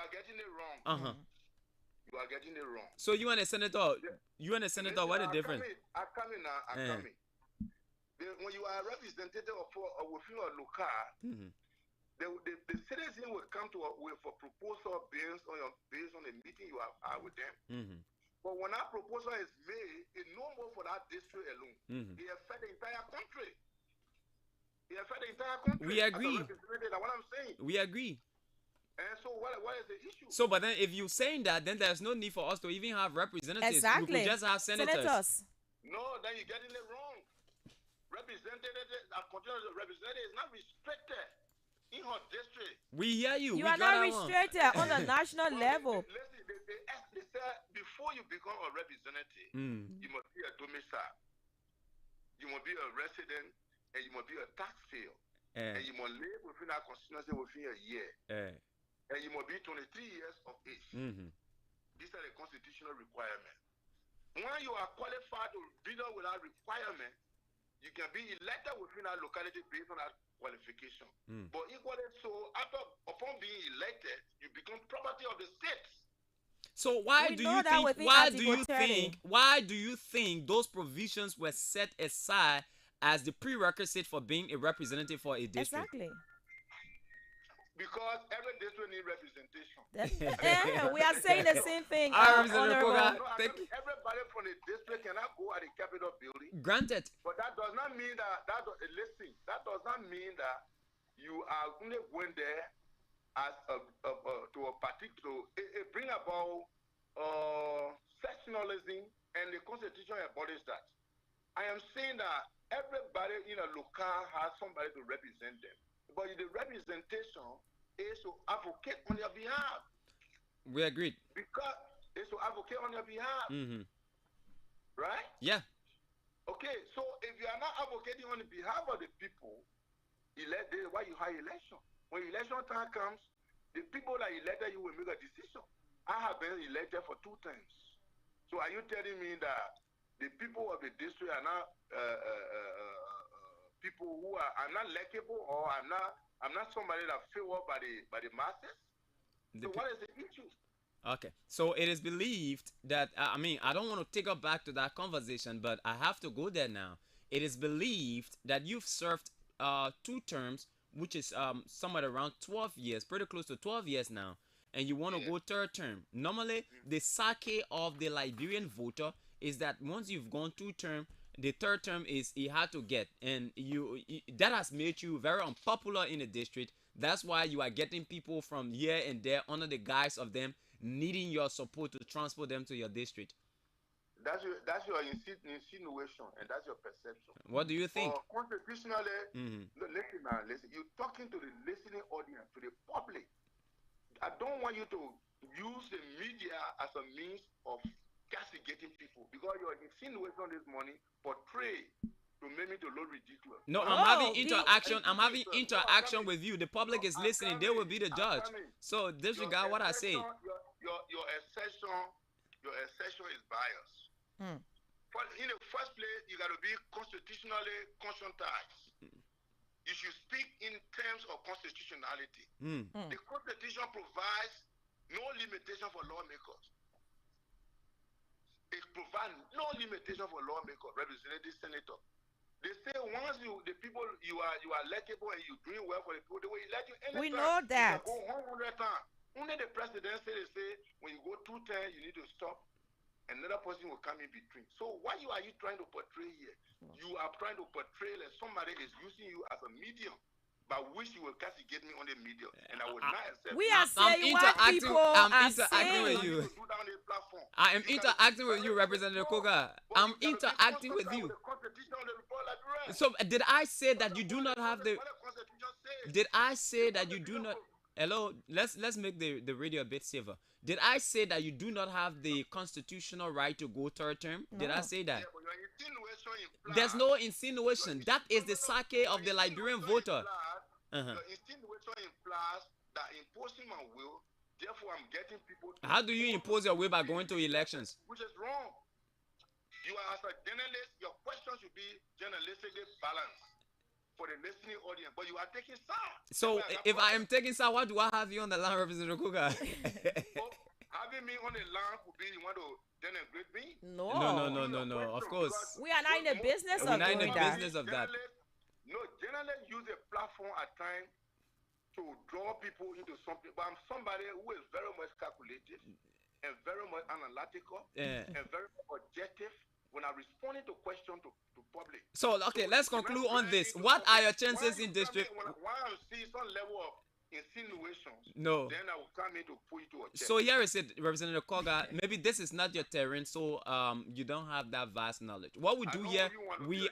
getting it wrong. You are getting it wrong. So you and a senator, what the difference? I come in. When you are a representative within a locale, the citizen will come to for proposal based on the meeting you have had with them. But when that proposal is made, it's no more for that district alone. It affects the entire country. We agree. That's what I'm saying. We agree. And so what is the issue? So, but then if you're saying that, then there's no need for us to even have representatives. Exactly. We could just have senators. No, then you're getting it wrong. Representative, representative is not restricted in her district. We hear you. You we are got not that one. restricted on the national level. Listen, they said before you become a representative, you must be a domicile. You must be a resident, and you must be a taxpayer. And you must live within our constituency within a year. And you must be 23 years of age. These are the constitutional requirements. When you are qualified to be done without requirement, you can be elected within our locality based on that qualification. But equally so, upon being elected, you become property of the state. So why do you think those provisions were set aside as the prerequisite for being a representative for a district? Exactly. Because every district needs representation. We are saying the same thing. Everybody from the district cannot go at the Capitol building. Granted. But that does not mean that does not mean that you are only going there as to a particular bring about sectionalism, and the Constitution embodies that. I am saying that everybody in a locale has somebody to represent them. But the representation is to advocate on your behalf. We agreed. Because it's to advocate on your behalf. Right? Yeah. Okay, so if you are not advocating on the behalf of the people, why you have election? When election time comes, the people that elected you will make a decision. I have been elected for 2 times. So are you telling me that the people of the district are not people who are not likable, or I'm not somebody that favored by the masses? So what is the issue? Okay, so it is believed that I don't want to take up back to that conversation, but I have to go there now. It is believed that you've served 2 terms, which is somewhere around 12 years, pretty close to 12 years now, and you want to go 3rd term. Normally, the psyche of the Liberian voter is that once you've gone 2 terms, the 3rd term is he had to get, and that has made you very unpopular in the district. That's why you are getting people from here and there under the guise of them needing your support to transport them to your district. That's your insinuation, and that's your perception. What do you think? Constitutionally, listen. You're talking to the listening audience, to the public. I don't want you to use the media as a means of castigating people, because your insinuation this morning portray to make me to look ridiculous. No, I'm having interaction. I'm having interaction with you. The public is listening. They will be the judge. So disregard what I say. Your assertion is biased. In the first place, you got to be constitutionally conscientized. You should speak in terms of constitutionality. The Constitution provides no limitation for lawmakers. It provides no limitation for lawmakers, representative, senator. They say once you are electable and you're doing well for the people, they will elect you anytime. We know that. You can go 100 times. Only the president they say when you go 2 times, you need to stop. Another person will come in between. So why are you trying to portray here? You are trying to portray that somebody is using you as a medium, by which you will castigate me on the medium, and I will not accept. We are saying what people are saying. With you. I am interacting with you, Representative Koga. I'm interacting with you. So did I say that you do not have the? Did I say that you do not? Hello, let's make the radio a bit safer. Did I say that you do not have the constitutional right to go 3rd term? No. Did I say that? There's no insinuation. That is the psyche of the Liberian voter. The insinuation implies that imposing my will, therefore I'm getting people to... How do you impose your will by going to elections? Which is wrong. You are, as a journalist, your question should be journalistically balanced for the listening audience, but you are taking sides. So if I am taking sides, why do I have you on the line, Representative Koga? Having me on the line would be you want to denigrate me? No, of course. We are not in the business of doing that. No, journalists use a platform at times to draw people into something, but I'm somebody who is very much calculative and very much analytical and very objective when I'm responding to questions to public. So, okay, let's conclude on this. What are your chances in district? When I see some level of insinuations, No. then I will come in to put you to a check. So here is it, Representative Koga. Maybe this is not your terrain, so you don't have that vast knowledge. What we do here, we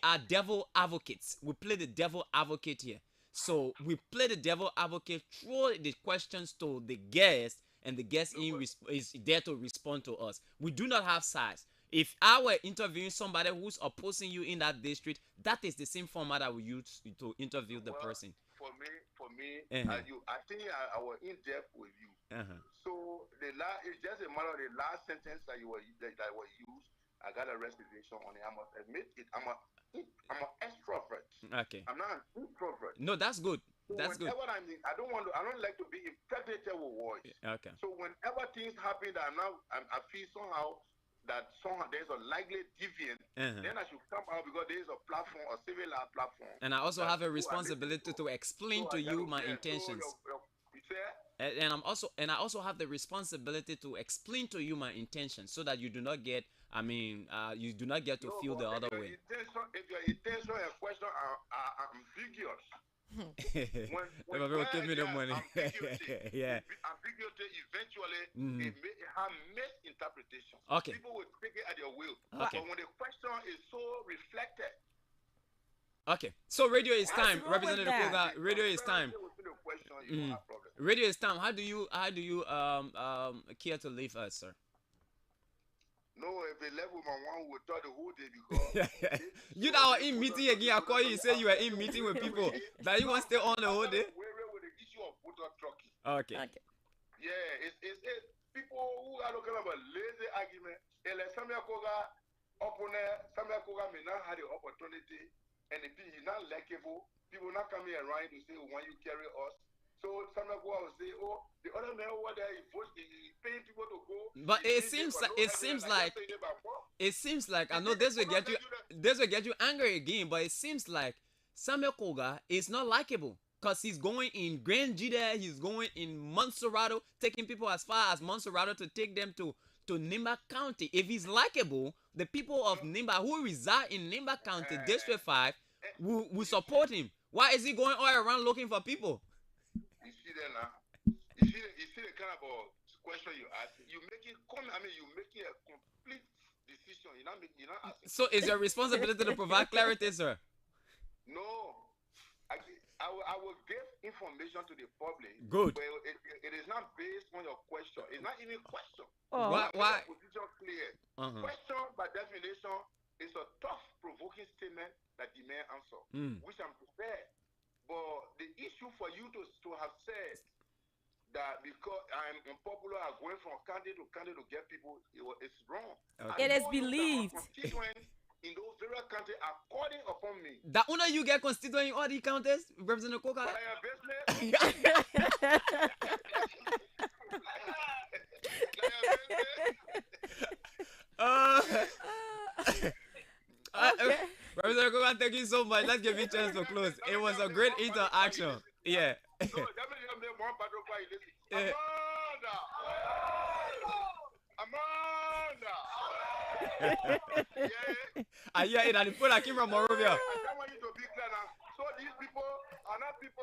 are devil advocates. We play the devil advocate here. So we play the devil advocate, throw the questions to the guest, and the guest is there to respond to us. We do not have sides. If I were interviewing somebody who's opposing you in that district, that is the same format I will use to interview the person. For me, Uh-huh. I think I was in depth with you. So it's just a matter of the last sentence that was used. I got a reservation on it. I must admit it. I'm an extrovert. Okay. I'm not an introvert. No, that's good. So That's good. whenever I don't like to be impregnated with words. Okay. So whenever things happen that I feel somehow there's a likely deviant, then I should come out because there is a platform, a civil law platform. And I also have a responsibility to explain to you my intentions. And I also have the responsibility to explain to you my intentions so that you do not get, you do not get to feel the other way. If your intention and question are ambiguous, give me the money. Yeah. Ambiguity eventually it have misinterpretation. Okay. People will take it at your will. Okay. But when the question is so reflected. Okay. So radio is time, Representative Koga. Radio is time. Radio is time. How do you care to leave us, sir? No, if they left with my one, we thought the whole day because you now in meeting again. I call you say you were in meeting with people. That you want to stay on the whole day? With the issue of voter trucking. Okay. Yeah, it's people who are looking at a lazy argument. And like Samuel Koga opponent, Samuel Koga may not have the opportunity, and if he's not likable, people not coming around to say, "Why you carry us?" So Samuel Koga will say, "Oh, the other man over there, he paying people to go." But it seems like I know this will get you angry again. But it seems like Samuel Koga is not likable because he's going in Grand Jide, he's going in Montserrado, taking people as far as Montserrado to take them to Nimba County. If he's likable, the people of Nimba who reside in Nimba County, District 5, will support him. Why is he going all around looking for people? You see that now? You see the kind of question you ask. You making a complete decision. You're not asking. So it's your responsibility to provide clarity, sir. No. I will give information to the public. Good. But it is not based on your question. It's not even a question. Oh. Why? Position clear. Question by definition is a tough, provoking statement that demand answer, which I'm prepared. But the issue for you to have said that because I'm unpopular, I'm going from county to county to get people, it's wrong. Okay. It is believed. In those various countries are calling upon me. That one you get constituent in all the counties, Representative Koga. Representative Koga, thank you so much. Let's give you a chance to close. It was a great interaction. Yeah. I hear it, and the phone I came from Monrovia. I want you to be clear now. So these people are not people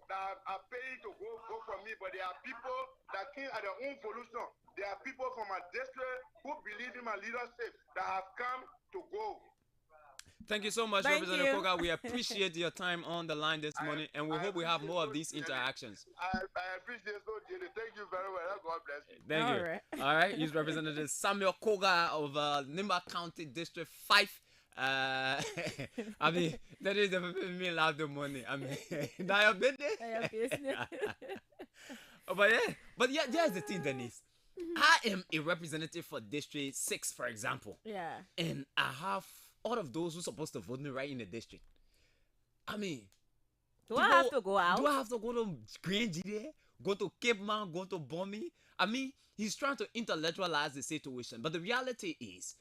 that are paying to go from me, but they are people that came at their own solution. They are people from my district who believe in my leadership that have come to go. Thank you so much, Representative Koga. We appreciate your time on the line this morning, and we hope we have more of these interactions. I appreciate so dearly. Thank you very well. God bless you. Thank you. All right. He's Representative Samuel Koga of Nimba County District 5. I mean, that is the me laugh the money. I mean, now your business. But yeah, there's the thing, Denise. I am a representative for District 6, for example. Yeah. And I have all of those who are supposed to vote me right in the district. I mean, do I have to go out? Do I have to go to Grand Jide, go to Cape Mount, go to Bomi? I mean, he's trying to intellectualize the situation. But the reality is,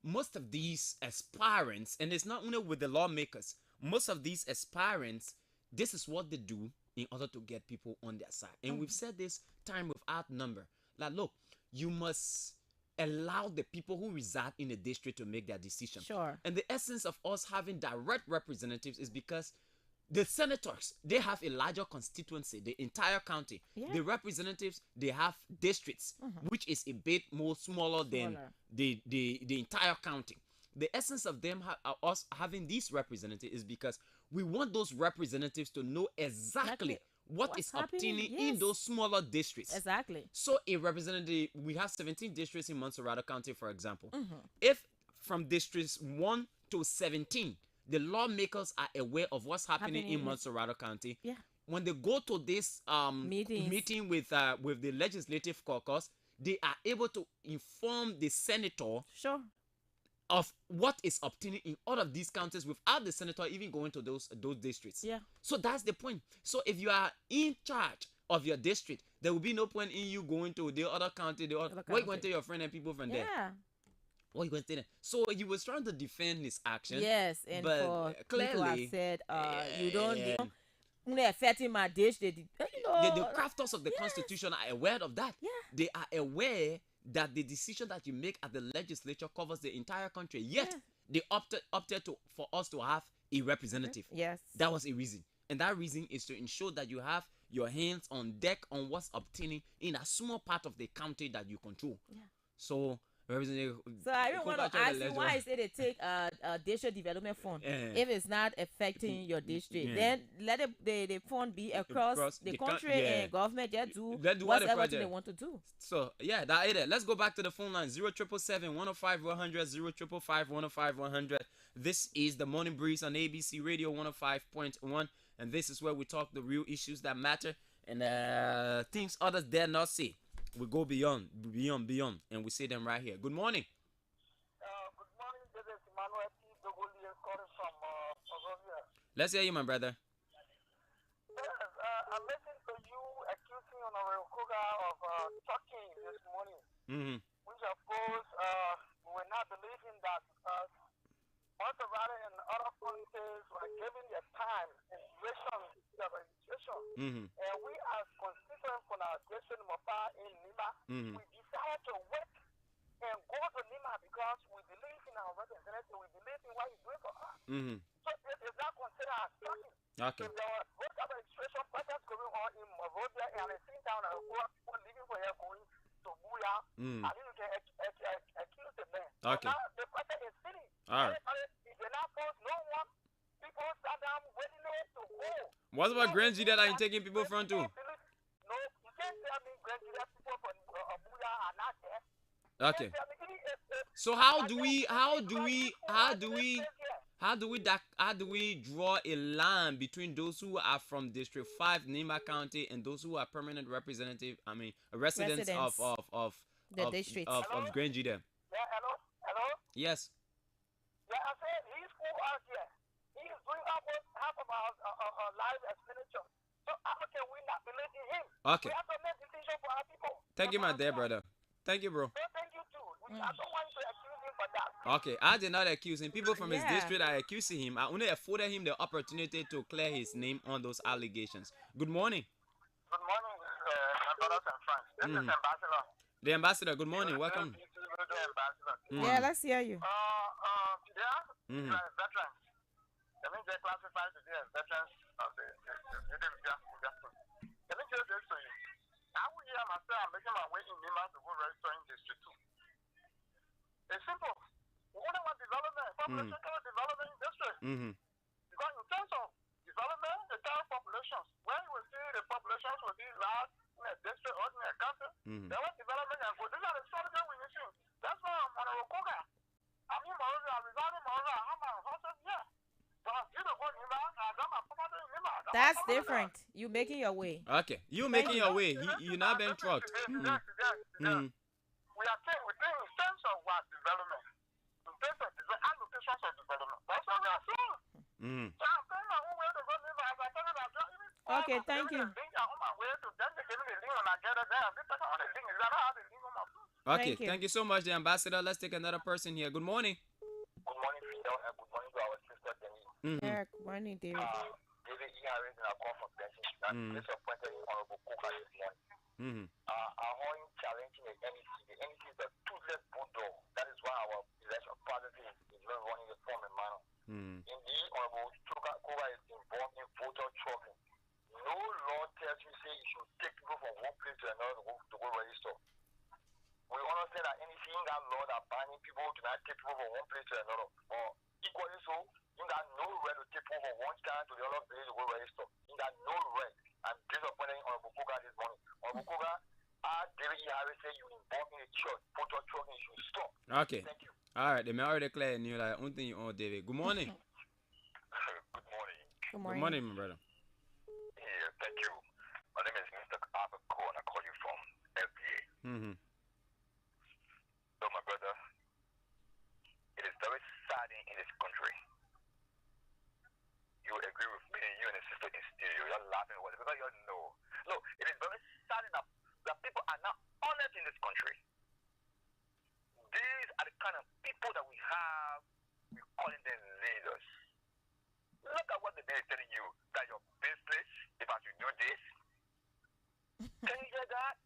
most of these aspirants, and it's not only with the lawmakers, most of these aspirants, this is what they do in order to get people on their side. And we've said this time without number. Like, look, you must allow the people who reside in the district to make their decision. Sure. And the essence of us having direct representatives is because The senators, they have a larger constituency, the entire county. Yeah. The representatives, they have districts, which is a bit more smaller than the entire county. The essence of them us having these representatives is because we want those representatives to know exactly what is obtaining in those smaller districts. Exactly. So a representative, we have 17 districts in Montserrat County, for example. If from districts 1 to 17, the lawmakers are aware of what's happening in Montserrat County, when they go to this meeting with the legislative caucus, they are able to inform the senator of what is obtaining in all of these counties without the senator even going to those districts. Yeah. So that's the point. So if you are in charge of your district, there will be no point in you going to the other county. What you going to tell your friend and people from there? What you going to tell them? So he was trying to defend his action. Yes, and but for clearly people have said, you don't affecting my dish. The crafters of the Constitution are aware of that. They are aware that the decision that you make at the legislature covers the entire country. Yet they opted for us to have a representative. Yes, that was a reason, and that reason is to ensure that you have your hands on deck on what's obtaining in a small part of the county that you control. So Representative. So I even want to ask you, why is it they take a district development fund if it's not affecting your district? Then let the fund be across the country and government just do whatever they want to do. So yeah, that is it. Let's go back to the phone line 0777-105-100 05-105-100. This is the Morning Breeze on ABC Radio 105.1, and this is where we talk the real issues that matter and things others dare not see. We go beyond, and we say them right here. Good morning. Good morning. This is Emmanuel T. Dogoli calling from Monrovia. Let's hear you, my brother. Yes, I'm listening to you accusing Honorable Koga of talking this morning, which of course we were not believing that because Montserrat and other countries were given their time and duration to the registration. And we as constituents from our district number 5 in Lima, we decided to wait and go to Lima because we believe in our representative, we believe in what he's doing for us. So it is not considered as talking. Okay. If there was voter registration process going on in Monrovia and at the same time people living for here going to Buya, I think we can accuse the man. Okay. So now the process is sitting. All right. If you're not forced, no one, people sat down waiting to go. What about Grand G that are you taking people from too? No, you can't tell me Grand G that people from Buya are not there. Okay. So how do we draw a line between those who are from District 5 Nima County and those who are permanent representative? I mean, residents of the district of Grand G there. Yeah, hello. Yes. Yeah, I said he's for us here. He is doing almost half of our life expenditure. So how can we not believe in him? Okay. We have to make decisions for our people. Thank you, my dear brother. Thank you, bro. So thank you too. I don't want to accuse him for that. Okay, I did not accuse him. People from his district are accusing him. I only afforded him the opportunity to clear his name on those allegations. Good morning. Good morning, my brothers and friends. This is Ambassador. The ambassador, good morning. Welcome. Yeah, let's hear you. Veterans. That means they're classified today as veterans of the Let me tell this to you. I will hear myself making my way in Lima to go register in District 2. It's simple. We only want development, population development in district. Because in terms of development, the current populations, when you will see the populations will be large in a district or in a county, there was development and good. These are the strategies we need to. That's why I'm on a Rokoga. I'm in Moravia, I'm residing in Moravia, I'm on horses here. So I'm still going to Lima, and I'm a property in Lima. That's different. You making your way. Okay, you making your way. You're not being trucked. We are saying in terms of what development, in terms of allocations of development. That's what we are saying. So I'm saying my own way to go Lima. As I tell you, okay, thank you. Okay, thank you so much, the ambassador. Let's take another person here. Good morning. Good morning, Fidel, and good morning to our sister, Denise. Yeah, good morning, David. David, you are raising a call for pension. That's disappointed in Honorable Koga this morning. Our whole challenging the NEC. The NEC is a toothless bulldog. That is why our election policy is not running the form and manner. Indeed, Honorable Koga is involved in law tells you, say you should take people from one place to another to go register. We understand that anything that law that banning people to not take people from one place to another. Or equally so, you got no right to take people from one town to the other place to go register. You got no right. I'm disappointed on Bukoga this morning. On Bukoga, David E. Harris said you involved in a church, put your truck and you should stop. Okay. Thank you. All right. They may already declare you like one thing you own, David. Good morning. Good morning. Good Good morning, my brother. Yeah, thank you. My name is Mr. Arthur Cole and I call you from FBA. Mm-hmm. So, my brother, it is very saddening in this country. You agree with me, you and the sister in studio, you're laughing with it because you know. Look, it is very saddening that people are not honest in this country. These are the kind of people that we have, we're calling them leaders. Look at what the man is telling you, that your business, if I should do this, can you hear that?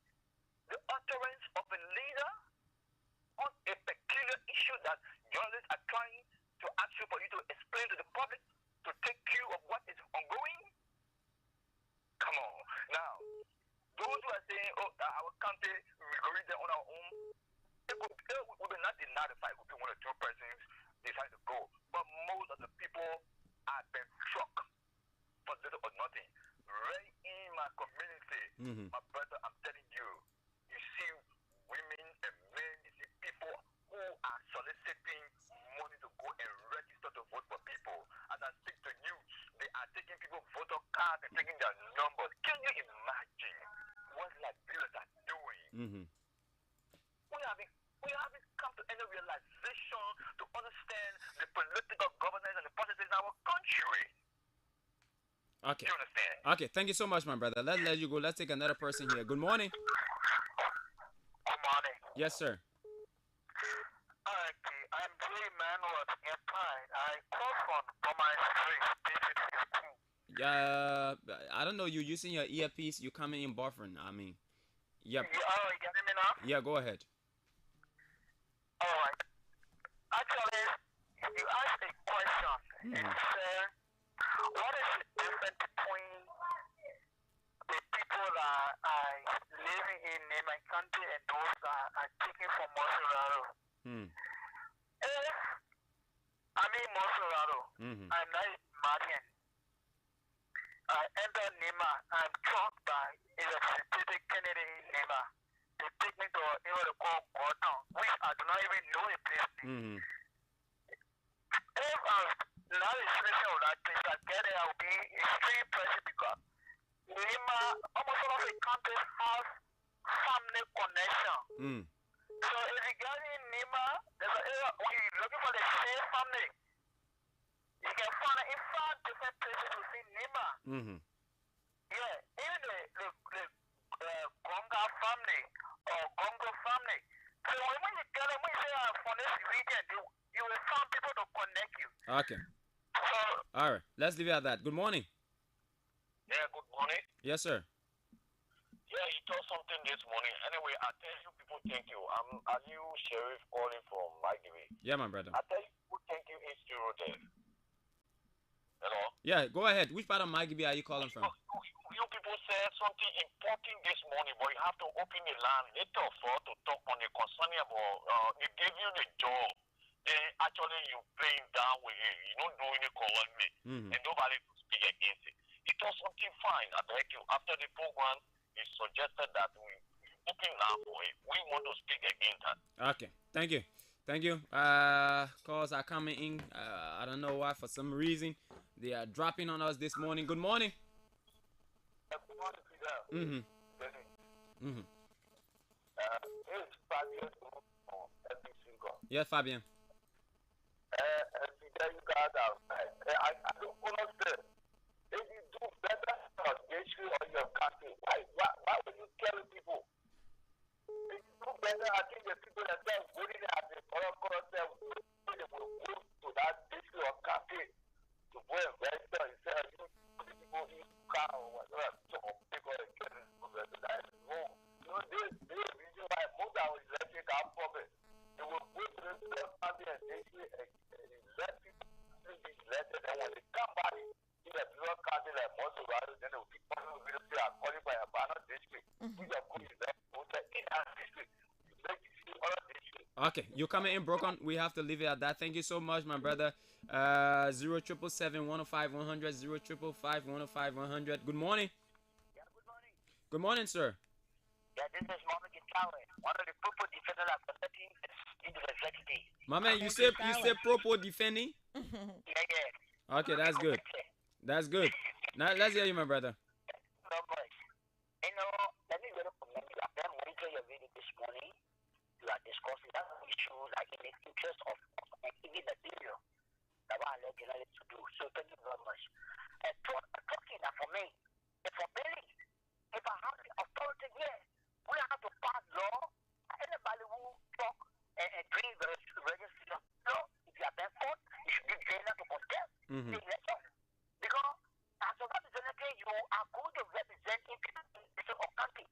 The utterance of a leader on a peculiar issue that journalists are trying to ask you for you to explain to the public, to take cue of what is ongoing. Come on. Now, those who are saying, oh, our country, we're going there on our own, we will not deny the fact that one or two persons decide to go. But most of the people have been struck for little or nothing. Right in my community, my brother, I'm telling you, you see women and men, you see people who are soliciting money to go and register to vote for people. As I speak to you, they are taking people's voter cards and taking their numbers. Can you imagine what Liberians are doing? We haven't come to any realization to understand the political governance and the politics in our country. Okay. You understand? Okay, thank you so much, my brother. Let's let you go. Let's take another person here. Good morning. Good morning. Yes, sir. Okay, I'm Jay Manuel Empire. I call from my street, I don't know. You using your earpiece. You coming in buffering. I mean, yep. You getting me now? Yeah, go ahead. All right. Actually, you asked a question. It said, what is the difference between the people that are living in my country and those that are taking from Monserrato? If I'm in Monserrato, I'm not Madian. I enter Nima, I'm trucked by Electricity Kennedy Nima. They take me to an area called Gorton, which I do not even know a place. If I'm not a citizen of that place, I get there, I'll be a strange person because Nima, almost all of the countries have family connection. So if you get in Nima, there's an area when you're looking for the same family. You can find it in 5 different places within Nima. Yeah, even the Gonga family or Congo family. So when you get them, when you say I'm from this region, you will find people to connect you. Okay. All right. Let's leave it at that. Good morning. Yeah, good morning. Yes, sir. Yeah, you told something this morning. Anyway, I tell you people thank you. I'm Aliu Sheriff calling from Magiri. Yeah, my brother. I tell you people thank you in Studio there. Hello? Yeah, go ahead. Which part of Magiri are you calling from? You people said something important this morning, but you have to open the line later for to talk on the concerning about they gave you the job. Then actually you playing down with it. You don't do any correctly. And nobody to speak against it. It was something fine. I beg you. After the program, it suggested that we open line for it. We want to speak against that. Okay. Thank you. Thank you. Calls are coming in. I don't know why. For some reason, they are dropping on us this morning. Good morning. Good morning, Peter. It's Fabian from FBC. Yes, Fabian. Peter, you guys are I don't understand. If you do better on your issue or your country, why would you tell people? If you do better, I think the people that are waiting at the Oracle they will go to that issue or country to go and register instead of you people in car or whatever. So people are getting that is wrong. You know, this reason why most of our electric are problem. They will go to the country and issue and let people be elected, and when they come back in the bureau country like Monserrato, then they people who are qualified by Banana district. We are going to that in our district. Okay, you're coming in broken. We have to leave it at that. Thank you so much, my brother. 0777 105 100 0555 105 100. Good morning. Yeah, good morning. Good morning, sir. Yeah, this is Mohammed Gitawe, one of the people defenders are protecting the executive. My man, you say propo defending? Yeah. Okay, that's good. That's good. Now let's hear you, my brother. No much. You know, let me go to I've been monitoring your video this morning. You are discussing that issue like in the interest of even the video that I let you to do. So thank you very much. And talking that for me, for Billy, if I have the authority here, we have to pass law. Anybody who talk and bring the registration law, if you have been caught, you should be jailed to contest the election. Because as a representative, you are going to represent in or country.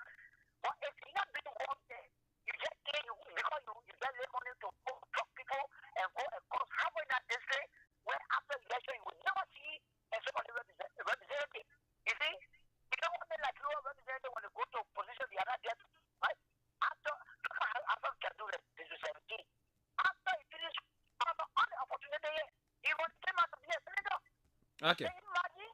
But if you're not doing one thing, you just say because you get late money to go talk people and go across halfway that district, where after the election you will never see somebody representative. You see? You don't want them like you are representative when they go to a position they are not there, right? After can do it, this is 17. After he finished, after all the opportunity, he will came out to be a senator. Okay. Can you imagine?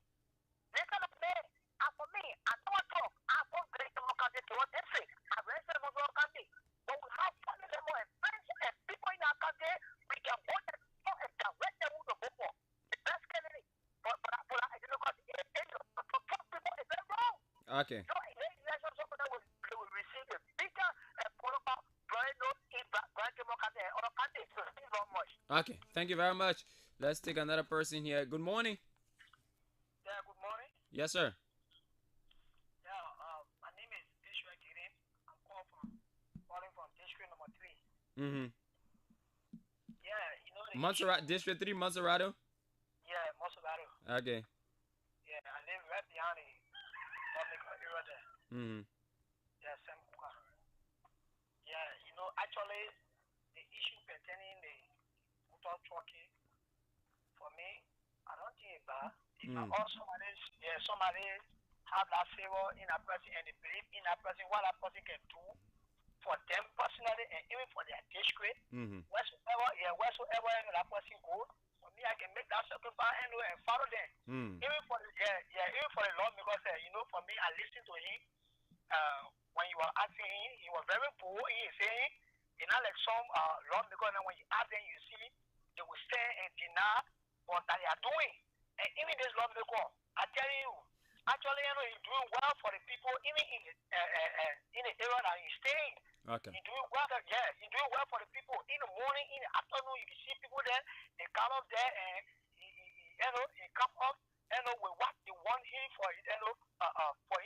This kind of man, and for me, I don't talk. I want great democracy to what district. I registered for our country. But we have family members and friends and people in our country, we can vote and direct them who to vote for. The best candidate for our democracy is to talk people is very wrong. Okay. So in the election, somebody will receive a bigger political brand note in brand democracy and other countries. So thank you very much. Okay, thank you very much. Let's take another person here. Good morning. Yeah, good morning. Yes, sir. Yeah, my name is Ishwa Girin. I'm calling from district number 3. Mm-hmm. Yeah, you know the Montserrat, District 3, Montserrato? Yeah, Montserrato. Okay. Yeah, I live right behind the public area there. Mm-hmm. Yeah, Semkuka. Yeah, you know, actually, the issue pertaining the motor trucking, for me, I don't think it's bad. If somebody have that favor in a person and they believe in a person, what that person can do for them personally and even for their district, wheresoever that person goes, for me, I can make that sacrifice and follow them. Even for the Lord, because for me, I listen to him. When you were asking him, he was very poor. He is saying, not like some Lord, because when you ask them, you see, they will say and deny what they are doing. And even this Lord, I tell you, actually, he's doing well for the people, even in the area that he's staying. Okay. He's doing well. He's doing well for the people. In the morning, in the afternoon, you can see people there. They come up there and he come up. With what they want him for him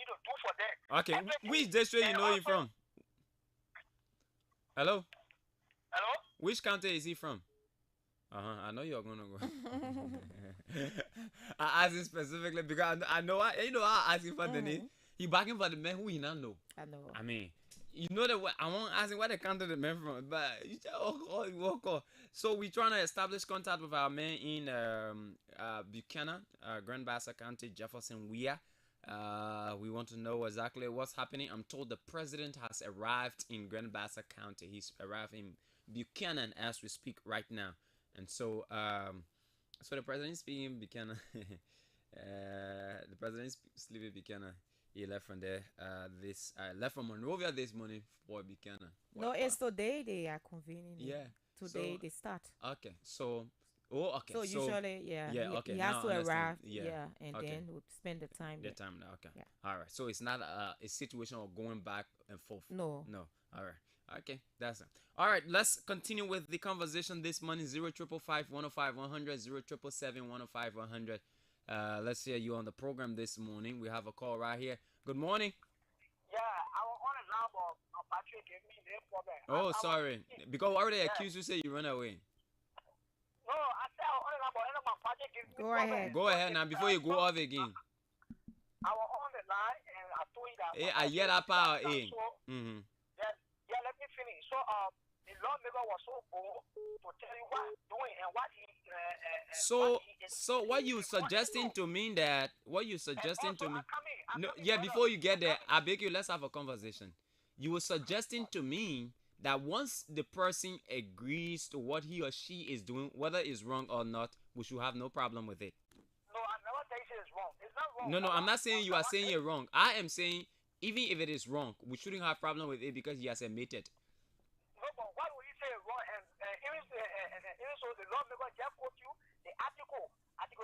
to do for them. Okay, which district you know him from? Hello? Hello? Which county is he from? I know you're gonna go. I asked him specifically because I know I asked him for the name. He backing for the man who he not know. I know. I mean, you know that I won't ask him where the county the man from, but you just walk. So we trying to establish contact with our man in Buchanan, Grand Bassa County, Jefferson Weah. We want to know exactly what's happening. I'm told the president has arrived in Grand Bassa County. He's arrived in Buchanan as we speak right now. And so, the president is speaking in Buchanan. The president is leaving Buchanan. He left from there. Left from Monrovia this morning for Buchanan. No, it's today they are convening. Yeah. Today they start. Okay. So. Oh, okay. So usually, Okay. He has to arrive. Yeah. And okay. then we'll spend the time. The time now. Okay. Yeah. All right. So it's not a situation of going back and forth. No. All right. Okay, that's it. All right, let's continue with the conversation this morning. 0555 105 100 0777 105 100. Let's hear you on the program this morning. We have a call right here. Good morning. Yeah, I was on a number. Patrick gave me the problem. Oh, sorry. Because I already accused you, say you run away. No, I said I was on a number. Patrick gave me Go ahead. Go ahead now before you go off again. I was on the line and I told you that. I hear that power. Yeah, let me finish. So, the lawmaker was so bold to tell you what he's doing and what he. So what you suggesting to me that what you suggesting to me? No, yeah. Before you get there, I beg you. Let's have a conversation. You were suggesting to me that once the person agrees to what he or she is doing, whether it's wrong or not, we should have no problem with it. No, I never say it's wrong. It's not wrong. No, I'm not saying you are saying it wrong. I am saying even if it is wrong, we shouldn't have problem with it because he has admitted. No, but why would you say it's wrong? And even so, the lawmaker just quote you the article 8C.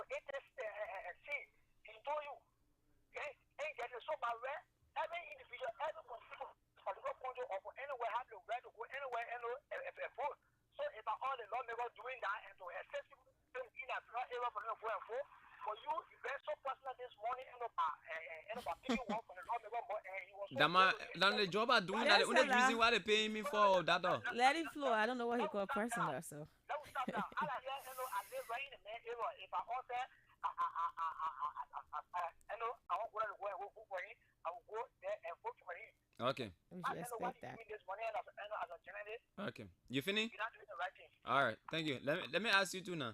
He told you, ain't get it so by where every individual, every political point of anywhere have the right to go anywhere and vote. So if all the lawmakers doing that and to excessive in a area for them for you, you were so personal this morning and about picking one from the lawmaker and he was so the job are doing that. The only reason why they paying me for that. Let it flow. I don't know what he called personal. So. Let me stop now. I live right in the main area. If I also I want to go and vote for him, I will go there and vote for him. Okay. We should expect that. Okay. You finished? You're not doing the right thing. All right. Thank you. Let me ask you too now.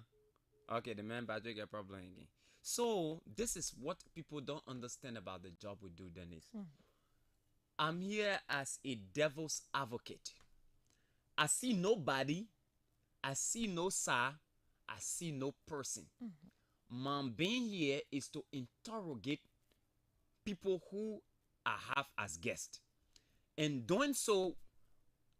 Okay, the man Patrick a problem again. So this is what people don't understand about the job we do, Dennis. I'm here as a devil's advocate. I see nobody. I see no sir. I see no person. My being here is to interrogate people who I have as guests. In doing so,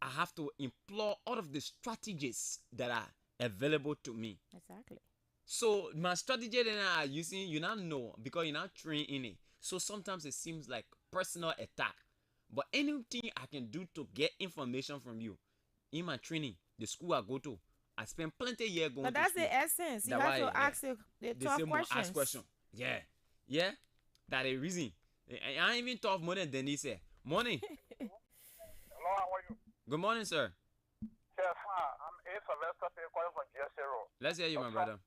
I have to employ all of the strategies that are available to me. Exactly. So my strategy that I are using, you not know because you're not trained in it. So sometimes it seems like personal attack. But anything I can do to get information from you, in my training, the school I go to, I spend plenty of years going to school. But that's the essence. You have to ask the tough questions. Ask questions. Yeah. Yeah. That's the reason. I ain't even tough more than Denise said. Morning. Hello, how are you? Good morning, sir. Yes, I'm A. Sylvester P. calling from GSA Road. Let's hear you, my brother.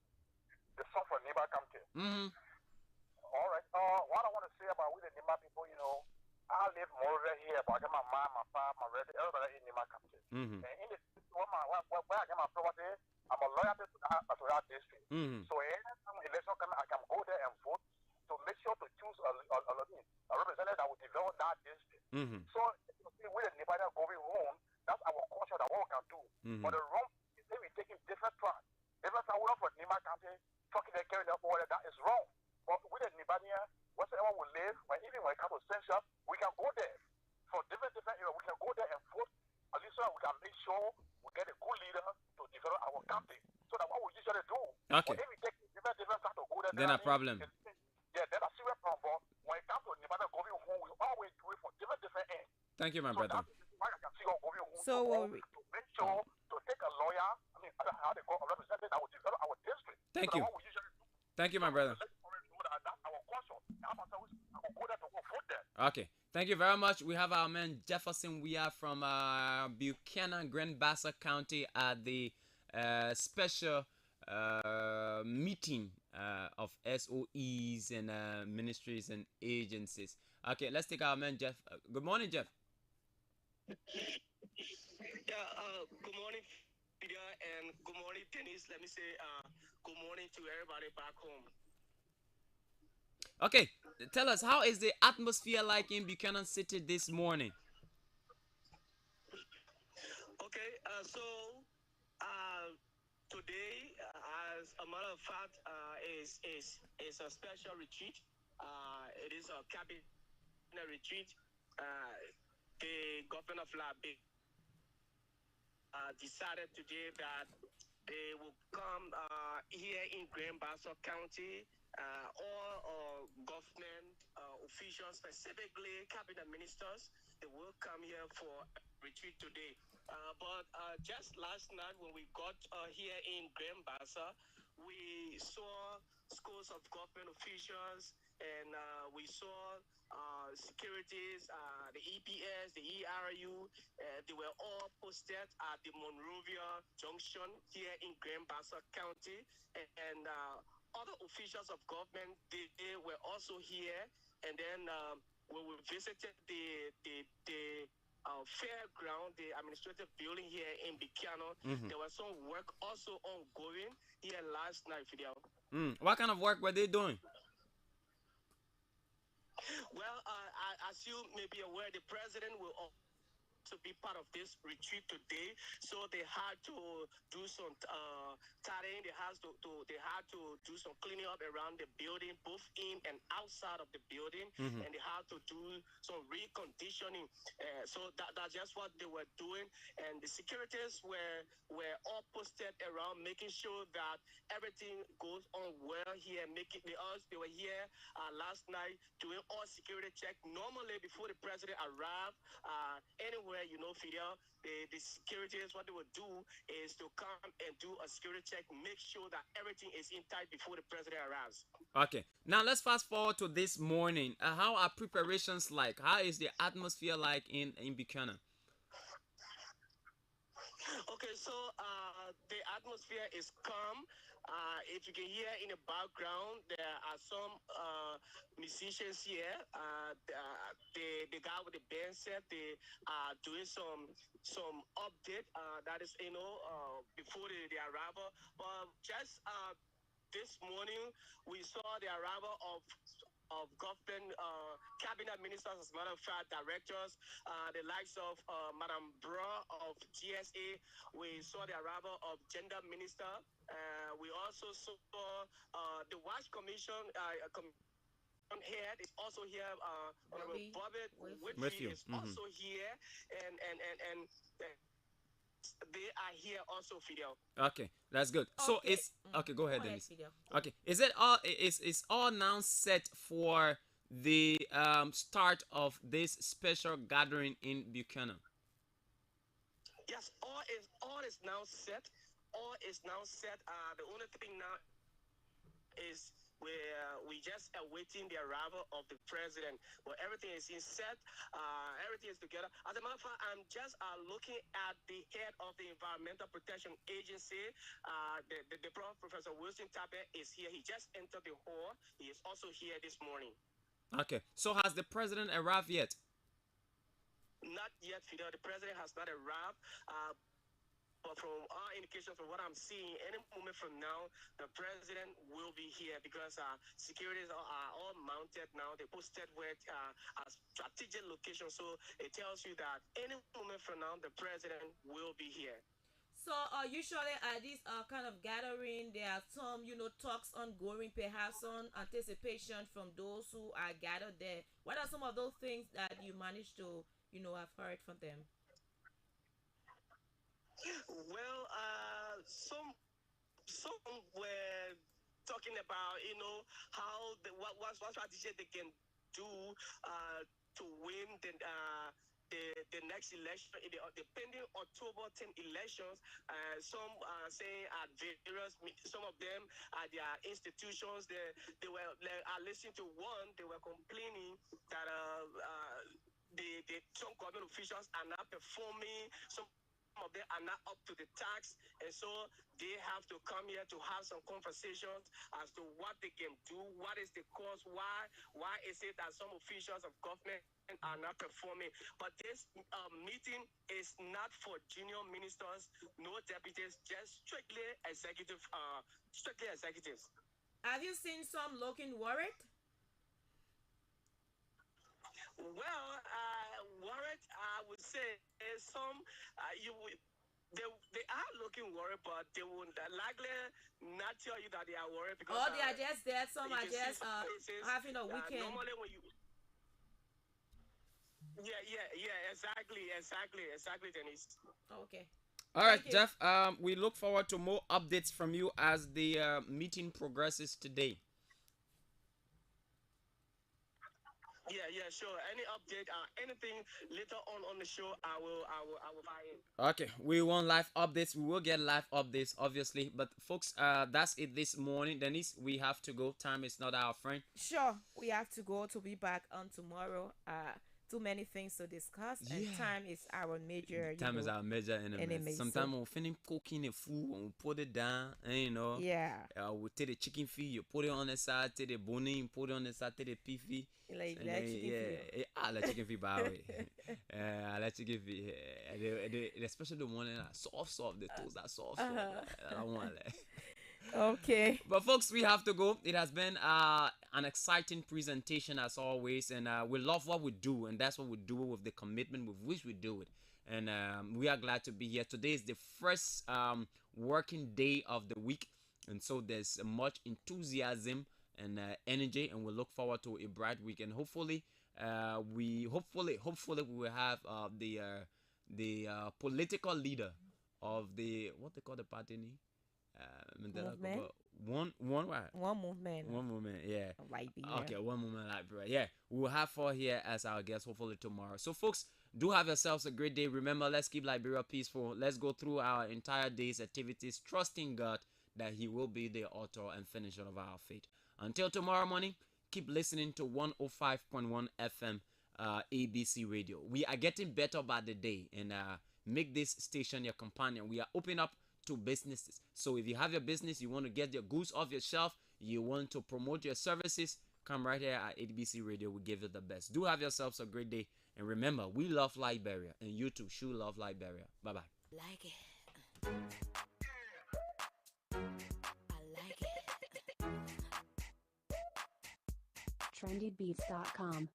The son from Niba County. All right. What I want to say about with the Niba people, you know, I live more over here, but I get my mom, my papa, my relative, everybody in Niba County. And in the where I get my property, I'm a lawyer to that district. So anytime election comes, I can go there and vote to make sure to choose a representative that will develop that district. So with the Niba going home, that's our culture, that what we can do. But the wrong is that we taking different tracks. Different tracks, we for Niba County, talking their carrying up order, that is wrong. But with the Nibania, wherever we live, even when it comes to census, we can go there. For different areas, we can go there and vote. At least so we can make sure we get a good leader to develop our county. So that what we usually do. Okay. But if we take different tracks to go there, then a problem. Yeah, then a serious problem. But when it comes to Nibania going home, we always do it from different ends. Thank you, my brother. So to make sure to take a lawyer, how they call a representative that will develop our district. Thank you. Thank you, my brother. Okay. Thank you very much. We have our man Jefferson. We are from Buchanan, Grand Bassa County at the special meeting of SOEs and ministries and agencies. Okay, let's take our man Jeff. Good morning, Jeff. Good morning, Peter, and good morning, Dennis. Let me say good morning to everybody back home. Okay, tell us, how is the atmosphere like in Buchanan City this morning? Okay, so today, as a matter of fact, is a special retreat. It is a cabinet retreat. The governor of Liberia decided today that they will come here in Grand Bassa County. All government officials, specifically cabinet ministers, they will come here for a retreat today. But just last night when we got here in Grand Bassa, we saw schools of government officials and we saw securities, the EPS, the ERU, they were all posted at the Monrovia Junction here in Grand Bassa County. And other officials of government, they were also here. And then when we visited the fairground, the administrative building here in Buchanan. There was some work also ongoing here last night, Fidel. What kind of work were they doing? Well, as you may be aware, the president will to be part of this retreat today, so they had to do some tidying. They had to do some cleaning up around the building, both in and outside of the building, and they had to do some reconditioning. So that's just what they were doing, and the securities were all posted around, making sure that everything goes on well here. They were here last night doing all security check. Normally, before the president arrived, anywhere, Fidel, the securities, what they would do is to come and do a security check, make sure that everything is in tight before the president arrives. Okay, now let's fast forward to this morning. How are preparations like? How is the atmosphere like in Buchanan? Okay, so the atmosphere is calm. If you can hear in the background, there are some musicians here. The guy with the band set, they are doing some update. That is, before the arrival. But just this morning, we saw the arrival of government cabinet ministers, as a matter of fact, directors, the likes of Madam Bra of GSA. We saw the arrival of gender minister. We also saw the Watch Commission head is also here. Honorable Bobby Whitfield is also here, and they are here also, Fidel. Okay, that's good. So it's okay. Go ahead, Dennis. Okay, is it all? Is all now set for the start of this special gathering in Buchanan? Yes, all is now set. All is now set. The only thing now is we just awaiting the arrival of the president. Well, everything is in set. Everything is together. As a matter of fact, I'm just looking at the head of the Environmental Protection Agency. The Professor Wilson Tabe is here. He just entered the hall. He is also here this morning. Okay. So has the president arrived yet? Not yet, Fidel. The president has not arrived. But from our indications, from what I'm seeing, any moment from now, the president will be here because securities are all mounted now. They posted where a strategic location, so it tells you that any moment from now, the president will be here. So usually at this kind of gathering, there are some, talks ongoing, perhaps on anticipation from those who are gathered there. What are some of those things that you managed to, have heard from them? Well, some were talking about, how what strategy they can do to win the next election, the pending October 10 elections. Some saying at various, some of them at their institutions, they were I listened to one, they were complaining that some government officials are not performing. Some of them are not up to the task, and so they have to come here to have some conversations as to what they can do, what is the cause, why is it that some officials of government are not performing. But this meeting is not for junior ministers, no deputies, just strictly executives. Have you seen some looking worried? Well, worried, I would say some they are looking worried, but they would likely not tell you that they are worried because they are just there. Some are just having a weekend. Normally, when you exactly, Denise. Okay. All right, Jeff. We look forward to more updates from you as the meeting progresses today. Yeah, sure. Any update, anything later on the show, I will buy in. Okay, we want live updates. We will get live updates, obviously. But folks, that's it this morning. Denise, we have to go. Time is not our friend. Sure, we have to go to be back on tomorrow. too many things to discuss, and Yeah. time is our major. Time is our major enemy. Sometimes we'll finish cooking the food and we'll put it down, and you know. Yeah. We'll take the chicken feet, you put it on the side, take the bone in, put it on the side, take the pea feet. Like And then, chicken feet. I like chicken feet by the way. I like chicken feet. Especially the one that are soft. The toes are soft. I want that. Okay. But folks, we have to go. It has been an exciting presentation as always, and we love what we do, and that's what we do with the commitment with which we do it. And we are glad to be here. Today is the first working day of the week, and so there's much enthusiasm and energy, and we look forward to a bright week. And hopefully, we will have the political leader of the what they call the party. Movement? One movement, yeah. Liberia. Okay, one movement Liberia. Yeah, we'll have her here as our guest hopefully tomorrow. So folks, do have yourselves a great day. Remember, let's keep Liberia peaceful. Let's go through our entire day's activities, trusting God that He will be the author and finisher of our faith. Until tomorrow morning, keep listening to 105.1 FM ABC Radio. We are getting better by the day, and make this station your companion. We are opening up to businesses. So if you have your business, you want to get your goods off your shelf, you want to promote your services, come right here at ABC Radio. We give you the best. Do have yourselves a great day. And remember, we love Liberia, and you too should love Liberia. Bye-bye. Like it. I like it. trendybeats.com